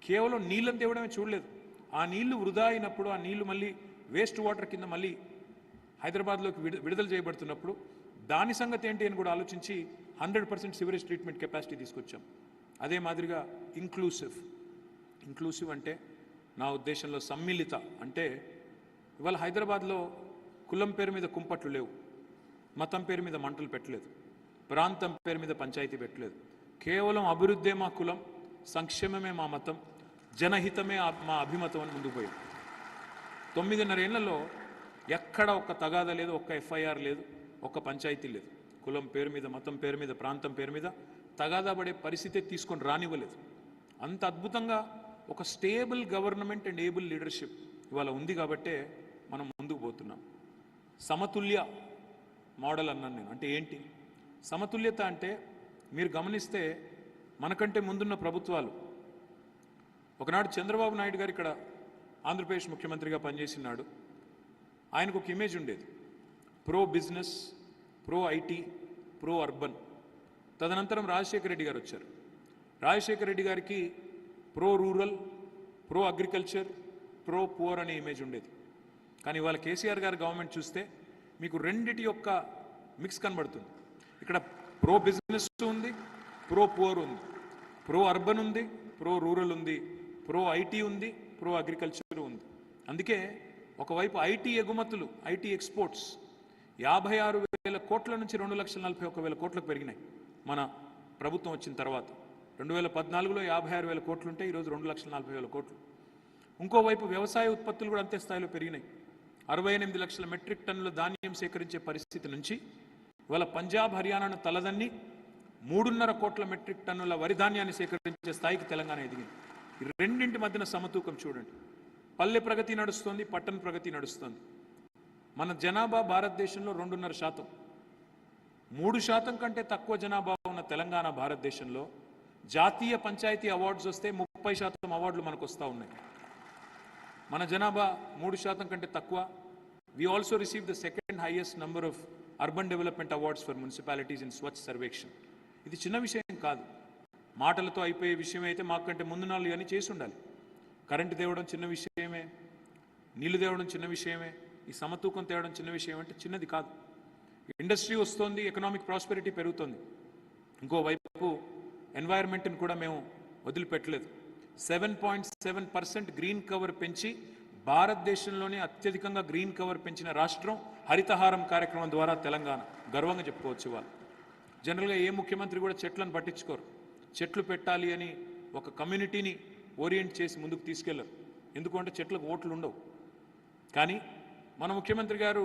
కేవలం నీళ్ళని తేవడమే చూడలేదు. ఆ నీళ్లు వృధా అయినప్పుడు, ఆ నీళ్లు మళ్ళీ వేస్ట్ వాటర్ కింద మళ్ళీ హైదరాబాద్లోకి విడుదల చేయబడుతున్నప్పుడు దాని సంగతి ఏంటి అని కూడా ఆలోచించి 100% సివరేజ్ ట్రీట్మెంట్ కెపాసిటీ తీసుకొచ్చాం. అదే మాదిరిగా ఇంక్లూసివ్ అంటే నా ఉద్దేశంలో సమ్మిళిత అంటే ఇవాళ హైదరాబాద్లో కులం పేరు మీద కుంపట్లు లేవు, మతం పేరు మీద మంటలు పెట్టలేదు, ప్రాంతం పేరు మీద పంచాయతీ పెట్టలేదు. కేవలం అభివృద్ధే మా కులం, సంక్షేమమే మా మతం, జనహితమే మా అభిమతం అని ముందుకు పోయింది. 9.5 ఏళ్లలో ఎక్కడ ఒక్క తగాదా లేదు, ఒక్క ఎఫ్ఐఆర్ లేదు, ఒక్క పంచాయతీ లేదు. కులం పేరు మీద, మతం పేరు మీద, ప్రాంతం పేరు మీద తగాదా పడే పరిస్థితే తీసుకొని రానివ్వలేదు. అంత అద్భుతంగా ఒక stable government and able leadership ఇవాళ ఉంది కాబట్టే మనం ముందుకు పోతున్నాం. సమతుల్య మోడల్ అన్నాను నేను. అంటే ఏంటి సమతుల్యత అంటే? మీరు గమనిస్తే మనకంటే ముందున్న ప్రభుత్వాలు, ఒకనాడు చంద్రబాబు నాయుడు గారు ఇక్కడ ఆంధ్రప్రదేశ్ ముఖ్యమంత్రిగా పనిచేసినాడు. ఆయనకు ఒక ఇమేజ్ ఉండేది, pro business, pro IT, pro urban. తదనంతరం రాజశేఖర రెడ్డి గారు వచ్చారు. రాజశేఖర రెడ్డి గారికి pro rural, pro agriculture, pro poor అనే ఇమేజ్ ఉండేది. కానీ ఇవాళ కేసీఆర్ గారి గవర్నమెంట్ చూస్తే మీకు రెండిటి యొక్క మిక్స్ కనబడుతుంది. ఇక్కడ ప్రో బిజినెస్ ఉంది, ప్రో పూర్ ఉంది, ప్రో అర్బన్ ఉంది, ప్రో రూరల్ ఉంది, ప్రో ఐటీ ఉంది, ప్రో అగ్రికల్చర్ ఉంది. అందుకే ఒకవైపు ఐటీ ఎగుమతులు, ఐటీ ఎక్స్పోర్ట్స్ 56,000 కోట్ల నుంచి 2,41,000 కోట్లకు పెరిగినాయి మన ప్రభుత్వం వచ్చిన తర్వాత. 2014లో 56,000 కోట్లు ఉంటే ఈరోజు 2,40,000 కోట్లు. ఇంకోవైపు వ్యవసాయ ఉత్పత్తులు కూడా అంతే స్థాయిలో పెరిగినాయి. 68 లక్షల మెట్రిక్ టన్నుల ధాన్యం సేకరించే పరిస్థితి నుంచి ఇవాళ పంజాబ్, హర్యానాను తలదన్ని 3.5 కోట్ల మెట్రిక్ టన్నుల వరి ధాన్యాన్ని సేకరించే స్థాయికి తెలంగాణ ఎదిగింది. ఈ రెండింటి మధ్యన సమతూకం చూడండి. పల్లె ప్రగతి నడుస్తుంది, పట్టణ ప్రగతి నడుస్తుంది. మన జనాభా భారతదేశంలో 2.5%, 3% కంటే తక్కువ జనాభా ఉన్న తెలంగాణ భారతదేశంలో జాతీయ పంచాయతీ అవార్డ్స్ వస్తే 30% అవార్డులు మనకు వస్తూ ఉన్నాయి. మన జనాభా 3% కంటే తక్కువ. We also received the second highest number of urban development awards for municipalities in Swachh Sarvekshan. ఇది చిన్న విషయం కాదు, మాటలతో అయిపోయే విషయం అయితే మాకంటే ముందు నాళ్ళు కానీ చేసి ఉండాలి. కరెంటు తేవడం చిన్న విషయమే, నీళ్లు తేవడం చిన్న విషయమే, ఈ సమతూకం తేవడం చిన్న విషయం అంటే చిన్నది కాదు. ఇండస్ట్రీ వస్తుంది, ఎకనామిక్ ప్రాస్పెరిటీ పెరుగుతుంది. ఇంకోవైపు ఎన్వైరన్మెంట్ని కూడా మేము వదిలిపెట్టలేదు. 7.7% గ్రీన్ కవర్ పెంచి భారతదేశంలోనే అత్యధికంగా గ్రీన్ కవర్ పెంచిన రాష్ట్రం హరితహారం కార్యక్రమం ద్వారా తెలంగాణ. గర్వంగా చెప్పుకోవచ్చు. వాళ్ళు జనరల్గా ఏ ముఖ్యమంత్రి కూడా చెట్లను పట్టించుకోరు. చెట్లు పెట్టాలి అని ఒక కమ్యూనిటీని ఓరియంట్ చేసి ముందుకు తీసుకెళ్లరు. ఎందుకంటే చెట్లకు ఓట్లు ఉండవు. కానీ మన ముఖ్యమంత్రి గారు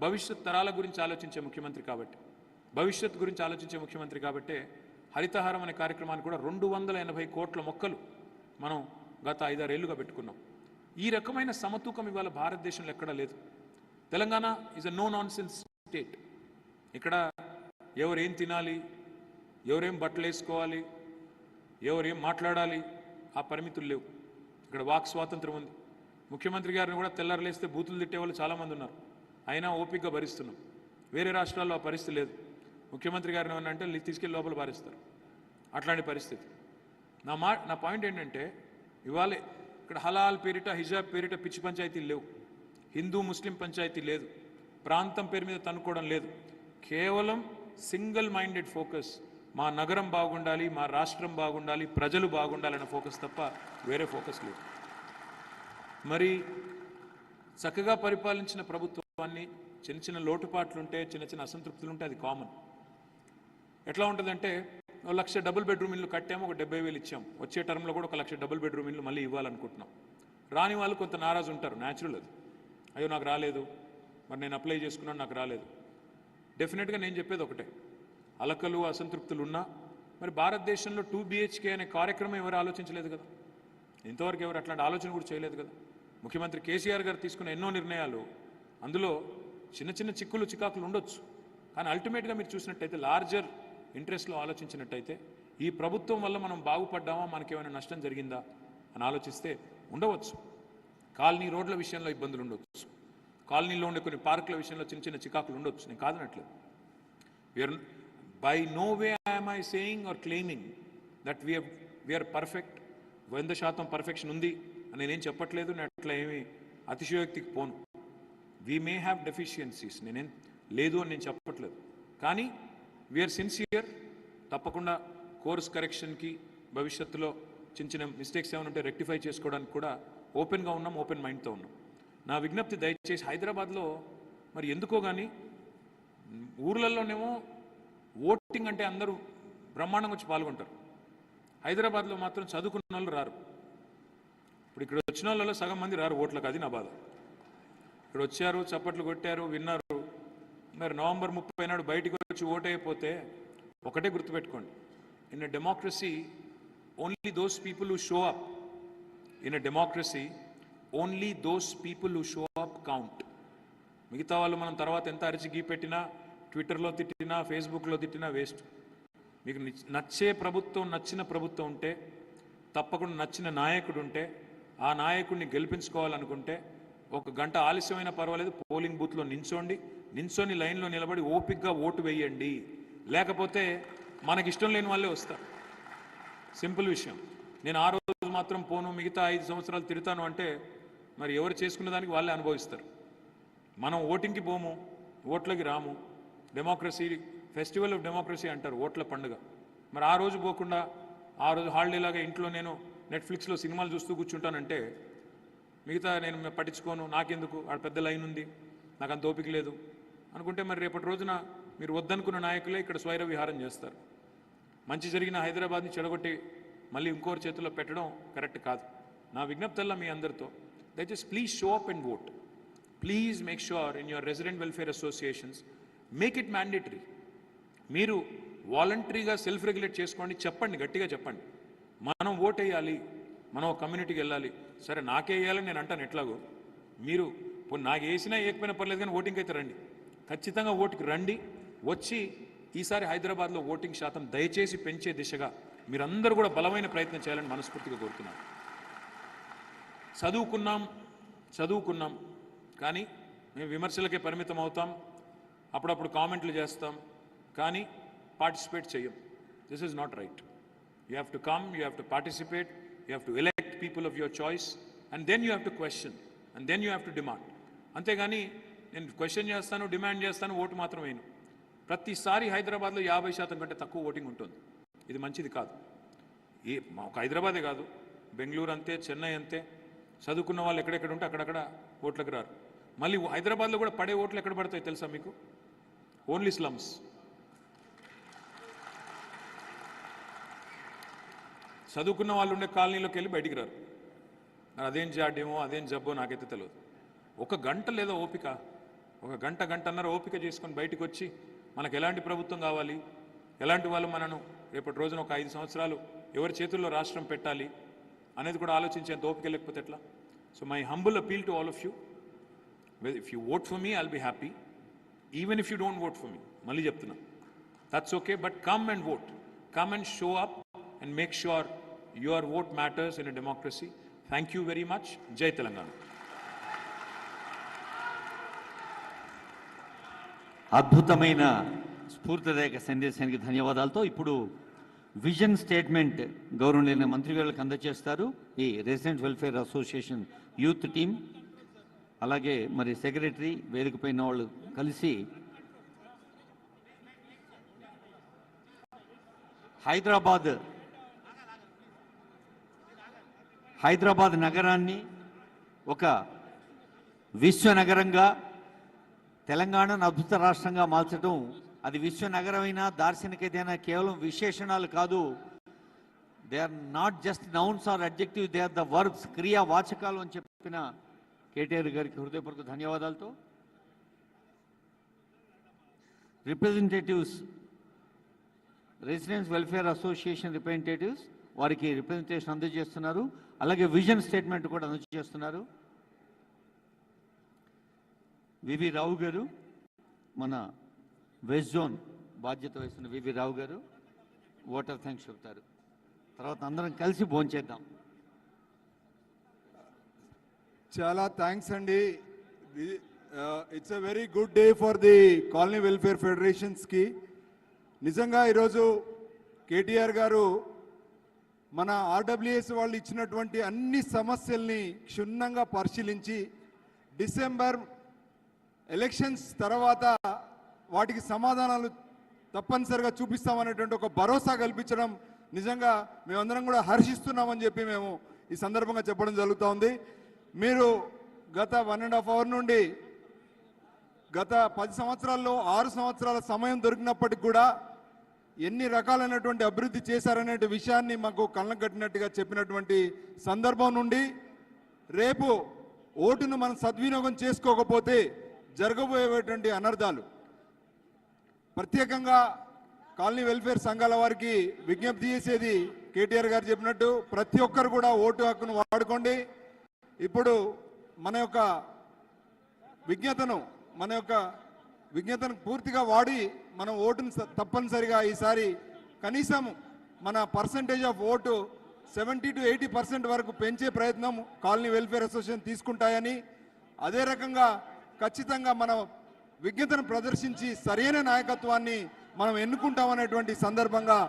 భవిష్యత్ తరాల గురించి ఆలోచించే ముఖ్యమంత్రి కాబట్టి, భవిష్యత్ గురించి ఆలోచించే ముఖ్యమంత్రి కాబట్టే హరితహారం అనే కార్యక్రమాన్ని కూడా 280 కోట్ల మొక్కలు మనం గత 5-6 ఏళ్లుగా పెట్టుకున్నాం. ఈ రకమైన సమతూకం ఇవాళ భారతదేశంలో ఎక్కడా లేదు. Telangana is a no nonsense state. ఇక్కడ ఎవరేం తినాలి, ఎవరేం బట్టలు వేసుకోవాలి, ఎవరేం మాట్లాడాలి, ఆ పరిమితులు లేవు. ఇక్కడ వాక్ స్వాతంత్రం ఉంది. ముఖ్యమంత్రి గారిని కూడా తెల్లారలేస్తే బూతులు తిట్టే వాళ్ళు చాలామంది ఉన్నారు. అయినా ఓపికగా భరిస్తున్నాం. వేరే రాష్ట్రాల్లో ఆ పరిస్థితి లేదు. ముఖ్యమంత్రి గారిని ఏమన్నా అంటే తీసుకెళ్ళి లోపల పారేస్తారు. అట్లాంటి పరిస్థితి. నా పాయింట్ ఏంటంటే ఇవాళ ఇక్కడ హలాల్ పేరిట, హిజాబ్ పేరిట పిచ్చి పంచాయతీలు లేవు. హిందూ ముస్లిం పంచాయతీ లేదు. ప్రాంతం పేరు మీద తనుకోవడం లేదు. కేవలం సింగిల్ మైండెడ్ ఫోకస్, మా నగరం బాగుండాలి, మా రాష్ట్రం బాగుండాలి, ప్రజలు బాగుండాలన్న ఫోకస్ తప్ప వేరే ఫోకస్ లేదు. మరి చక్కగా పరిపాలించిన ప్రభుత్వాన్ని చిన్న చిన్న లోటుపాట్లు ఉంటే, చిన్న చిన్న అసంతృప్తులు ఉంటే అది కామన్. ఎట్లా ఉంటుందంటే 1,00,000 డబుల్ బెడ్రూమ్ ఇల్లు కట్టాము, ఒక 70,000 ఇచ్చాం. వచ్చే టర్మ్లో కూడా 1,00,000 డబుల్ బెడ్రూమ్ ఇల్లు మళ్ళీ ఇవ్వాలనుకుంటున్నాం. రాని వాళ్ళు కొంత నారాజు ఉంటారు, న్యాచురల్ అది. అయ్యో నాకు రాలేదు, మరి నేను అప్లై చేసుకున్నాను నాకు రాలేదు. డెఫినెట్గా నేను చెప్పేది ఒకటే, అలకలు అసంతృప్తులు ఉన్నా మరి భారతదేశంలో 2 BHK అనే కార్యక్రమం ఎవరు ఆలోచించలేదు కదా. ఇంతవరకు ఎవరు అట్లాంటి ఆలోచన కూడా చేయలేదు కదా. ముఖ్యమంత్రి కేసీఆర్ గారు తీసుకున్న ఎన్నో నిర్ణయాలు, అందులో చిన్న చిన్న చిక్కులు చికాకులు ఉండొచ్చు. కానీ అల్టిమేట్గా మీరు చూసినట్టయితే లార్జర్ ఇంట్రెస్ట్లో ఆలోచించినట్టయితే ఈ ప్రభుత్వం వల్ల మనం బాగుపడ్డామా, మనకేమైనా నష్టం జరిగిందా అని ఆలోచిస్తే ఉండవచ్చు. కాలనీ రోడ్ల విషయంలో ఇబ్బందులు ఉండొచ్చు, కాలనీలో ఉండే కొన్ని పార్కుల విషయంలో చిన్న చిన్న చికాకులు ఉండొచ్చు, నేను కాదనట్లేదు. By no way I'm I saying or claiming that we are perfect, 100% perfection ఉంది అని నేనేం చెప్పట్లేదు. నేను అట్లా ఏమీ అతిశయోక్తికి పోను. వీ మే హ్యావ్ డెఫిషియన్సీస్, నేనేం లేదు అని నేను చెప్పట్లేదు. కానీ వీఆర్ సిన్సియర్. తప్పకుండా కోర్స్ కరెక్షన్కి భవిష్యత్తులో చిన్న చిన్న మిస్టేక్స్ ఏమైనా ఉంటే రెక్టిఫై చేసుకోవడానికి కూడా ఓపెన్గా ఉన్నాం, ఓపెన్ మైండ్తో ఉన్నాం. నా విజ్ఞప్తి దయచేసి హైదరాబాద్లో మరి ఎందుకో కానీ ఊర్లలోనేమో ఓటింగ్ అంటే అందరూ బ్రహ్మాండంగా వచ్చి పాల్గొంటారు. హైదరాబాద్లో మాత్రం చదువుకున్న వాళ్ళు రారు. ఇప్పుడు ఇక్కడ వచ్చిన వాళ్ళలో సగం మంది రారు ఓట్లకు, అది నా బాధ. ఇక్కడ వచ్చారు, చప్పట్లు కొట్టారు, విన్నారు. మరి నవంబర్ 30 నాడు బయటికి వచ్చి ఓటైపోతే ఒకటే గుర్తుపెట్టుకోండి, in a democracy only those people who show up. In a democracy only those people who show up count. మిగతా వాళ్ళు మనం తర్వాత ఎంత అరిచి గీ పెట్టినా, ట్విట్టర్లో తిట్టినా, ఫేస్బుక్లో తిట్టినా వేస్ట్. మీకు నచ్చే ప్రభుత్వం, నచ్చిన ప్రభుత్వం ఉంటే, తప్పకుండా నచ్చిన నాయకుడు ఉంటే, ఆ నాయకుడిని గెలిపించుకోవాలనుకుంటే 1 గంట ఆలస్యమైనా పర్వాలేదు, పోలింగ్ బూత్లో నించొని లైన్లో నిలబడి ఓపిక్గా ఓటు వేయండి. లేకపోతే మనకి ఇష్టం లేని వాళ్ళే వస్తారు. సింపుల్ విషయం. నేను ఆ రోజు మాత్రం పోను, మిగతా 5 సంవత్సరాలు తిడతాను అంటే మరి ఎవరు చేసుకున్న దానికి వాళ్ళే అనుభవిస్తారు. మనం ఓటింగ్కి పోము, ఓట్లకి రాము. డెమోక్రసీ, ఫెస్టివల్ ఆఫ్ డెమోక్రసీ అంటారు, ఓట్ల పండుగ. మరి ఆ రోజు పోకుండా ఆ రోజు హాలిడేలాగా ఇంట్లో నేను నెట్ఫ్లిక్స్లో సినిమాలు చూస్తూ కూర్చుంటానంటే మిగతా నేను పట్టించుకోను, నాకెందుకు, ఆడ పెద్ద లైన్ ఉంది, నాకు అంత ఓపిక లేదు అనుకుంటే మరి రేపటి రోజున మీరు వద్దనుకున్న నాయకులే ఇక్కడ స్వైర విహారం చేస్తారు. మంచి జరిగిన హైదరాబాద్ని చెడగొట్టి మళ్ళీ ఇంకోరి చేతుల్లో పెట్టడం కరెక్ట్ కాదు. నా విజ్ఞప్తల్లా మీ అందరితో దయచేసి please show up and vote. Please make sure in your resident welfare associations make it mandatory. మీరు వాలంటరీగా సెల్ఫ్ రెగ్యులేట్ చేసుకోండి, చెప్పండి, గట్టిగా చెప్పండి. మనం ఓట్ వేయాలి, మనం కమ్యూనిటీకి వెళ్ళాలి. సరే నాకే వేయాలని నేను అంటాను, ఎట్లాగో మీరు నాకు వేసినా వేయకపోయినా పర్లేదు కానీ ఓటింగ్ అయితే రండి, ఖచ్చితంగా ఓటుకి రండి. వచ్చి ఈసారి హైదరాబాద్లో ఓటింగ్ శాతం దయచేసి పెంచే దిశగా మీరందరూ కూడా బలమైన ప్రయత్నం చేయాలని మనస్ఫూర్తిగా కోరుతున్నాను. చదువుకున్నాం కానీ మేము విమర్శలకే పరిమితం అవుతాం, అప్పుడప్పుడు కామెంట్లు చేస్తాం, కానీ పార్టిసిపేట్ చేయం. This is not right. You have to come, you have to participate, you have to elect people of your choice and then you have to question and then you have to demand. అంతేగాని నేను question చేస్తాను, demand చేస్తాను, vote మాత్రం వేయను. ప్రతిసారి హైదరాబాద్లో 50% కంటే తక్కువ ఓటింగ్ ఉంటుంది. ఇది మంచిది కాదు. ఒక హైదరాబాదే కాదు, బెంగళూరు అంతే, చెన్నై అంతే. చదువుకున్న వాళ్ళు ఎక్కడెక్కడ ఉంటే అక్కడక్కడ ఓట్లకు రారు. మళ్ళీ హైదరాబాద్లో కూడా పడే ఓట్లు ఎక్కడ పడతాయి తెలుసా మీకు? Only slums. చదువుకున్న వాళ్ళు ఉండే కాలనీలోకి వెళ్ళి బయటికి రారు. అదేం జాడ్యమో అదేం జబ్బో నాకైతే తెలియదు. ఒక గంట లేదా ఓపిక, ఒక గంటన్నర ఓపిక చేసుకొని బయటకు వచ్చి మనకు ఎలాంటి ప్రభుత్వం కావాలి, ఎలాంటి వాళ్ళు మనను రేపటి రోజున ఒక 5 సంవత్సరాలు ఎవరి చేతుల్లో రాష్ట్రం పెట్టాలి అనేది కూడా ఆలోచించేంత ఓపిక లేకపోతే ఎట్లా? So my humble appeal to all of you, if you vote for me I'll be happy, even if you don't vote for me. మళ్ళీ చెప్తున్నా, that's okay, but come and vote, come and show up and make sure your vote matters in a democracy. Thank you very much. జై తెలంగాణ. అద్భుతమైన స్ఫూర్తిదాయక సందేశానికి ధన్యవాదాలతో ఇప్పుడు vision statement గౌరవనీయ మంత్రి గారికి అందజేస్తారు ఈ resident welfare association youth team, అలాగే మరి సెక్రటరీ, వేదికపైన వాళ్ళు కలిసి హైదరాబాద్ నగరాన్ని ఒక విశ్వనగరంగా, తెలంగాణను అద్భుత రాష్ట్రంగా మార్చడం, అది విశ్వనగరమైన దార్శనికతైన కేవలం విశేషణాలు కాదు. They are not just nouns or adjective, they are the verbs, క్రియా వాచకాలు అని చెప్పిన కేటీఆర్ గారికి హృదయపూర్వక ధన్యవాదాలతో representatives, residents welfare association representatives వారికి రిప్రజెంటేషన్ అందజేస్తున్నారు. అలాగే విజన్ స్టేట్మెంట్ కూడా అందజేస్తున్నారు. వివి రావు గారు, మన వెస్ట్ జోన్ బాధ్యత వహిస్తున్న వివి రావు గారు ఓటర్ థ్యాంక్స్ చెప్తారు. తర్వాత అందరం కలిసి భోంచేద్దాం. చాలా థ్యాంక్స్ అండి. It's a very good day for the colony welfare ఫెడరేషన్స్కి. నిజంగా ఈరోజు కేటీఆర్ గారు మన ఆర్డబ్ల్యూఎస్ వాళ్ళు ఇచ్చినటువంటి అన్ని సమస్యల్ని క్షుణ్ణంగా పరిశీలించి డిసెంబర్ ఎలక్షన్స్ తర్వాత వాటికి సమాధానాలు తప్పనిసరిగా చూపిస్తామనేటువంటి ఒక భరోసా కల్పించడం నిజంగా మేమందరం కూడా హర్షిస్తున్నామని చెప్పి మేము ఈ సందర్భంగా చెప్పడం జరుగుతూ ఉంది. మీరు గత 1.5 hours నుండి గత 10 సంవత్సరాల్లో 6 సంవత్సరాల సమయం దొరికినప్పటికి కూడా ఎన్ని రకాలైనటువంటి అభివృద్ధి చేశారనే విషయాన్ని మాకు కళ్ళకు కట్టినట్టుగా చెప్పినటువంటి సందర్భం నుండి రేపు ఓటును మనం సద్వినియోగం చేసుకోకపోతే జరగబోయేటువంటి అనర్థాలు, ప్రత్యేకంగా కాలనీ వెల్ఫేర్ సంఘాల వారికి విజ్ఞప్తి చేసేది కేటీఆర్ గారు చెప్పినట్టు ప్రతి ఒక్కరు కూడా ఓటు హక్కును వాడుకోండి. ఇప్పుడు మన యొక్క విజ్ఞతను పూర్తిగా వాడి మనం ఓటును తప్పనిసరిగా ఈసారి కనీసం మన పర్సంటేజ్ ఆఫ్ ఓటు 70 to 80% వరకు పెంచే ప్రయత్నం కాలనీ వెల్ఫేర్ అసోసియేషన్ తీసుకుంటాయని, అదే రకంగా ఖచ్చితంగా మన విజ్ఞతను ప్రదర్శించి సరైన నాయకత్వాన్ని మనం ఎన్నుకుంటామనేటువంటి సందర్భంగా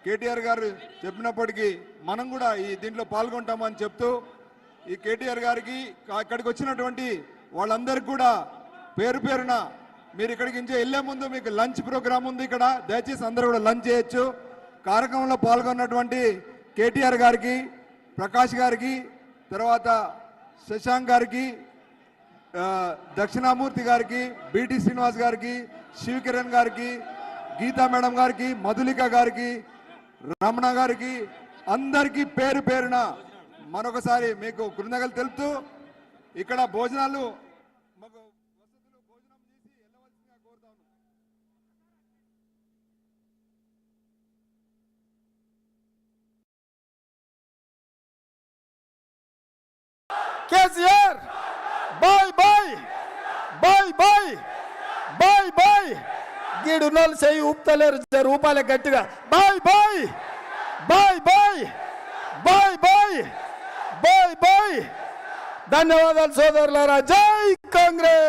కేటీఆర్ గారు చెప్పినప్పటికీ మనం కూడా ఈ దీంట్లో పాల్గొంటామని చెప్తూ ఈ కేటీఆర్ గారికి ఇక్కడికి వచ్చినటువంటి వాళ్ళందరికీ కూడా పేరు పేరున మీరు ఇక్కడికి వెళ్ళే ముందు మీకు లంచ్ ప్రోగ్రామ్ ఉంది ఇక్కడ, దయచేసి అందరూ కూడా లంచ్ చేయొచ్చు. కార్యక్రమంలో పాల్గొన్నటువంటి కేటీఆర్ గారికి, ప్రకాష్ గారికి, తర్వాత శశాంక్ గారికి, దక్షిణామూర్తి గారికి, బిటి శ్రీనివాస్ గారికి, శివకిరణ్ గారికి, గీతా మేడం గారికి, మధులిక గారికి, రమణ గారికి, అందరికీ పేరు పేరున మరొకసారి మీకు కృతజ్ఞతలు తెలుపుతూ ఇక్కడ భోజనాలు భోజనం చేసి వెళ్ళవలసిందిగా కోరుతాను. KCR bye bye bye bye bye bye గీడున్నోళ్ళు చెయ్యి ఊపుతలేరు, రూపాయలు గట్టిగా bye bye bye bye bye bye bye bye. ధన్యవాదాలు సోదరులారా. జై కాంగ్రెస్.